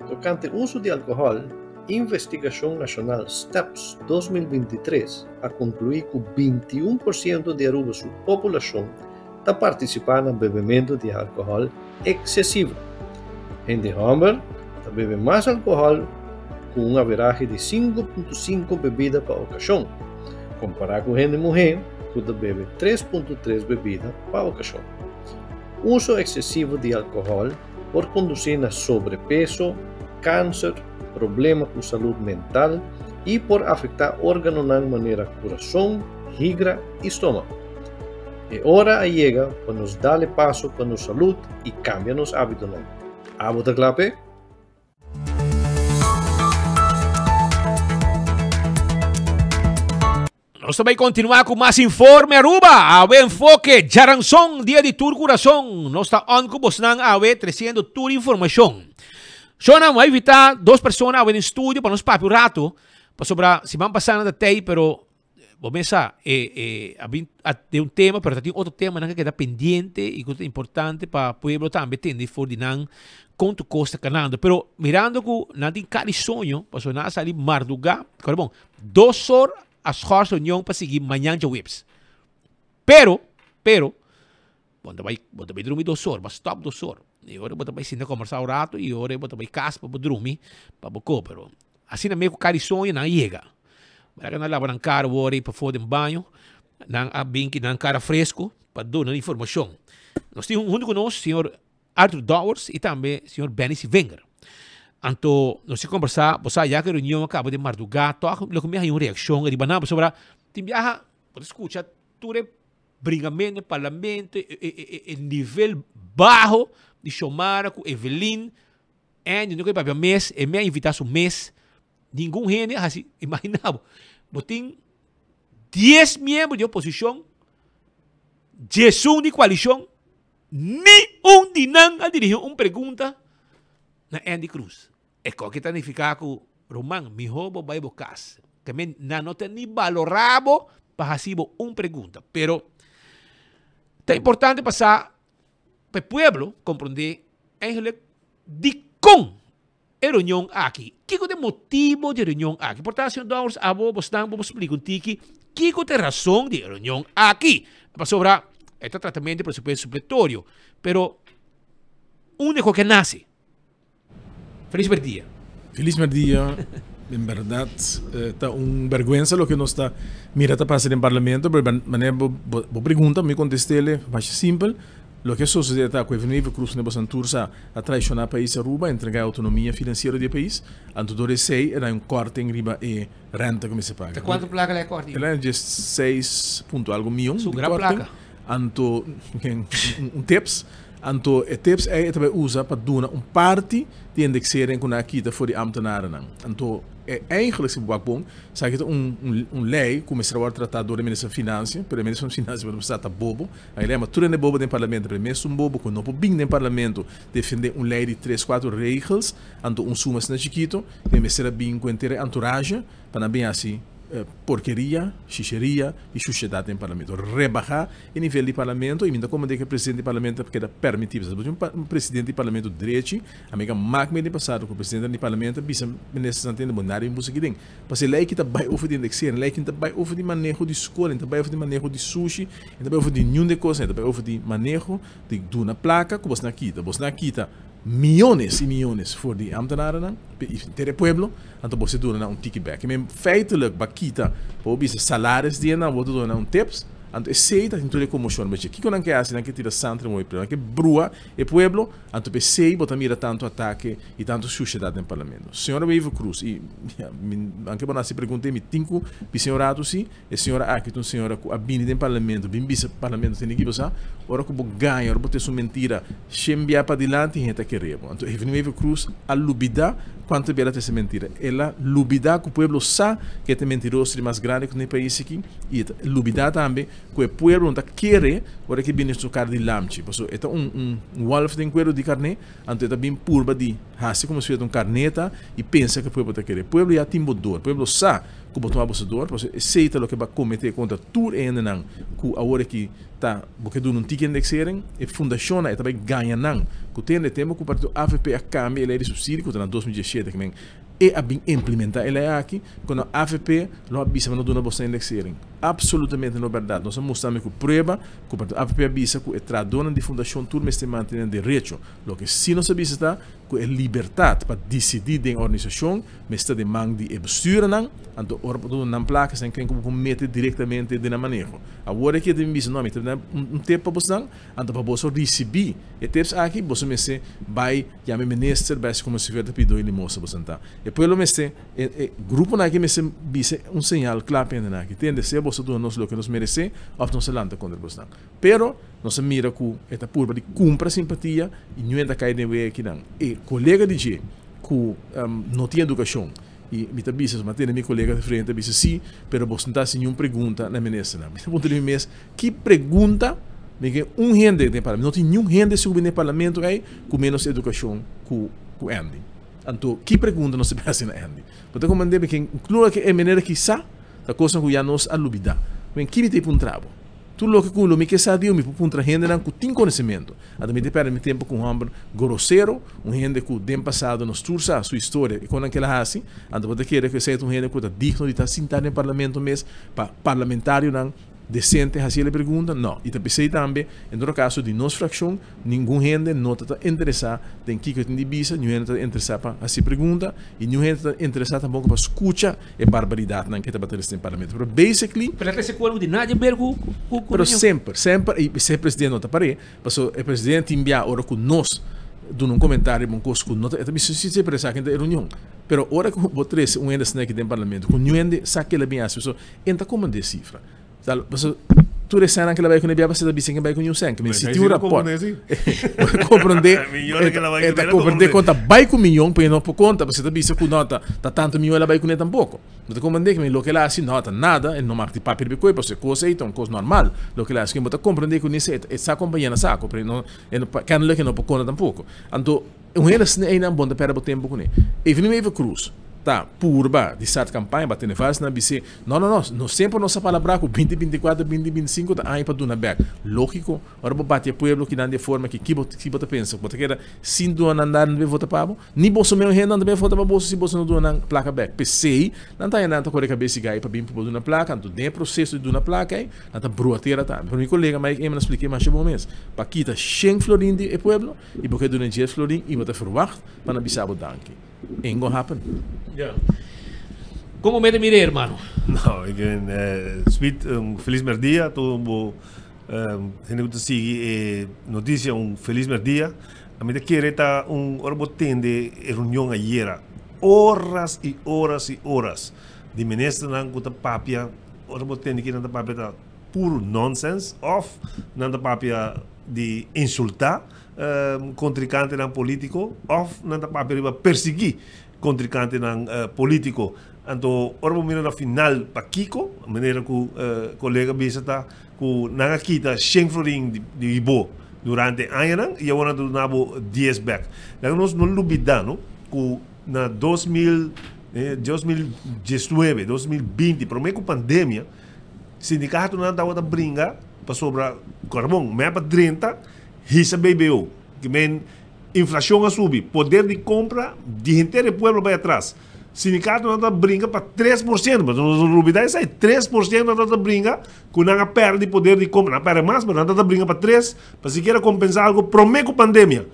Tocante uso de álcool, Investigação Nacional STEPS 2023 a concluir que 21% de Aruba sua população está participando no bebimento de álcool excessivo. Gente jovem está bebendo mais álcool com uma averagem de 5,5 bebidas por ocasião, comparado com gente mulher que bebe 3,3 bebidas por ocasião. Uso excessivo de álcool pode conduzir a sobrepeso, câncer, problemas com saúde mental e por afetar órgãos de maneira coração, rígara e estômago. É hora chega para nos dar passo para nossa saúde e cambiar nos hábitos. A bota clape? Nós também continuar com mais informe Aruba. Awe enfoque, Charanzón, dia de tour coração. Nós está on com Bosnang awe, trazendo tour informação. Shona, vai evitar 2 pessoas awe no estúdio para nos papo rato. Para sobrar, se vão passar da tei, pero vamos pensar, tem um tema, pero tem outro tema que queda pendente e que é importante para o povo também entender for de não quanto custa canando. Pero mirando que não tem cada sonho, para sonar sair marduga, bom, 2 horas as horas reunião para seguir manhã de webs. Pero, quando vai dormir 2 horas, mas stop 2 horas. E agora você vai sentar conversar um rato e agora você vai casa para dormir, para bocar, pero assim na meio que sonho não chega. Mas não lava na cara agora para fora de banho, não bem que na cara fresco para dar informação. Nós temos junto conosco o senhor Arthur Dowers e também o senhor Benny Wenger. Então, nós vamos conversar, você já que a reunião acaba de madrugar, logo me uma reação, e banana sobre tem viaja, pode escutar, tudo brigamento no parlamento, nível baixo de chamar com Evelyn, e não que para mês, e me invitar um mês, nenhum gente assim imaginava, tem 10 membros de oposição, 11 de coalição, nenhum de não a dirigir uma pergunta na Andy Cruz. É que está significa que Román, mi jobo vai bocas. Também não tem nem valorado para fazer uma pergunta. Pero é importante passar para o povo compreender de como a reunião aqui. Que é o motivo de reunião aqui? Portanto, senhor Dowers, vamos explicar um pouco que é a razão de reunião aqui. Para sobrar, este tratamento de presupuesto supletorio, pero único que nace. Feliz día. Feliz día. En verdad, está una vergüenza lo que nos está mirando pasar en el Parlamento, pero manera pregunta, me contesté, más simple. Lo que sucede está que a Cruz de Bosantursa a traicionar el país Aruba, entregar autonomía financiera del país. Antes de era un corte en riba e renta que se paga. ¿Cuánto placa le corte? Era de 6 punto algo millón. Su gran placa. Anto un tips. Anto tips também usa para dar parte de indexering com a quita voor de ambtenaren. Anto eigenlijk is het bom, zeg je lei começar a tratar do ministro da Finanças, pelo ministro da Finanças vai estar bobo. Aí lembra tudo é bobo no parlamento, pelo menos bobo quando não bem no parlamento defender lei de 3, 4 regras, anto suma na chiquito, e ministro bem com inteira entourage, para bem assim porqueria, xicheria e sociedade em parlamento. Rebaixar o nível de parlamento e ainda como que o presidente do parlamento queda permitido. Um presidente do parlamento direito, a minha máquina de passado com o presidente do parlamento, vice-ministro Santana Bonário em busca de dentro. Porque lei que está bem oferecendo de indexar, lei que está bem oferecendo de manejo de escola, está bem oferecendo de manejo de sushi, está bem oferecendo de nenhum de coisa, está bem oferecendo de manejo de uma placa que você não quita millones e millones voor die ambtenaren in het pueblo, en dan você doen een kickback. En feitelijk bakita, voor salaris die na wordt doen tips, en dan sei dat in commotion, mas que não quer assim, não quer tirar santre muito, não quer brua e pueblo, en dan sei botar mira tanto ataque e tanto sociedade no parlamento. Senhora Viva Cruz e anche quando se pergunta me tinco, bi senhora sim, e senhora aqui tu senhora a bini no parlamento, bim bis parlamento tem que passar, ora que ganha, ora botar sua mentira, chembia para dilante e gente que rebo. Então Viva Cruz a lubida quanto bela essa mentira. Ela lubida que o pueblo sabe que é mentiroso mais grande que no país aqui e lubida também que o pueblo não quer ora que viene tocar de lamchi. Por isso é wolf de cuero de carne, então é bem purba de assim como se fosse carneta e pensa que o pueblo está querendo. O pueblo já tem bodor, o pueblo sabe que o botão abusador, por isso aceita o que vai cometer contra tudo ainda não, que a hora que tá porque do não ticket indexering e fundação é também ganha não, que tem tempo que o partido AFP a cambia ele é de subsídio que tá na 2017 também e a bem implementar ele aqui quando a AFP não avisa não dona bolsa indexering absolutamente não é verdade nós mostramos com prova que o partido AFP avisa que é tradona de fundação tudo mas tem manter direito lo que se não se avisa está que é liberdade para decidir em organização mas está de mão de bestuur não então ora do não placa sem quem como meter diretamente de na manejo agora que tem visto não tem tempo para você então para você receber e tips aqui você me se vai já me minister vai como se vier pedir ele moça você tá e pelo menos grupo na que me se vise sinal claro para que tem de ser você do nos lo que nos merece ou não se lanta contra você pero não se mira com esta purba de compra simpatia e não ainda cai de ver aqui não e colega de G que não tem educação e me tá bisa mas tem meu colega de frente bisa sim pero você não tá sem nenhuma pergunta na ministra não me pergunta de mês que pergunta ninguém gente de parlamento não tem nenhum gente sobre no parlamento aí com menos educação com Andy então que pergunta não se pensa na Andy porque como mandei que inclua que é maneira que sa da coisa que já nos alubida men que me tem um trabo tudo o que culo me que sabe me puntra gente não tem conhecimento até me depende tempo com um homem grosseiro gente que dem passado nos tursa a sua história e quando aquela assim então pode querer que seja gente que está digno de estar sentado no parlamento mesmo para parlamentário não decente assim ele pergunta não e também também em todo caso de nossa fração nenhum gente não está interessado em que tem de visa nenhum gente está interessado para assim pergunta e nenhum gente está interessado também para escutar a barbaridade não que está batendo no parlamento pero basically pero esse quando de nada ver com pero sempre e se presidente não está para porque o presidente envia ora com nós dando comentário com coisa não está se presa que é reunião pero ora que botres ainda aqui no parlamento com nenhum gente sabe ele bem assim so entra como de cifra tu resana que ela vai com nebia você também sem que vai com nenhum sem que me se tu rapport compreender conta vai com milhão para não por conta você também se com nota tá tanto milhão ela vai com nem tampouco não te compreender que me lo que ela assim nota nada e não marca de papel de coisa você coisa aí então coisa normal lo que ela assim que compreender com isso essa companhia não sabe compreender não can lo que não por conta tampouco então um eles nem não bom de perder tempo com ele e vem Viva Cruz tá purba de certa campanha para ter faz na BC não sempre nossa palavra com 2024 2025 tá aí para do na back lógico ora para bater pueblo que não de forma que bota pensa bota que era sim do andar não vota para nem bolso meu renda não vota para bolso se bolso não do na placa back PC não tá ainda com a cabeça gai para bem para do na placa então tem processo de do na placa aí não tá bruateira tá para meu colega mas eu me expliquei mais bom mês para quita 100 florin de pueblo e porque do na 10 florin e bota verwacht para na bisabo danke ain't gonna happen. Yeah. ¿Cómo me mire, hermano? No, Sweet, feliz merdia. Todo tenho que seguir notícia feliz merdia. A mim que era orbotende reunião ayer, horas e horas e horas. De ministro não com papia, orbotende que não papia tá puro nonsense, não papia de insultar. Contrincante ng politiko of nanta papel persigi contrincante ng politiko anto orbo mira na final pakiko manera ko kolega bisata ko nakakita florin di ibo durante año y ahora do nabo 10 back lang nos no lubida no ko na 2019 2020 pero may ko pandemia sindikato na daw ta bringa pa sobra carbon may pa 30 Hisa BBO, que men inflação a subir, poder de compra de inteiro pueblo vai atrás. Sindicato não brinca para 3%, mas não novidade é 3% não brinca com não perde poder de compra, não perde mais, mas não brinca para 3, para se queira compensar algo, promete com pandemia.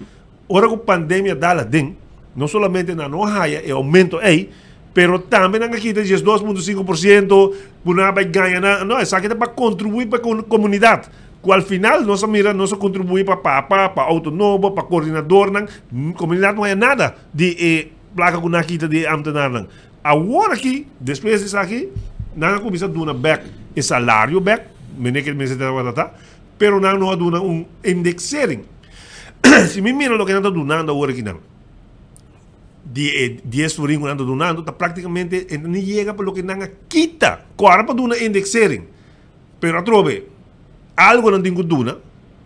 Ora com pandemia dá lá dentro, não somente na nohaia é aumento aí, pero também não quita 2.5%, por não vai ganhar, não, isso aqui é para contribuir para a comunidade. Que al final nós contribuir para papa, para autonomo, para coordenador, a comunidade não é nada de placa com nakita de ambtenaar. Agora aqui, depois disso aqui, não começa a dar back e salário back, meneque me está dando, pero não há indexering. Se me mira o que não está dando agora aqui não, de 10 florin não está dando, está praticamente não chega para o que não quita, claro para dar indexering, pero trove algo não tem que duna,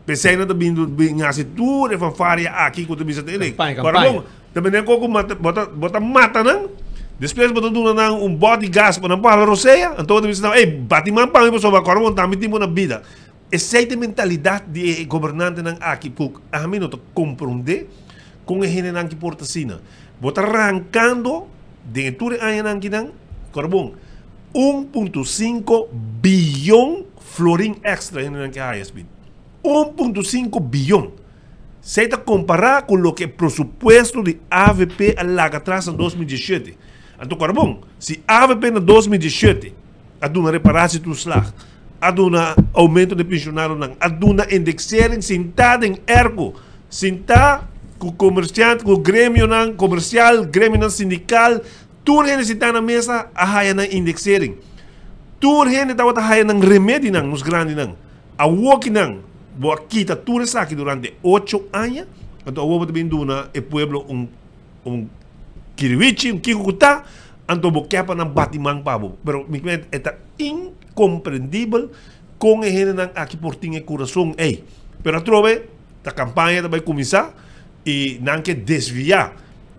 pensei na vindo ngasih tudo fanfaria aqui que tu bisa ter. Agora também nem como bota mata não, depois bota duna não bote gás para não para roceia, então tu bisa não, batiman pang ipo sobre agora não também timo na vida. Essa é a mentalidade de governante não aqui, porque a mim não te compreende com a gente não que porta sina, bota arrancando de tudo aí não que não, carbon 1.5 bilhão florin extra en el que hay 1.5 bilhão. Se te comparar com o que presupuesto de AVP lá atrás em 2017. Então, carbon, se AVP em 2017 há uma reparação do slag, há um aumento de pensionário, há uma indexering sentada em ergo, sentada com o comerciante, com o grêmio comercial, grêmio sindical, tudo que está na mesa, há uma indexering. Tur gente estava trabajando remédio nos grandes a walk boa quita tudo isso aqui durante 8 anos então o também duna o pueblo kiriwichi kikukuta então boa para não batimang pabo pero me é incompreendível com a gente aqui por tinha coração pero trove a campanha vai começar e não que desviar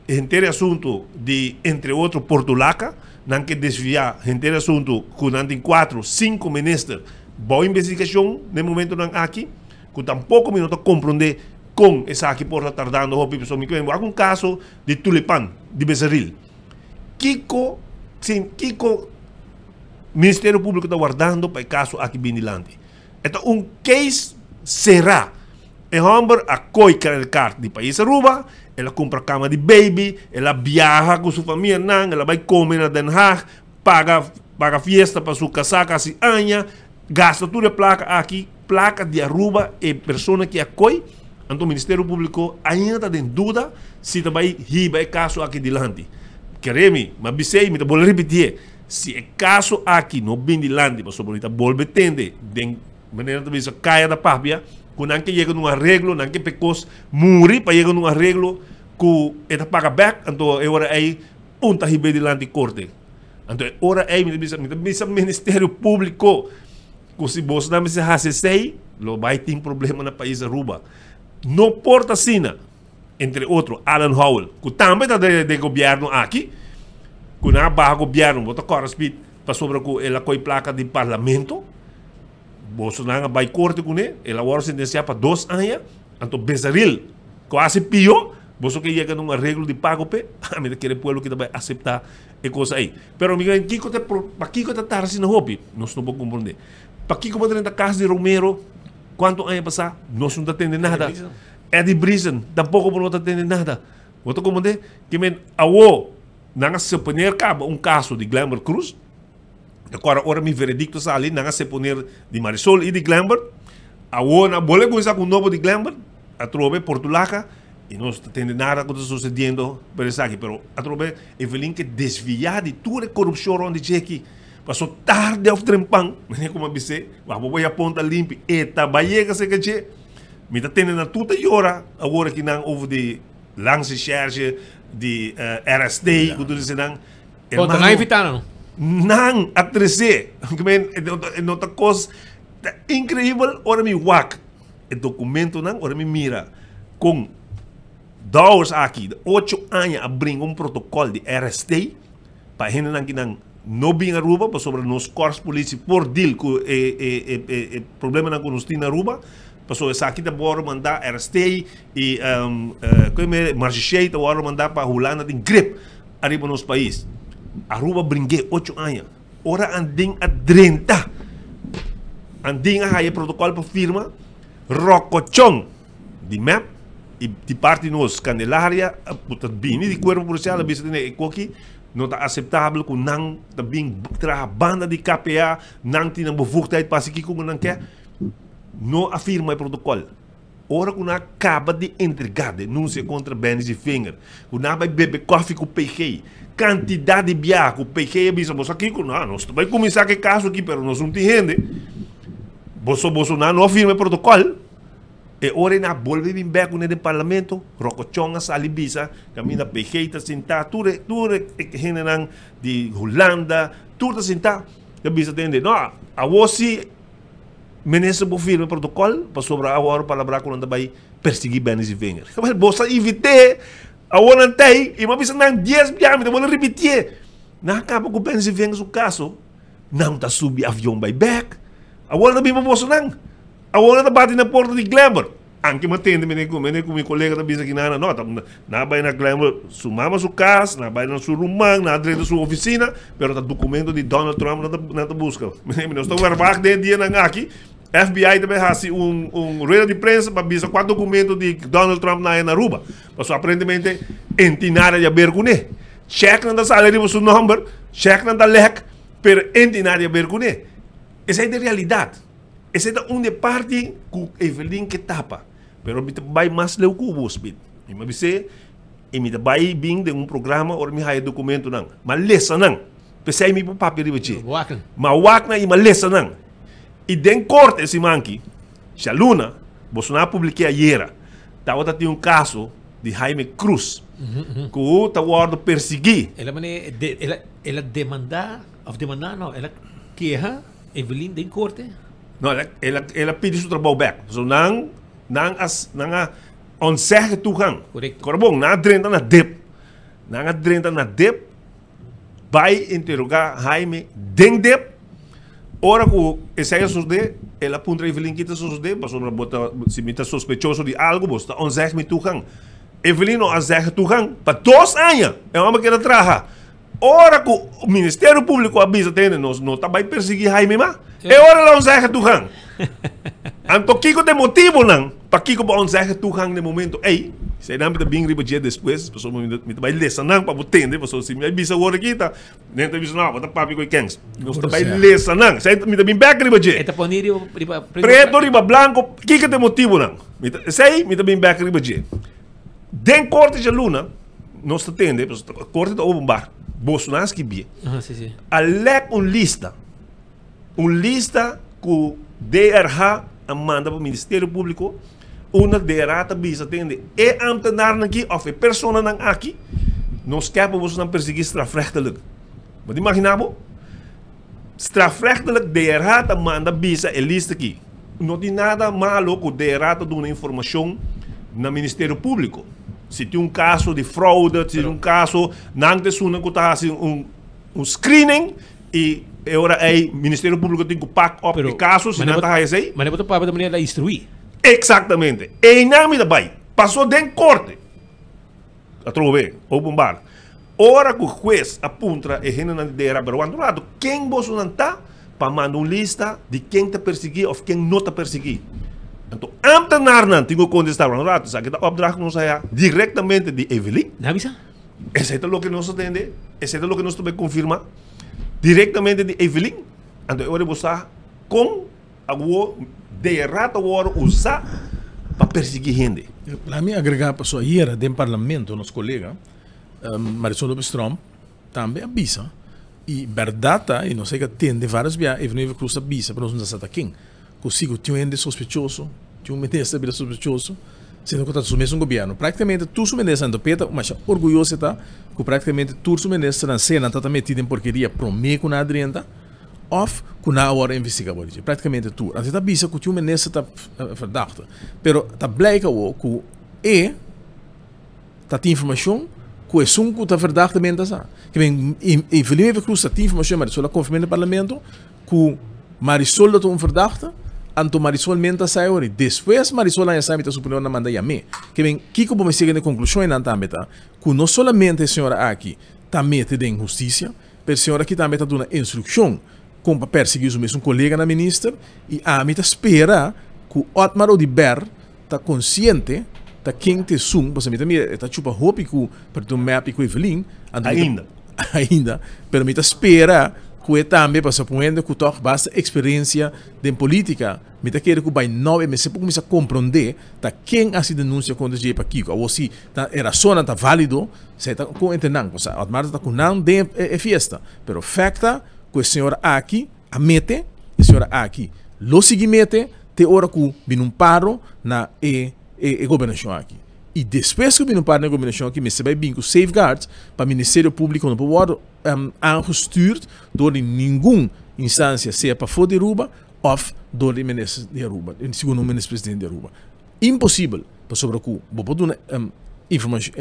inteiro assunto de entre outros Portulaca não que desviar inteiro assunto com 4, 5 ministros boa investigação no momento não aqui que tampouco me não compreender com essa aqui por tardando o pessoal me há um caso de Tulipan de Becerril Kiko Ministério Público está guardando para o caso aqui Binilante então case será homem acolhe o carro de país Aruba ela compra cama de baby, ela viaja com sua família, ela vai comer na Den Haag, paga fiesta para sua casaca, assim, anha, gasta toda a placa aqui, placa de Aruba e pessoa que acolhe, então o Ministério Público ainda está em dúvida se vai riba caso aqui dilante. Queremos, mas bisei, me vou repetir, se é caso aqui não vem dilante, mas sobre volve tende, de maneira de caia da papia, que não chega num arreglo, não que pecos muri para chegar num arreglo que está paga back, então é hora aí tá ribe delante corte. Então é hora aí me Ministério Público que se você não se hasei, lo vai ter problema no país Aruba. Não porta sina, entre outros Alan Howell, que também está de governo aqui, Quando a barra governo, bota correspond para sobre ela coi placa de parlamento. Bolsonaro vai corte com ele, ela agora sentenciar para 2 anos, então Bezaril, quase pior, você que chega num arreglo de pago, a mim aquele povo que vai aceitar e coisa aí. Pero amiga, para que está tarde assim na hopi, nós não podemos compreender. Para que como dentro da casa de Romero, quanto anos passar, nós não atende nada. Eddie Brisen, tampouco não atende nada. Você compreende? Que men awo, não se poner cabo caso de Glamour Cruz. Agora, ora, meu veredicto está ali, não se poner de Marisol e de Glamour. Awo, na bola coisa com o novo de Glamour, a trove Portulaca, e não tem nada que está sucedendo por isso aqui. Pero a trove, Evelyn, que desviar de toda a corrupção onde aqui. Passou tarde ao trempão, como eu disse, vou a ponta limpa, e trabalhei se que me está tendo na tudo e agora que não houve de lance charge, de RSD, que tudo isso não. Conta, não evitaram? Não, a 13. É outra coisa incrível, ora me wak. O documento não, ora me mira, com 2 aqui, 8 anos, abrir protocolo de RSD, para gente não que não bem Aruba, para sobre nos corpos polícia por deal com o problema não nos tem na Aruba, para sobre essa aqui da bora mandar RST e como é marchei da bora mandar para Holanda tem grip arriba nos país. Aruba brinquei 8 anos, ora andem a 30, andem a aí protocolo para firma, rocochão de map e de parte nos Candelária, puta bem de corpo policial a bisa tem aqui. Não está aceitável que não também a banda de KPA não tem bevoegdheid para seguir como não quer. Não afirma o protocolo. Ora que não acaba de entregar denúncia contra Benny e Finger. Que não vai beber café com o PG. Quantidade de biar que o PG avisa você aqui que não, nós vai começar aquele caso aqui, mas nós não entendemos. Você não afirma o protocolo. E ora na bolve bem bem com o parlamento, rocochonga salibisa, camina pejeita sentar, tudo gente de Holanda, tudo sentar, que bisa entender. Não, a você ministro por firme protocolo, para sobre a hora palavra com anda vai perseguir Benny e Wenger. Mas você evite, a hora não tem, e mas bisa não 10 biame, vou repetir. Na acaba com Benny e Wenger o caso, não tá subir avião by back. A hora não bem você não. Agora bate na porta de Glamour. Anche matende com meu colega da bisa que na vai na Glamour, sumamos o caso, na vai na sua rumang, na dentro da sua oficina, pero tá documento de Donald Trump na busca. Nós estamos gravando de dia na aqui, FBI também faz rede de prensa para bisa 4 documentos de Donald Trump na Aruba. Mas aparentemente entinar a ver com ele. Check na salário do seu número, check na lec, pero entinar a ver com ele. Essa é a realidade. Essa é uma parte que Evelyn que tapa. Pero me vai mais leu que o hospital. E me disse, e me vai bem de programa ou me hai documento não. Mas lesa não. Pensei me para papel de você. Mas wakna e malesa não. E den corte esse manque. Chaluna, Bolsonaro publiquei ayer. Tava tinha caso de Jaime Cruz. Que o tava perseguir. Ela demandar não, ela queja Evelyn den corte. Não, ela pediu seu trabalho back. So, não onzeggen toegang. Correct. Na 30 na DEP. Na 30 na DEP. Vai interrogar Jaime den DEP. Ora que essa é sucede, ela apunta Evelyn que está sucede, mas se me está sospechoso de algo, você está onzeggen toegang. Evelyn não onzeggen toegang para 2 anos. É uma que ela traga. Ora que o Ministério Público avisa, não está vai perseguir Jaime mais. É hora lá onzeggen toegang. Então, Kiko tem motivo não? Para Kiko para onzeggen toegang no momento. Ei, se não me bem riba dia depois, pessoa me vai lesar não para entender, pessoa se me avisa agora aqui tá, nem tá avisa não, bota papi com quem? Nós tá vai lesar não. Se me tá bem back riba dia. Eta ponir riba preto riba branco, Kiko tem motivo não? Sei, me tá bem back riba dia. Den corte de luna, nós tá tende, pessoa corte da bombar. Bolsonaro que bia. Sim. Alec lista que o DRH manda para o Ministério Público, uma DRH também atende. É ambtenaar aqui, of é pessoa aqui, nós queremos não perseguir strafrechtelijk. Mas imaginamos? Strafrechtelijk DRH manda bisa a lista aqui. Não tem nada malo que o DRH dá uma informação no Ministério Público. se tem um caso de fraude, se tem um caso, não te suena que está um screening e agora o Ministério Público tem que pack up o caso, se não está aí. Mas não pode para maneira de instruir. Exatamente. E não me dá bem. Passou dentro de corte. A trove, ou bombar. Ora que o juez apunta e gente não ideia, mas do outro lado, quem você não está para mandar uma lista de quem te perseguir ou quem não te perseguir. Então, antes de nada, tenho que contestar no rato, sabe que a opdracht não sai diretamente de Evelyn. Não avisa? Esse é o que nós entende, esse é o que nós também confirma, diretamente de Evelyn. Então, eu vou usar com a de rato usar para perseguir gente. Para mim, agregar a pessoa hier dentro do parlamento, nosso colega, Marisol Lopes Trump, também avisa. E verdade, e não sei que atende várias vezes, e não cruz avisa, para nós não está aqui. Consigo, tinha um ente sospechoso, tinha um ministro de sospechoso, sendo que está assumendo um governo. Praticamente, tu ministro ando peta, mas orgulhoso está, que praticamente tu ministro na cena está metido em porqueria, promete com a direita, ou com a hora investigador. Praticamente tu. Até está bisa que o ministro está verdachte. Pero está blijka que está tem informação que é um que está verdachtamente essa. Que vem e Felipe Cruz está informação, mas só confirma no parlamento que Marisol está um verdachte. Anto Marisol menta sai ori. Depois Marisol a essa meta superior na manda a mim. Que vem Kiko vamos seguir na conclusão na tambeta. Que não somente a senhora aqui está metida em justiça, mas a senhora aqui também está dando instrução com para perseguir o mesmo colega na ministra e a meta espera que o Otmar Odiber está consciente da quem te sum, você me mira está chupa hope que para tu map com Evelyn ainda, pero meta espera que também para supondo que toque basta experiência de política, me tá querendo que vai nove meses para começar a compreender da quem a se denúncia contra o para Kiko, ou se era só não tá válido, se está com entendendo, você a Otmar está com não de fiesta, pero facta que a senhora aqui a mete, a senhora aqui lo seguimete, te hora que vem um paro na governação aqui. E depois que vem um paro na governação aqui, você vai vir com safeguards para o Ministério Público não pode aangestuurd door nenhuma instância, seja para fora de Aruba ou door de ministro de Aruba, segundo o ministro-presidente de Aruba. Impossível para sobre o que vou dar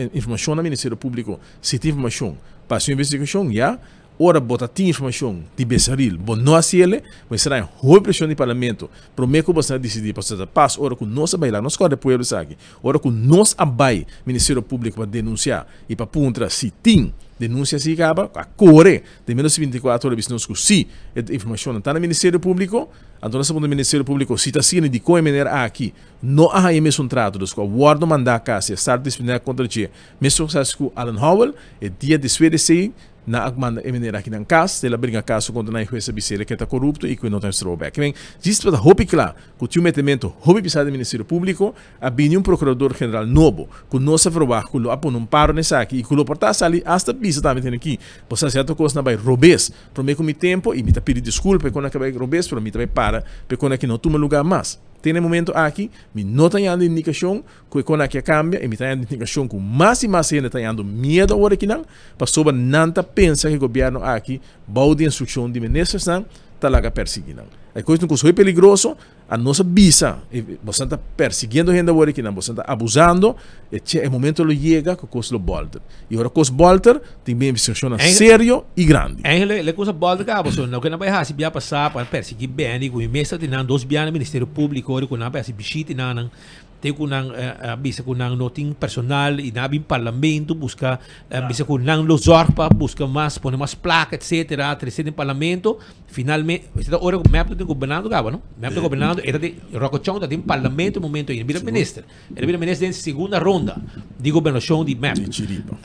informação no Ministério Público, se tem informação para a sua investigação, já. Ora, botar informação de Bessaril, bom, não assim, mas será em boa pressão do parlamento, prometo que você decidir para fazer paz, ora que nós bailar, nós corre para o aqui, ora que nós abai Ministério Público para denunciar e para apontar se tem denúncia se acaba, a corre de menos de 24 horas, nós que se a informação está no Ministério Público, então nós sabemos do Ministério Público, se está sendo de qual maneira aqui, não há mesmo trato, dos que o guarda mandar a casa, estar disciplinar contra o dia, mesmo que Alan Howell, é dia de suede na agmanda emenera aqui na casa, ela brinca caso contra a juíza Biceira que está corrupto e que não tem throwback. Bem, diz para hope claro, que o metimento hope pisado do Ministério Público, havia um procurador-geral novo, que não se provar, que lo apon um paro nessa aqui, e que lo portar ali, hasta pisa também tem aqui, por certa coisa não vai robês, para mim com o tempo, e me tá pedindo desculpa, quando acabei robês, para mim também para, porque quando aqui não toma lugar mais. Tem um momento aqui, me não está dando indicação, que quando aqui cambia, e me está dando indicação que mais e mais gente está dando medo agora aqui não, para sobre não pensa que o governo aqui, vai de instrução de ministros não, está lá perseguir não. É coisa que é peligroso, a nossa visa, você está perseguindo gente agora aqui não, você está abusando, e o momento ele chega com o Bolter. E agora com o Bolter, tem uma investigação sério e grande. É coisa Bolter, você não vai se via passar para perseguir bem, e o mestre tem dois bianos no Ministério Público, e com a peça bichita não tem com a bisa com não tem personal e na bem parlamento busca bisa com não lo zorpa busca mais põe mais placa etc trazer em parlamento finalmente está hora o map do governador gaba não map do governador era de Rocochão da tem parlamento momento aí vira ministro ele vira ministro em segunda ronda de governação de map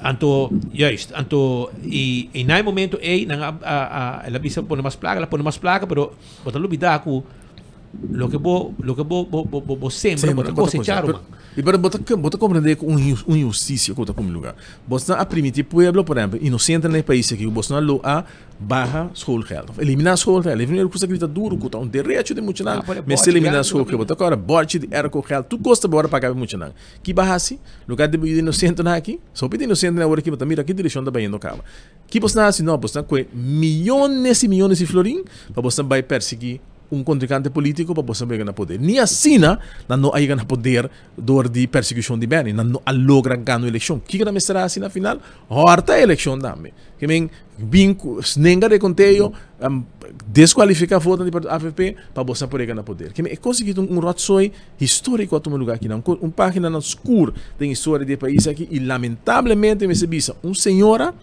anto justo anto e na momento aí na ela bisa põe mais placa ela põe mais placa pero botar lo bidaco lo que vos sempre botar cosechar e para botar compreender com injustiça que está como lugar você a permitir pueblo por exemplo inocente no país que você não lo a barra schoolgeld eliminar schoolgeld eliminar coisa que está duro que está direito de muito não mas se eliminar schoolgeld botar agora borte de erco geld tu custa bora pagar muito não que barra assim lugar de inocente na aqui só pedir inocente na hora que você mira que direção está bem no cava que você não assim não você com milhões e milhões de florim para você vai perseguir um contrincante político para você chegar na poder. Nem assim, não aí na poder door de perseguição de bem, não logra ganhar a eleição. Que não será assim na final? Horta a eleição também. Que men binco, nenga de conteio, desqualificar a voto do AFP para você poder ganhar poder. Que men conseguido um rotsoi histórico a tomar lugar aqui, uma página na escura da história do país aqui e lamentavelmente me se bisa senhora,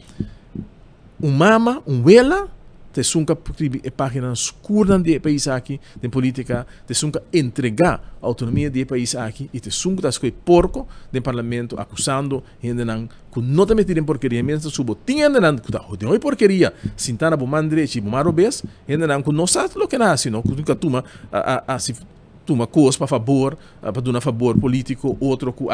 mama, vela te sunca a página escura do país aqui, de política, te sunca entregar a autonomia do país aqui e te sunca das coisas porco do parlamento acusando gente que não te meterem porqueria, mesmo subo tinha não que de hoje porqueria, sintana bomandre e bomarobes, gente não que não sabe o que nasce, não que nunca toma toma coisa para favor, para dar favor político, outro que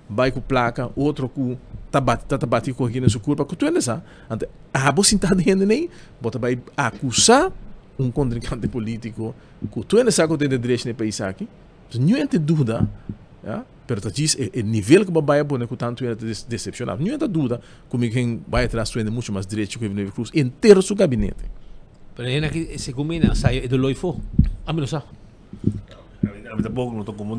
vai com placa, outro que tabati com aqui na sua culpa, que tu ainda sabe. Então, você sentado ainda nem, você vai acusar um contrincante político, que tu ainda sabe que tem direito no país aqui. Não tem dúvida, pero diz o nível que vai pôr que tanto é decepcionado. Não tem dúvida como quem vai atrás tu ainda muito mais direito que o Neve Cruz inteiro seu gabinete. Pero aí que se combina, sai do loifo. A mim não sabe. Tampoco não estou comum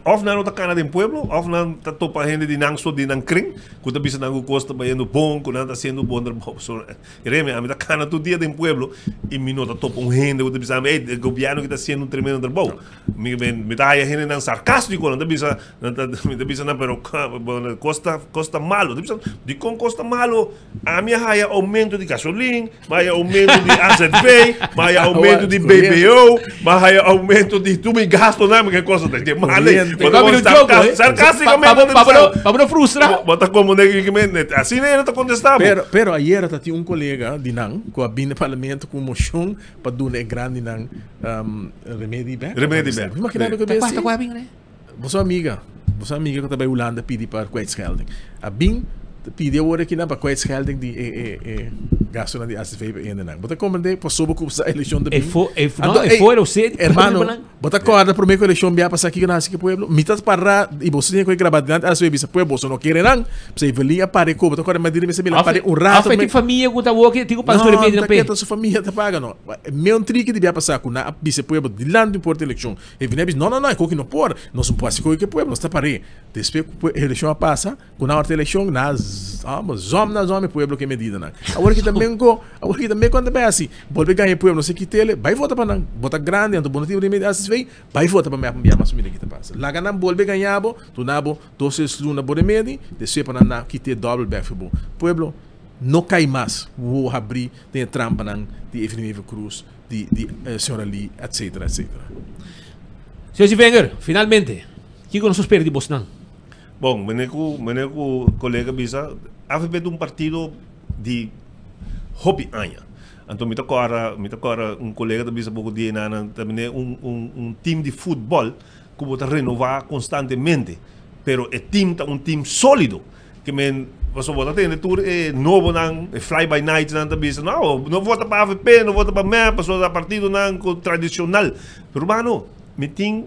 of não está cana de pueblo, of não está topa gente de nang so de nang kring, quando bisa nang costa bayando bom, quando está sendo bom der bom. So, quereme, a mim está cana todo dia de pueblo e me nota topa gente, quando bisa o governo que está sendo um tremendo der bom. Me está aí gente nang sarcástico, quando bisa não, pero costa malo, de com costa malo, a minha raia aumento de gasolina, vai aumento de AZP, vai aumento de BBO, vai aumento de tudo e gasto não, que coisa de mal. Sarcasticamente, para não frustrar. Bota como assim nem está contestando. Pero ayer tinha um colega de nang com a binda parlamento com moção para dar grande nang remédio bem. Remédio bem. Imagina que basta com a binda, né? Você amiga que está em Holanda pedi para kwijtschelding. A bin pedi agora aqui na para kwijtschelding de gasto na de ACV ainda não. Bota como de passou por a eleição de bin. Foi o ser, hermano. Bota corda por meio que a eleição vai passar aqui na que pueblo. Mitas para e você tem que gravar diante ACV bisa pueblo, você não quer não. Você velia para co, bota corda madir me se bila para rato. Afeto família que tá walking, tigo para remédio na pé. Não, sua família tá paga não. Meu trick de vai passar com na bisa pueblo de lá do porto eleição. E vinebis não, é que não pode. Nós não pode que pueblo está para aí. Depois a eleição passa, com na hora eleição nas zona pueblo que medida não. Agora que também quando vai assim, volve ganhar pueblo, não sei que tele, vai votar para não, votar grande, então bonito remédio ACV, vai votar para me mais família que tá passa. Lá ganham volve ganhar bo, tu nabo 12 luna por remédio, depois para não que ter double back for pueblo. Não cai mais, vou abrir tem trampa não de Neve Cruz, de senhora Lee, etc. Senhor Wenger, finalmente, que nós perdemos não? Bom, meneco colega bisa, AFP é um partido de hobby anya. Então me tocora colega da bisa pouco dia na também time de futebol que bota renovar constantemente, pero é time sólido que você bota tem tour novo não fly by night não da bisa não vota para AFP, não vota para MEP, passou da partido não tradicional, pero mano, me tem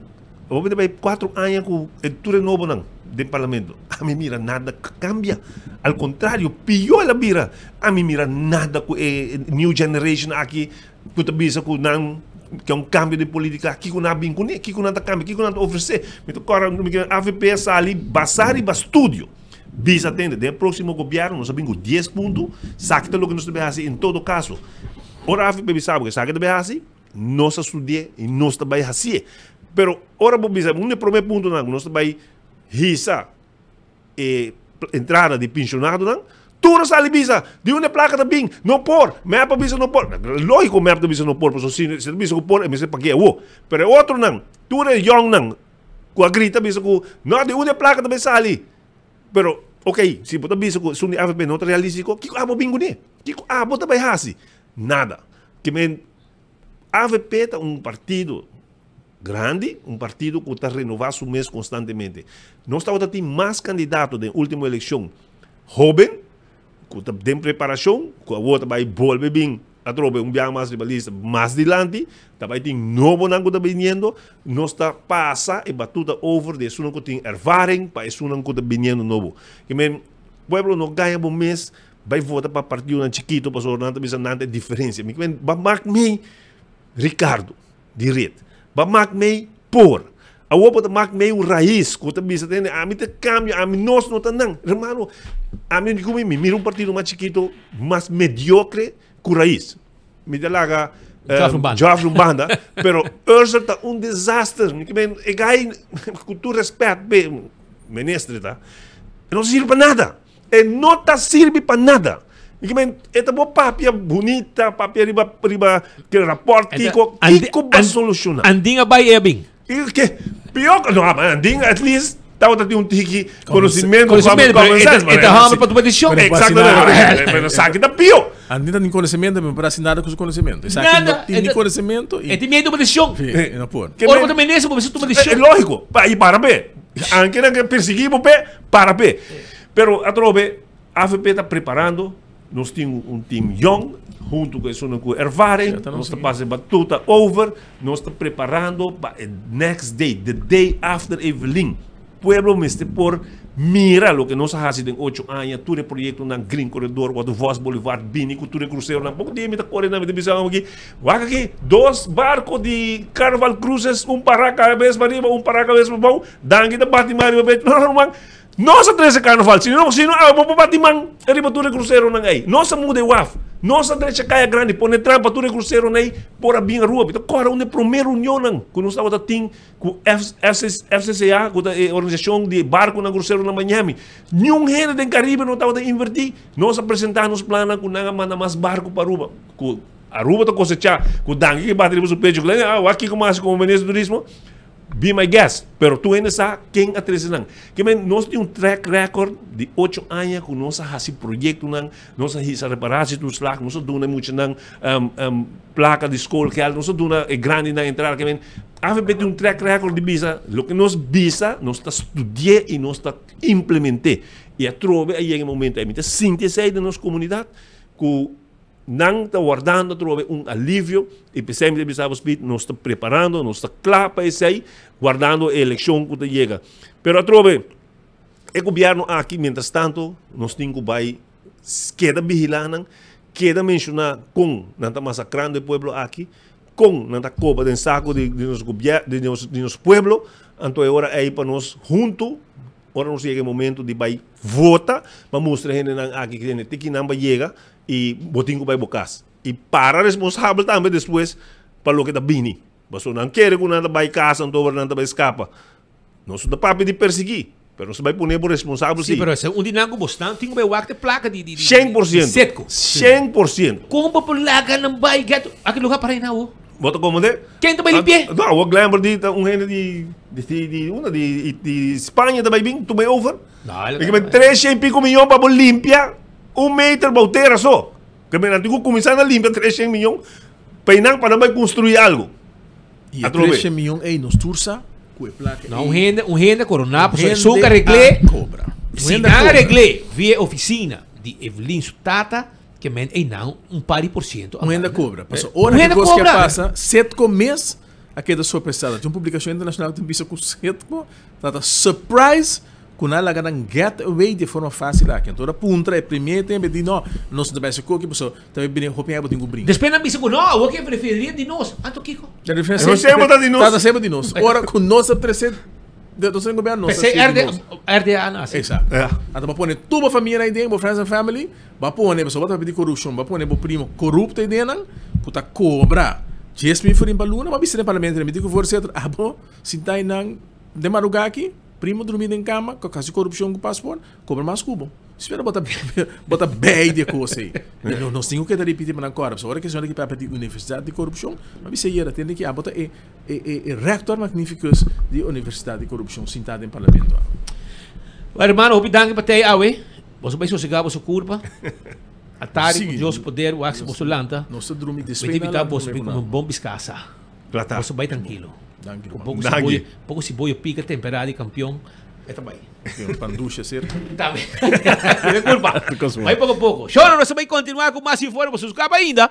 vou ver 4 anos com tour novo não de parlamento. A mim mira nada cambia. Al contrário, pior ela mira. A mim mira nada com new generation aqui, que tu bisa com não que é um cambio de política aqui com nada com aqui com nada cambio, aqui com nada oferecer. Então agora a AVP ali basar e estúdio. Bisa atende, de próximo governo nós sabemos 10 pontos, saque lo que nós devemos fazer em todo caso. Ora a AVP sabe que saque devemos fazer, nós estudar e nós também fazer. Pero ora bisa, um primeiro ponto não, nós também hisa entrada de pensionado não tudo sali bisa de uma placa também não por mapa bisa não por lógico mapa bisa não por porque se bisa não por me se pague o pero outro não tudo é young não com a grita bisa com não de uma placa também sali pero ok se bota bisa com sundi AVP não realístico que abo bingo ne que abo também hasi nada que men AVP é um partido grande, partido que está renovando su mês constantemente. Nós estamos tendo mais candidatos da última eleição jovem, que está em preparação, que agora vai volver bem a tropa dia mais rivalista, mais adiante, também tem novo que está vindo, nós está passa e batuta over de isso que tem ervaring, para isso que está vindo novo. Que o povo não ganha um mês, vai votar para partido chiquito, para sornar também nada diferença. Mas Ricardo, direito. Ba mak mij por. A opa te mak mij raiz, que te bisa tene, a mim te cambio, a mim nós não tanang. Hermano, a mim como me mira um partido mais chiquito, mais mediocre que raiz. Me delaga Joffre Banda, pero Ursa tá desastre. E gai com tu respeito, ministro, tá? Não serve para nada. E não tá serve para nada. Esta boa papia bonita, papia riba que rapport Kiko vai solucionar. Andinga vai Ebing. Que pior que não, andinga at least tahu tadi um tiki conhecimento para tu petição. Exatamente. Mas sabe que tá pior. Andinga tem conhecimento, mas parece nada com o conhecimento. Nada. Tem conhecimento e tem medo de petição. Não pode. Ora para menesa, você tu petição. É lógico. E para bem. Anche não perseguir para bem. Pero a trobe a AFP está preparando. Nós temos time young, junto com isso com ervaring, nós estamos passando batuta over, nós estamos preparando para o next day, the day after Evelyn. Pueblo meste por mira lo que nós fazemos em 8 anos, todo projeto na Green Corridor, o Voz Boulevard, Bini, cultura cruzeiro, na pouco dia me está correndo na divisão aqui. Vaga aqui, 2 barcos de Carnival Cruises, para cada vez para riba, para cada vez para baixo, dangue da Batimario, não. Nossa 13 carnaval, sino vamos batimang ribatura cruzeiro nang aí. Nossa muda waf. Nossa direita caia grande, põe trampa tudo cruzeiro nai por a binha rua. Então, agora onde primeira união nang, quando nós estava tim com FCCA, com a organização de barco na cruzeiro na Miami. Nenhum rei do Caribe não estava invertir. Nós apresentamos plano com nanga manda mais barco para Aruba. Com Aruba to cosechar, com dangue que bate o pecho, aqui começa com o ministro do turismo. Be my guest, pero tu ainda sabe quem atrasa não. Que nós temos track record de 8 anos com nossa esse projeto não, nossa reparação dos lag, nós damos muito não placa de escola que nós damos grande na entrada que a AFP tem track record de visa, o que nós visa, nós está estudando e nós está implementando. E a trove aí em momento aí, muita síntese da nossa comunidade com não está guardando alívio e precisamente nós estamos preparando, nós estamos claro para isso aí, guardando a eleição que chega. Pero a trove, o governo aqui, mientras tanto, nós temos que queda vigilando, queda mencionar com não está massacrando o povo aqui, com não está copa de saco de nosso povo, então é hora aí para nós juntos. Agora nós chega o momento de vai votar, para mostrar aqui que não vai chegar e botinho vai bocas. E para responsável também depois para o que está vindo. Mas não quer que nada vai casa, não vai escapa. Não sou da papo de perseguir, mas nós vai pôr por responsável sim. Sim, mas um dinâmico bastante, tem que ter placa de 100%. 100%. Como para placa não vai get aquele lugar para ir na rua? Bota como de? Quem também limpia? Não, eu lembro de gente de Espanha também vim, tu me over. Não, 3 e pico milhões para limpar 1 metro balteira só. Que me não começar a limpar 3 milhões para não construir algo. E a 3 milhões aí nos tursa, não, um renda coronar, porque suca regle, se não regle via oficina de Evelyn Sutata, que men é não par por cento. Ainda cobra. Passou hora que coisa que passa, 7 meses, aquela sua pesada. Tem uma publicação internacional que tem visto com 7 meses, surprise, com ela ganhando get away de forma fácil aqui. Então, a punta é primeiro tempo de não, nós não devemos coque, pessoal, também bem roupinha botinho brinco. Depois não me disse, não, o que preferiria de nós? Anto Kiko. Eu sempre de nós. Sempre de nós. Ora com nós apresenta do seu governo. RDA não. Exato. Então, vai pôr toda a família aí dentro, friends and family, vai pôr, pessoal, vai pedir corrupção, vai pôr o primo corrupto aí dentro, puta cobra. 10 mil foram para a luna, mas se não parlamento, me digo que você se está aí não de madrugada aqui, primo dormindo em cama, com a corrupção com o passaporte, cobra mais cubo. Espera botar bem de coisa aí. Nós temos que repetir para agora. A hora que a senhora aqui para a Universidade de Corrupção, mas você ia ter que botar rector magníficos de Universidade de Corrupção sentado em parlamento. Hermano, obrigado para te awe. Você vai sossegar a sua curva. A tarde, com Deus poder, o axo você lanta. Nós dormimos de espera. Vai evitar você com um bom biscasa. Você vai tranquilo. Pouco se boia pica, temperado e campeão. É também. Panducha, certo? Também. Desculpa. Vai pouco a pouco. Chora, nós vamos continuar com mais informações. Você ainda.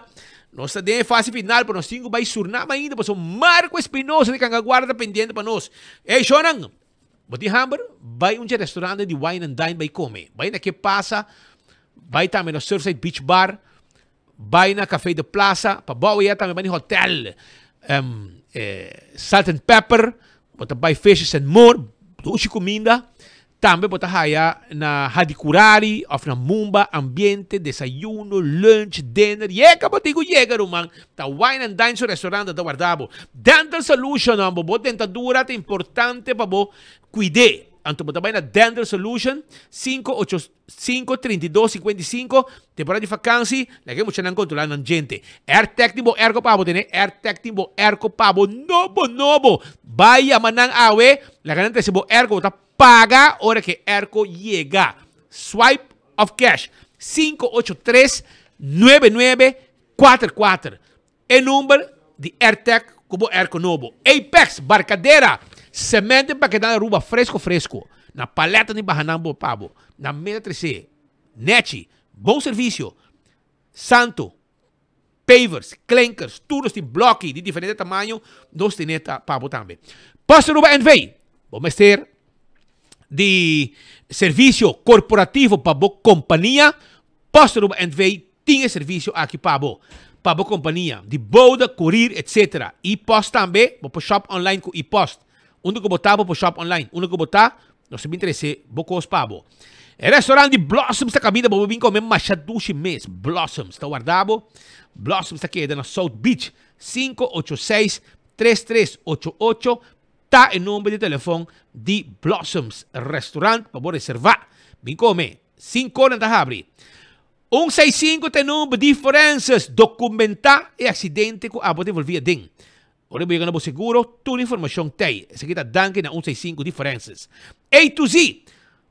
Nós estamos em fase final, para nós temos que surnar ainda. Para o Marco Espinosa de Cangaguarda pendente para nós. Ei, Shonan. Boti Hamber, vai restaurante de wine and dine, vai comer. Vai na que passa, vai também no Surfside Beach Bar, vai na Café de Plaza, para boa também vai no hotel. salt and pepper, bota buy fishes and more, dushi comida. Também bota haya na hadikurari, of na mumba, ambiente, desayuno, lunch, dinner. Yega batigo yega rumang. Ta wine and dine sa restaurante da guardabo. Dental Solution ang bo dentadura te importante pa bo cuide. Anto bota bay na Dental Solution 585-3255 temporada de vakansie. Lagi mo siya ng kontrolan ng gente. AirTech bo ergo pabo tene. AirTech bo ergo pabo nobo. Baya manang awe. Lagi nante si bo ergo ta paga hora que ERCO llega. Swipe of cash 583-9944. El número de AirTech como ERCO novo. Apex Barcadeira. Semente para que dá ruba fresco. Na paleta de Bahanambo Pabo. Na mesa 3C. Nechi. Bom serviço. Santo. Pavers, clankers, tudo de bloco de diferente tamanho. Nós temos Pabo também. Posso ruba NV. Vamos ter de serviço corporativo para a companhia, posto no NV tinha serviço aqui para a companhia, de boda, courier, etc. E post também, para shop online com e-post. Onde que botar para shop online, onde que botar, nós se interessa, bocos para o restaurante de Blossoms está caminhando para vir comer machadushi mês. Blossoms está guardado. Blossoms está aqui na South Beach 586-3388. Tá em número de telefone de Blossoms Restaurant para reservar. Vem comer. 5 horas da abre. 165 tem número de diferenças. Documentar e acidente com a bote envolvida dentro. Ora, eu vou seguro. Toda a informação tem. Essa aqui está dando na 165 diferenças. A to Z.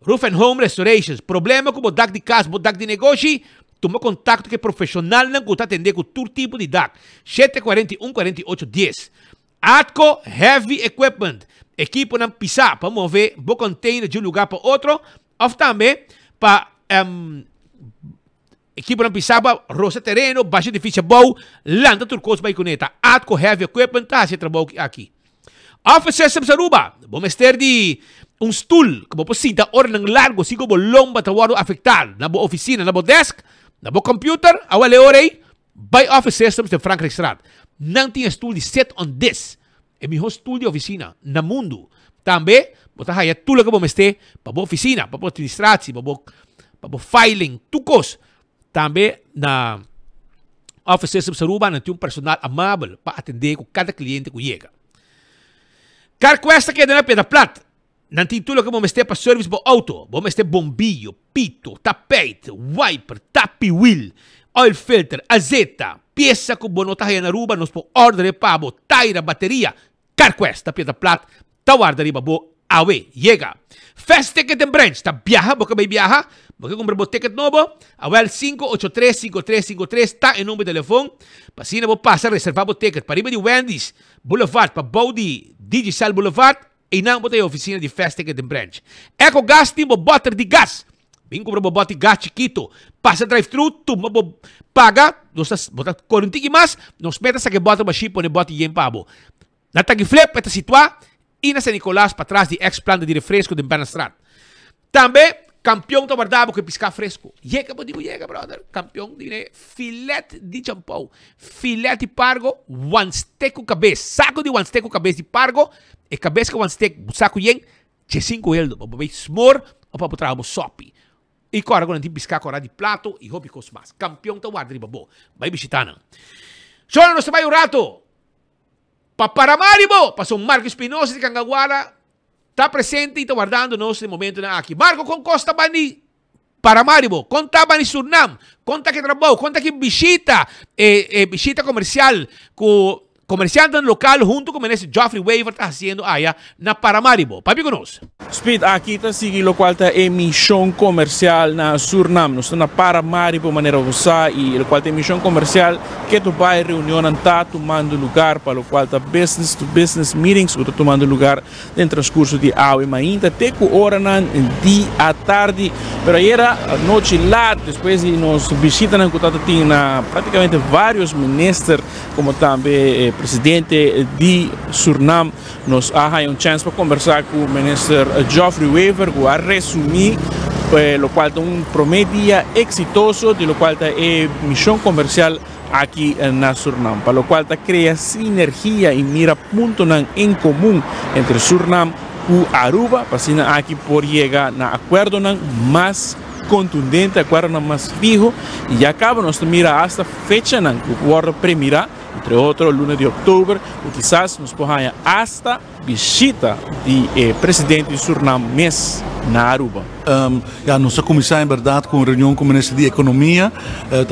Roof and Home Restorations. Problema com o DAC de casa, o DAC de negócio. Toma contato com profissional não está atender com todo tipo de DAC. 741-4810. Atco Heavy Equipment. Equipo não pisar para mover o container de um lugar para outro. Ou também para equipo não pisar para roça terreno, baixa difícil boa, landa turcos para conectar. Atco Heavy Equipment está se trabalha aqui. Office Systems Aruba. Vamos ter de stool que você sinta hora ng largo, sigo bo lomba tawaro afetar na bo oficina, na bo desk, na bo computer, awale orei, by Office Systems de Frankrijk Straat. Não tinha estúdio set on this. É meu estúdio de oficina na mundo. Também, botar aí tudo que vamos ter para a oficina, para a administração, para o filing, tudo. Também na Office Systems Aruba, não tem personal amável para atender com cada cliente que chega. Carquesta que é na Pedra Plata. Não tem tudo que vamos ter para service para auto. Vamos ter bombilho, pito, tapete, wiper, tapi wheel, oil filter, azeta, peça que bono tayo na Aruba, nos po order pabo, taira, bateria, Carquesta, Pedra Plata, tawar dari babo, awe, llega. Fast Ticket and Branch, ta viaja, boca may viaja, boca comprar bo ticket novo, awel 583-5353, ta en número de telefone, pasina bo pasa, reserva bo ticket, pariba de Wendy's Boulevard, pa Body, Digicel Boulevard, e não botei a oficina de Fast Ticket and Branch. Eco Gas, tem bo butter de gas, vem comprar bo bote gas chiquito, passa drive-thru, tu bo paga, nós botar corrente mais, nós meta sa que bota ba chip, ne bote yen pabo. Na Tagiflip, está situado e na San Nicolás, para trás de ex-planta de refresco de Bernastrat. Também, campeão da guardado que piscar fresco. Llega, brother. Campeão de filete de champão. Filete de pargo, one steak com cabeça. Saco de one steak com cabeça de pargo. E cabeça com one steak, saco yen, che 5 euros. Para beber smor ou para botar sopi. E agora, quando tem piscar com de plato, e hobby com mais. Campeão da guarda de babo. Vai visitar. Só não se vai um rato. Paparamaribo, passou Marco Espinosa de Cangaguara, está presente e está guardando nesse momento na aqui. Marco, com Costa Bani Paramaribo, conta Bani Surinam, conta que trabalho, conta que visita, visita comercial, com comerciante local, junto com o ministro Geoffrey Weaver, está fazendo aí na Paramaribo. Papi conosco. Speed, aqui está seguindo o qual está emissão comercial na Surinam. Nós estamos na Paramaribo, maneira usar, e o qual tem emissão comercial, que tu vai reunião está tomando lugar, para o qual está business to business meetings, que está tomando lugar no transcurso de hour, mas ainda tem que hora dia à tarde, mas era noite lá, depois de nos visitar na Cotata, tinha praticamente vários ministros, como também presidente de Surinam, nos há chance para conversar com o ministro Geoffrey Weaver, que vai resumir o qual é promedia exitoso, de lo qual é missão comercial aquí en Surinam, para lo cual crea sinergia y mira puntos en común entre Surinam y Aruba, para aquí por llegar a acuerdo más contundente, acuerdo más fijo, y ya acaba nos mira hasta fecha que guarda premira, entre otros el lunes de octubre, o quizás nos ponga hasta visita de presidente de Surinam mes na Aruba. Nossa comissão, em verdade, com reunião com o Ministro de Economia,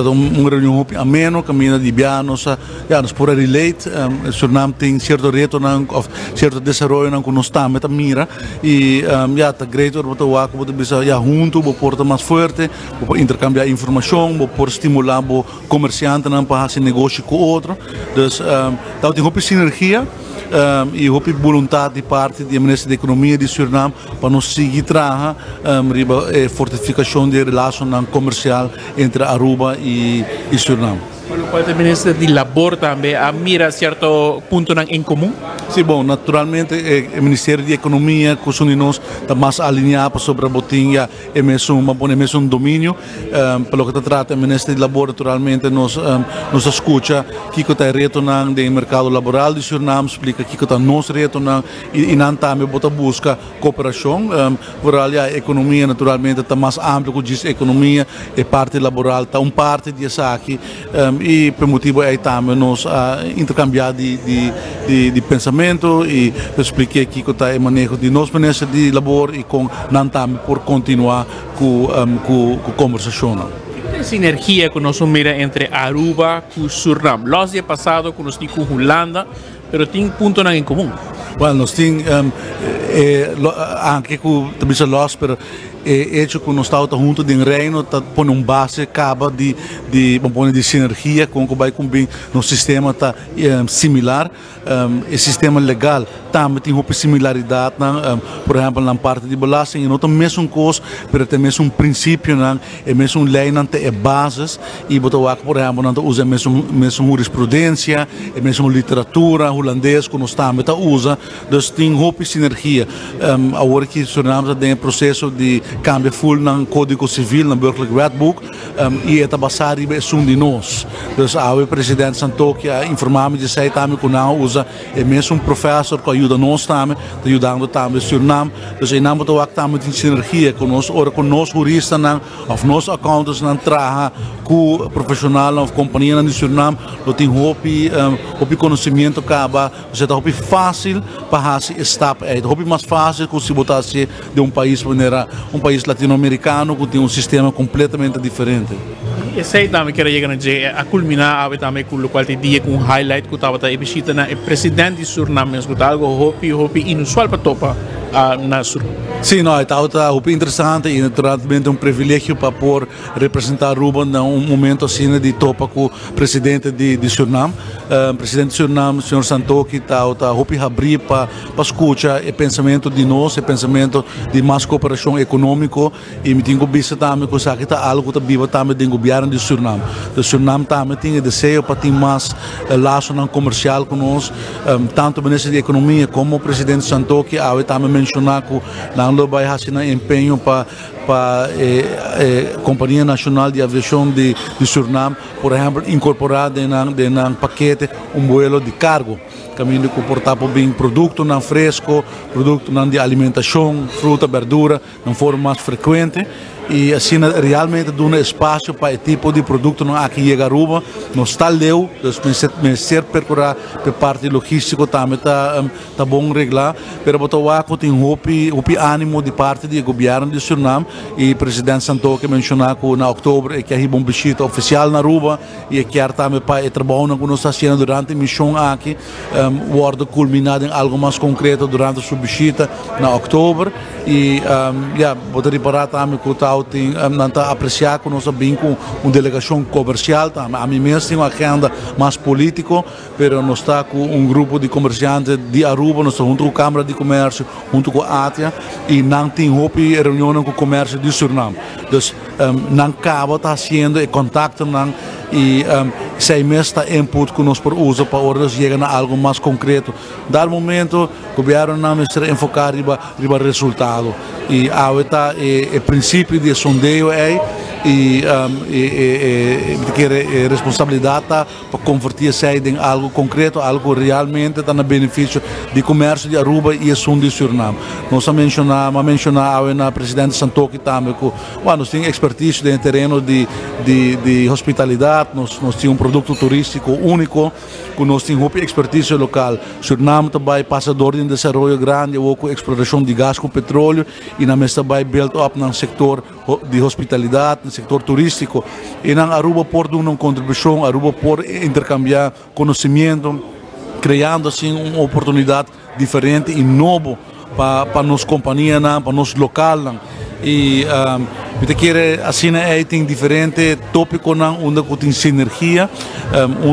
uma reunião ameno, caminho de biar, nos por relate, Surinam tem certo reto, certo desenvolvimento que nós estamos a mira, e está great, junto, porta mais forte, intercambiar informação, por estimular o comerciante para fazer negócio com o outro, então tem uma sinergia, e houve vontade de parte do Ministério da Economia de Surinam para nos seguir trabalhando a fortificação da relação comercial entre Aruba e Surinam. Por lo cual el Ministro de Labor también mira cierto punto en común. Sí, bom, naturalmente o Ministério de Economia com nós está mais alinhado sobre a botinha é mesmo domínio. Pelo que trata o Ministério de Labor, naturalmente nos escuta que está retornando do mercado laboral de Surinam, explica que está nos retornando e não também busca cooperação. Por ali a economia naturalmente está mais ampla que diz economia e parte laboral está parte disso aqui. E por motivo aí também nós intercambiar de pensamento e expliquei aqui que está em manejo de nosso Ministério de Labor e com não também por continuar com a conversação. Tem sinergia que nós mira entre Aruba e Surinam. Los dias passados que nós tínhamos com Holanda, pero tem ponto em comum. Well, nós temos anche com também los, pero hecho que nós estamos junto de reino, tá põe base acaba de sinergia com o com bem no sistema tá similar, o sistema legal também tem uma similaridade, por exemplo na parte de belasting e não tem mesmo coisa, mas tem mesmo princípio, é mesmo lei não tem bases e botar por exemplo não usa mesmo jurisprudência, é mesmo literatura holandês que nós também usa, então tem uma sinergia. Agora que Suriname tem processo de cambia full ng Código Civil ng Burgerlijk Wetboek e esta basada é de nós. Então, o presidente Santoki informou-me de que também que não usa é mesmo professor que ajuda nós também, ajudando também Suriname. Então, aí não botou também tem sinergia com nós, ora com nós juristas ou nós accountants não trabalha com profissional ou companhia de Suriname, não tem hope conhecimento acaba, você tá hope fácil para fazer step aí, hope mais fácil que se botasse de país maneira país latino-americano que tem sistema completamente diferente. Esse aí também quero chegar a culminar também com o qual tem dia com highlight que estava a visita na presidente de Suriname, que algo hope inusual para topa na Suriname. Sim, não, está interessante e naturalmente privilégio para poder representar Aruba num momento assim de topa com o presidente de Suriname. Presidente de Suriname, senhor Santoki, está abrir para escutar o pensamento de nós, o pensamento de mais cooperação econômica e me tenho visto também que está algo que viva também do governo de Suriname. O Suriname também tem desejo para ter mais laço comercial com nós, tanto o Ministro de Economia como o presidente Santoki, também mencionar que não vai fazer empenho para a Companhia Nacional de Aviação de Suriname, por exemplo, incorporar no paquete vuelo de cargo, caminho que portar bem produto não fresco, produto não de alimentação, fruta, verdura, de forma mais frequente. E assim realmente dá espaço para o tipo de produto não aqui chega a Aruba, não está leu, então ser percorrer por parte logística também tá bom regular, pero botou aqui tem hope ânimo de parte do governo de Suriname e o presidente Santoki mencionou que na outubro é que há uma visita oficial na Aruba e quer também para o trabalho que nós está fazendo durante a missão aqui, pode culminar em algo mais concreto durante a sua visita na outubro e vou reparar também que não está apreciar que nós bem com uma delegação comercial, a mim mesmo tem uma agenda mais política, mas nós está com grupo de comerciantes de Aruba, nós estamos junto com a Câmara de Comércio, junto com a ATIA e não tem reunião com o comércio de Suriname. Então, não acaba fazendo e contacto e sei mesmo está input que nós usamos para horas chegar a algo mais concreto. Dado momento, o governo não está enfocado no resultado. E o princípio de sondeio é e responsabilidade para convertir zij em algo concreto, algo realmente está no benefício de comércio de Aruba e o sul de Suriname. Nós mencionamos na presidente Santoki também que nós temos expertise no terreno de hospitalidade, nós temos produto turístico único, que nós temos expertise local. Suriname também passador de desenvolvimento grande, ou com exploração de gás com petróleo, e na mesa também build up no setor de hospitalidade, no setor turístico. E na Aruba por dar uma contribuição, Aruba por intercambiar conhecimento, criando assim uma oportunidade diferente e nova para nossa companhia, para nosso local. E assim tem diferente tópico onde tem sinergia.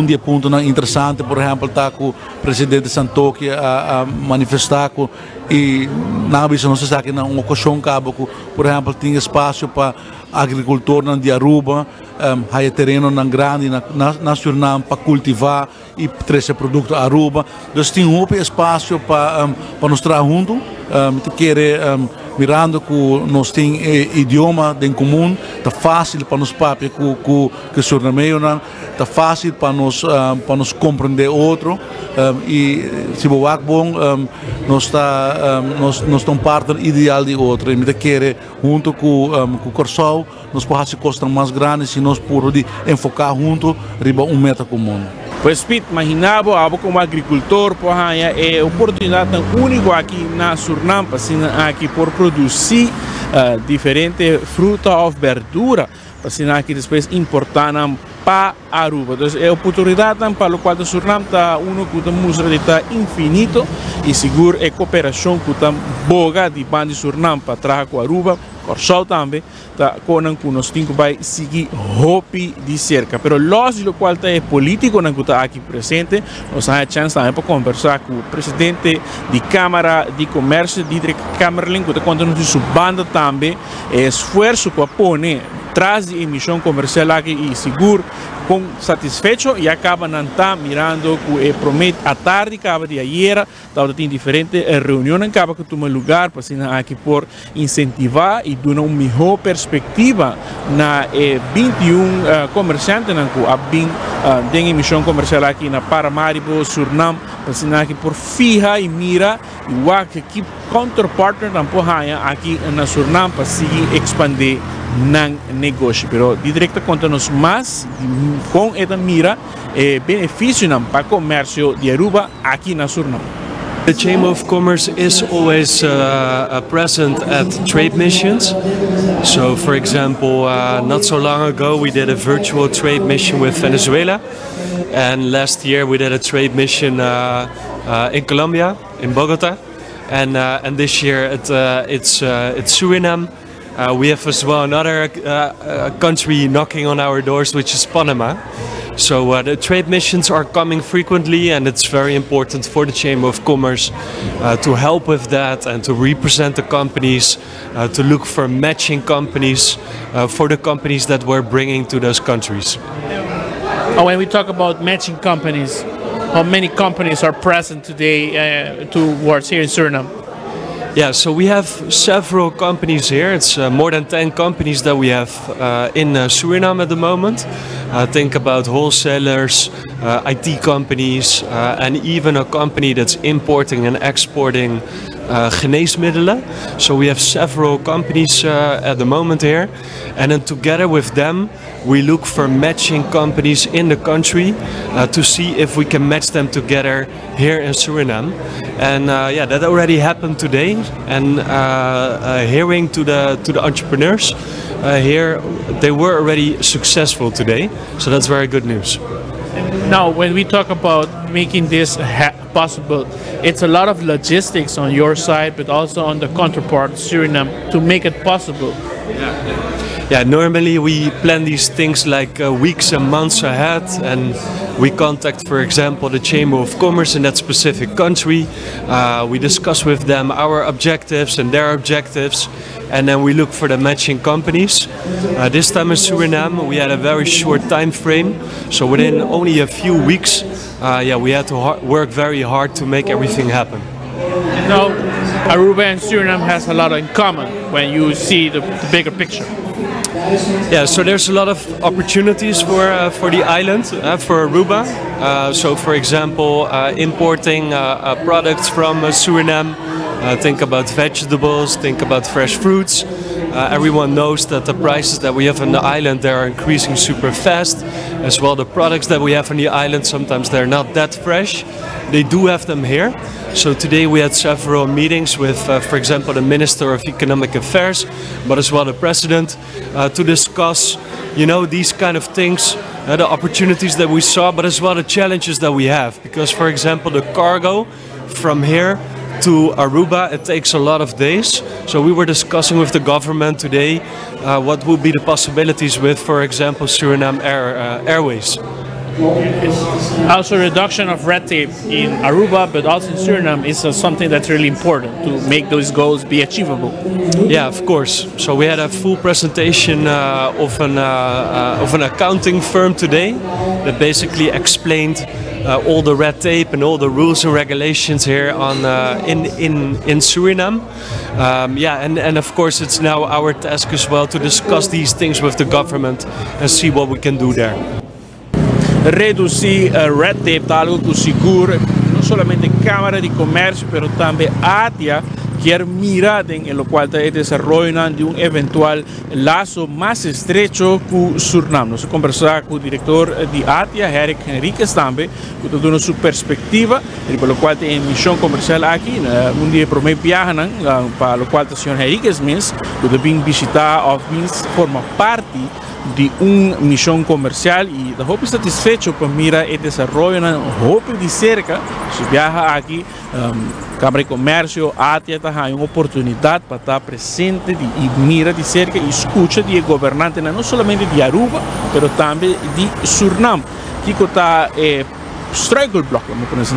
Dia ponto interessante, por exemplo, está com o presidente Santoki a manifestar e na visão não se sabe que na ocasião cabo, por exemplo, tem espaço para agricultor de Aruba, há terreno grande na Suriname para cultivar e trazer produto Aruba. Então tem espaço para nós trabalhar juntos, mirando que nós temos idioma em comum, está fácil para nós papel que surnameio, está fácil para nós compreender outro, e se boa bom nós estamos parte ideal de outro, e me querer junto com o Corsol nós podemos fazer coisas mais grandes se nós podemos enfocar junto riba meta comum. Pues Pete, imaginava algo como agricultor, é oportunidade única aqui na Suriname, aqui por produzir diferente fruta ou verdura, para aqui depois importar para Aruba. Então é oportunidade para o qual o Suriname está que mostra que está infinito e seguro é cooperação que está boa de banda de Suriname para trabalhar com Aruba. Corsol também, tá com nós temos que vai seguir hopi de cerca. Pero lógico qual é político que está aqui presente, nós temos a chance também para conversar com o presidente de Câmara de Comércio, Didrik Kamerling, que está contando sua banda também, esforço para pôr traz de emissão comercial aqui e seguro, com satisfeito e acaba não tá mirando que promete à tarde, acaba de ayer, tem diferentes reuniões, acaba que toma lugar para aqui por incentivar e dar uma melhor perspectiva na 21 comerciantes que tem emissão comercial aqui na Paramaribo, Suriname, para aqui por fija e mira e o que counterpartner aqui na Suriname para seguir expandir ng negócio, pero direto conta-nos mais com esta mira benefício para o comércio de Aruba aqui na Suriname. The Chamber of Commerce is always present at trade missions. So, for example, not so long ago we did a virtual trade mission with Venezuela, and last year we did a trade mission in Colombia, in Bogota, and this year it's Suriname. We have as well another country knocking on our doors, which is Panama. So the trade missions are coming frequently, and it's very important for the Chamber of Commerce to help with that and to represent the companies, to look for matching companies for the companies that we're bringing to those countries. When we talk about matching companies, how many companies are present today towards here in Suriname? Yeah, so we have several companies here. It's more than 10 companies that we have in Suriname at the moment. Think about wholesalers, IT companies, and even a company that's importing and exporting geneesmiddelen. So we have several companies at the moment here, and then together with them we look for matching companies in the country to see if we can match them together here in Suriname. And yeah, that already happened today. And hearing to the entrepreneurs here, they were already successful today. So that's very good news. Now, when we talk about making this possible, it's a lot of logistics on your side, but also on the counterpart, Suriname, to make it possible. Yeah, normally we plan these things like weeks and months ahead, and we contact, for example, the Chamber of Commerce in that specific country. We discuss with them our objectives and their objectives, and then we look for the matching companies. This time in Suriname we had a very short time frame, so within only a few weeks yeah, we had to work very hard to make everything happen. Now, Aruba and Suriname has a lot in common when you see the bigger picture. Yeah, so there's a lot of opportunities for the island, for Aruba. So for example, importing products from Suriname, think about vegetables, think about fresh fruits. Everyone knows that the prices that we have on the island, they are increasing super fast. As well, the products that we have on the island, sometimes they're not that fresh. They do have them here. So today we had several meetings with, for example, the Minister of Economic Affairs, but as well the President, to discuss, you know, these kind of things, the opportunities that we saw, but as well the challenges that we have. Because, for example, the cargo from here to Aruba, it takes a lot of days. So we were discussing with the government today what would be the possibilities with, for example, Suriname Airways. Also, reduction of red tape in Aruba, but also in Suriname, is something that's really important to make those goals be achievable. Yeah, of course. So we had a full presentation of an accounting firm today that basically explained all the red tape and all the rules and regulations here on in Suriname. Yeah, and of course it's now our task as well to discuss these things with the government and see what we can do there. Reducir red tape, algo que seguro no solamente Cámara de Comercio, pero también ATIA quiere mirar en lo cual está desarrollando de un eventual lazo más estrecho con Suriname. Nos conversamos con el director de ATIA, Eric Henriquez, también, que está dando su perspectiva, y por lo cual tem misión comercial aquí, un día promedio viajan, para lo cual el señor Henriquez mismo, que deben visitar o forma parte de una misión comercial y estoy satisfecho por mirar el desarrollo de cerca. Si viaja aquí, Cámara de Comercio, ATIA, hay una oportunidad para estar presente y mirar de cerca y escuchar de gobernantes, no solamente de Aruba, pero también de Suriname. Aquí está struggle block,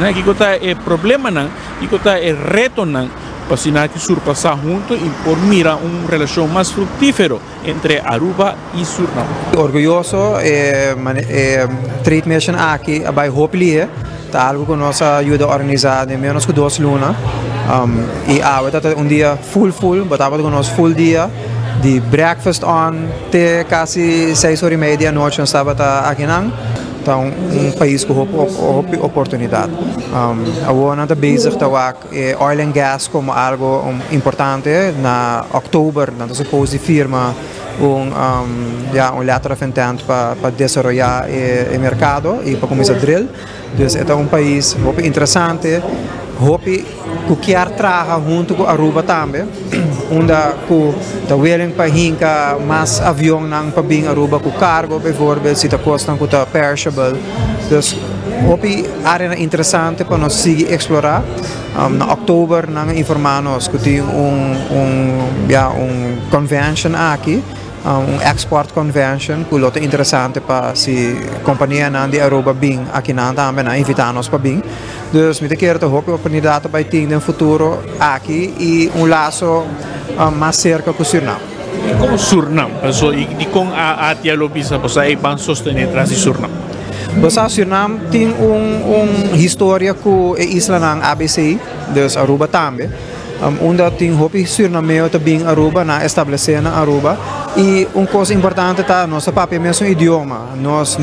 aquí está el problema, aquí está el reto, para que surpasar juntos y por mirar una relación más fructífera entre Aruba y Suriname. Orgulloso, Trade Mission aqui, bij Hopelier, tá algo que nos ayuda a organizar de menos que 2 lunas. E ahora está un día full, batamos con nos full día, de breakfast on, te casi 6:30 noche, estava aqui não. Então, país com oportunidade. Agora está bezig te werken oil and gas como algo importante. Na oktober, dan is supposed die firma een letter of intent para desarrollar o mercado e para começar a drill. Dus het is país interessante. Hopi que quer trabalhar junto com Aruba também, onde está willing para hinka mais avião nang para vir Aruba com cargo, bijvoorbeeld, se está custando com está perishable. Dus Hopi área interessante para nós seguir explorar. Na oktober nang informar-nos que tem convention aqui. Export convention, que é interessante para se companhia de Aruba bem aqui também invitar-nos para bem. Dus met keer te hopen oportunidade para ter no futuro aqui e laço mais cerca com Suriname. Como Suriname, e com a ATIA lobista, você vai sostener atrás de Suriname? Suriname tem história com a isla ng ABC, dus Aruba também. Onde tem hopi Suriname também Aruba na estabelecer na Aruba e coisa importante tá nosso papel mesmo idioma nos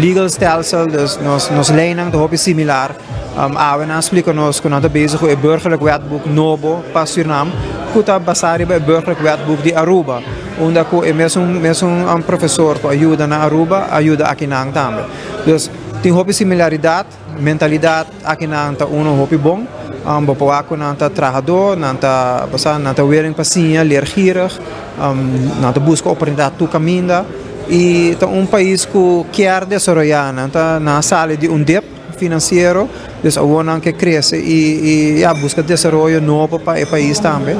legal stelsel dus nos lening de hopi similar na explica nos que nós bezig com o burgerlijk wetboek Nobo para Suriname que está baseado no burgerlijk wetboek de Aruba onde que mesmo professor que ajuda na Aruba ajuda aqui nang também dus tem hopi similaridade mentalidade aqui nang tá hopi bom bapawa ko nanta trabajador, nanta willing paciência, leergierig, nanta busca oportunidade tu caminda e é país que quer desarrollar, nanta na sala de dip financeiro, dus agora que cresce e busca desenvolvimento novo para o país também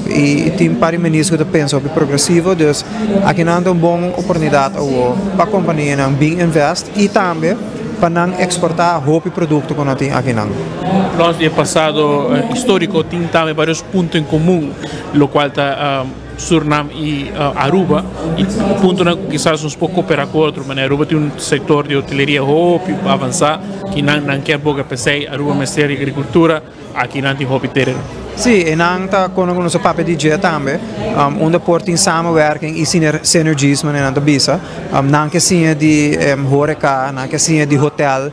e tem para ministro que pensa sobre progressivo, dus aqui nanta boa oportunidade para a companhia bem invest e também para exportar hopi produto que nós temos aqui. Nós, no passado histórico, temos também vários pontos em comum, o qual está Suriname e Aruba, e o ponto é que quizás um pouco cooperar com outro, mas Aruba tem setor de hoteleria hopi para avançar, que não quer boga pensar, Aruba Ministério de Agricultura, aqui não tem hopi terreno. Sim, en anta com onze papel DJ também, onde portem samenwerking e synergisme en anta bisa, nanke sim de horeca, nanke sim de hotel,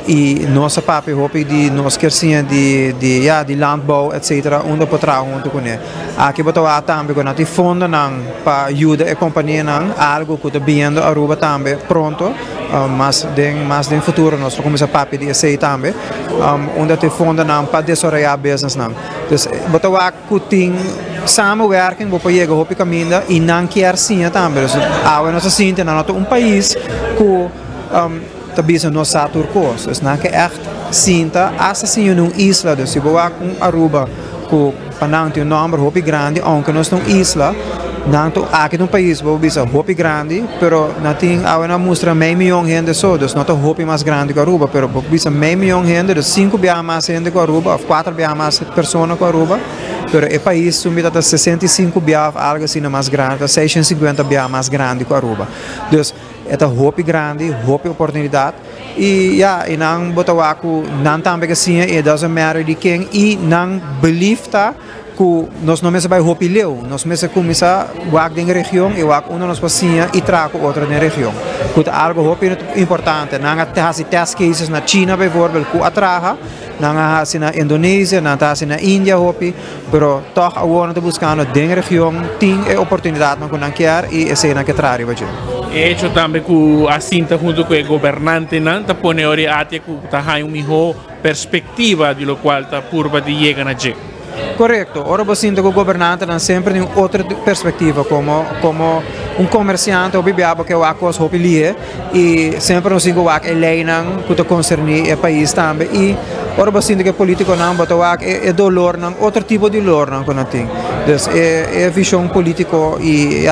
e nossa papel hopi de nós quer sim de landbouw etc. onde potrá junto com ele. Aqui botar também com nati fundo nang pa ajuda e companhia nang algo que tá vindo Aruba também pronto, mas den futuro nós começa papel de esse também, onde te fundo nang pa desenvolver business nang. Dus botar que tem samenwerking, vou pegar hopi caminho e não quer sim também. Dus nós assim temos país que também não está turcos, dus não que echt sinta assim numa isla, dus se boa com Aruba, que panang tem número hopi grande, aunque nós numa isla, não to aqui num país vou bisa hopi grande, pero não tem a mostra meio milhão de gente só, dus não to hopi mais grande que Aruba, pero bisa meio milhão de gente, dus 5 vezes mais gente que Aruba, ou 4 vezes mais pessoas que Aruba, pero o país sumida a 65 vezes algo assim mais grande, 650 vezes mais grande que Aruba, dus é hopi grande, hopi oportunidade e e não botar que não também assim é doesn't matter de quem e não beliefta que nós não mesmo vai hopi leu, nós mesmo começa a em região e o uma nós passinha e trago outra na região, que algo hopi importante, não há test cases na China, por exemplo, que atraja, não há assim na Indonésia, não há assim na Índia hopi, pero toch agora estamos buscando em região tem oportunidade não quer e esse na que traga vai hecho também que a cinta junto com o governante não tá pone ora até que tá hai melhor perspectiva de lo qual tá curva de chegar na je. Correto, ora eu sinto que o governante tem sempre uma outra perspectiva como comerciante ou bibiabo que o acos hopilie e sempre não sinto que lei não que concerne o país também e ora eu sinto que político não botou é dolor não outro tipo de dolor não quando tem, dus é visão político e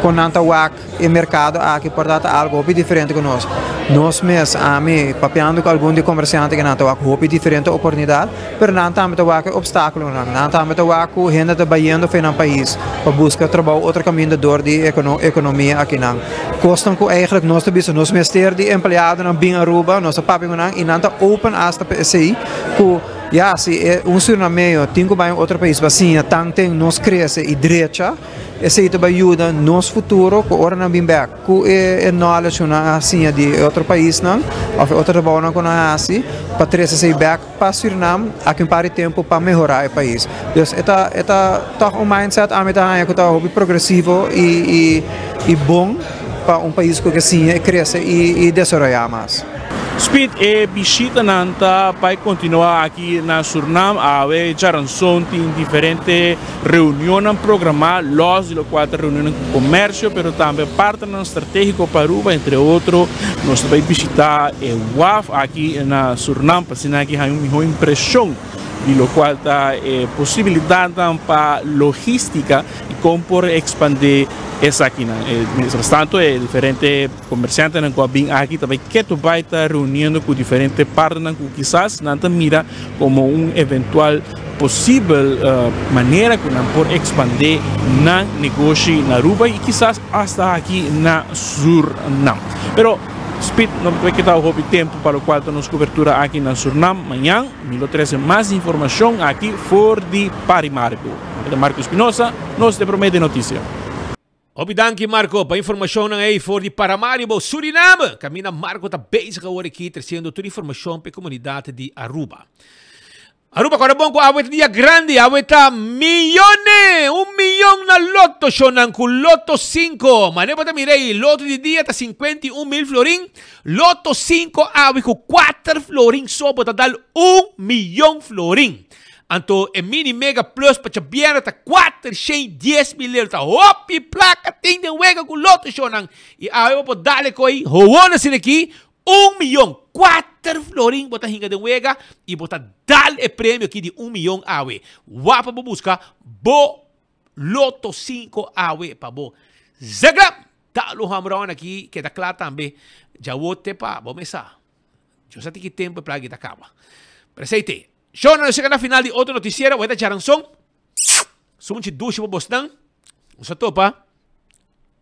com nanta wak e mercado aqui portanto algo bem diferente que nós mesmos a mim papeando com algum de comerciante que nanta wak bem diferente oportunidade, pero nanta me wak obstáculo nanta me wak gente tá baiando foi no país para buscar trabalho outro caminho de economia aqui não costam que eigenlijk nós também nós mesmo de empregado na bem Aruba nós papi não e nanta open hasta PSI que se Suriname tem que vai outro país assim tanto nós cresce e direita esse itu ajuda nosso futuro que ora não bem back que knowledge na assim de outro país não ou outro trabalho não com assim para trazer esse back para Suriname aqui para tempo para melhorar o país dus eta toch mindset a meta é que tá hobby progressivo e bom para país que assim cresce e desenvolver mais. Speed e visita nanta vai continuar aqui na Suriname a ver Jaranson tem diferentes reuniões programadas los de lo qual reuniões com comércio, pero também parceiro estratégico para Aruba entre outros nós vai visitar o WAF aqui na Suriname para que há uma melhor impressão de lo qual está possibilidade para logística e como por expandir essa aqui, mientras tanto, diferentes comerciantes que vêm aqui também que tu vai estar reunindo com diferentes partners que quizás não mira como eventual possível maneira que não pode expandir na negócio na Aruba e quizás hasta aqui na Suriname. Pero Speed não vai quitar o tempo para o qual temos cobertura aqui na Suriname. Amanhã, me traz mais informação aqui for de Parimaribo. É Marco Espinosa, nós te promete notícia. Obidanki Marco, para informação aí for de Paramaribo, Suriname. Camina Marco está bezig agora aqui trazendo toda a informação para a comunidade de Aruba. Aruba agora bom com a dia grande, a milhões, 1 milhão na loto, shonan com loto 5. Mas para mirei, loto de dia está 51 mil florin, loto 5 a com 4 florin só para dar 1 milhão florin. Anto e mini mega plus para chabiera está 410 mil euros. Hopi placa tem de wega com loto shonan e a eu para darle coi, hoona sin aqui 1 milhão 4 florin bota hinga de wega e bota dal e prêmio aqui de 1 milhão awe. Wapa para buscar bo loto 5 awe para bo. Zagra tá lo hamron aqui que tá claro também. Já vote pa bo mesa. Eu sei que tempo para que tá acaba. Presente. Show na chega na final de outro noticiero, vai dar Jaranson. Sumunchi dushi para Boston. Usa topa.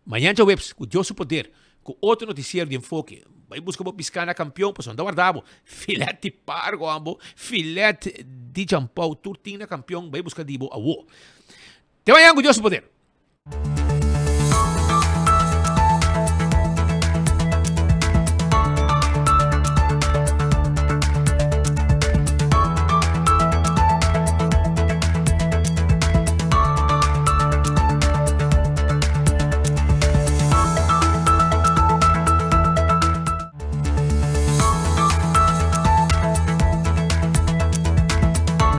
Manhã já webs com o seu poder com outro noticiero de enfoque. vai buscar mo piscana campeão, pues onda guardavo. Filete pargo ambo, filete di jampau turtina campeão, vai buscar dibo awo. Te vayan con Dios su poder.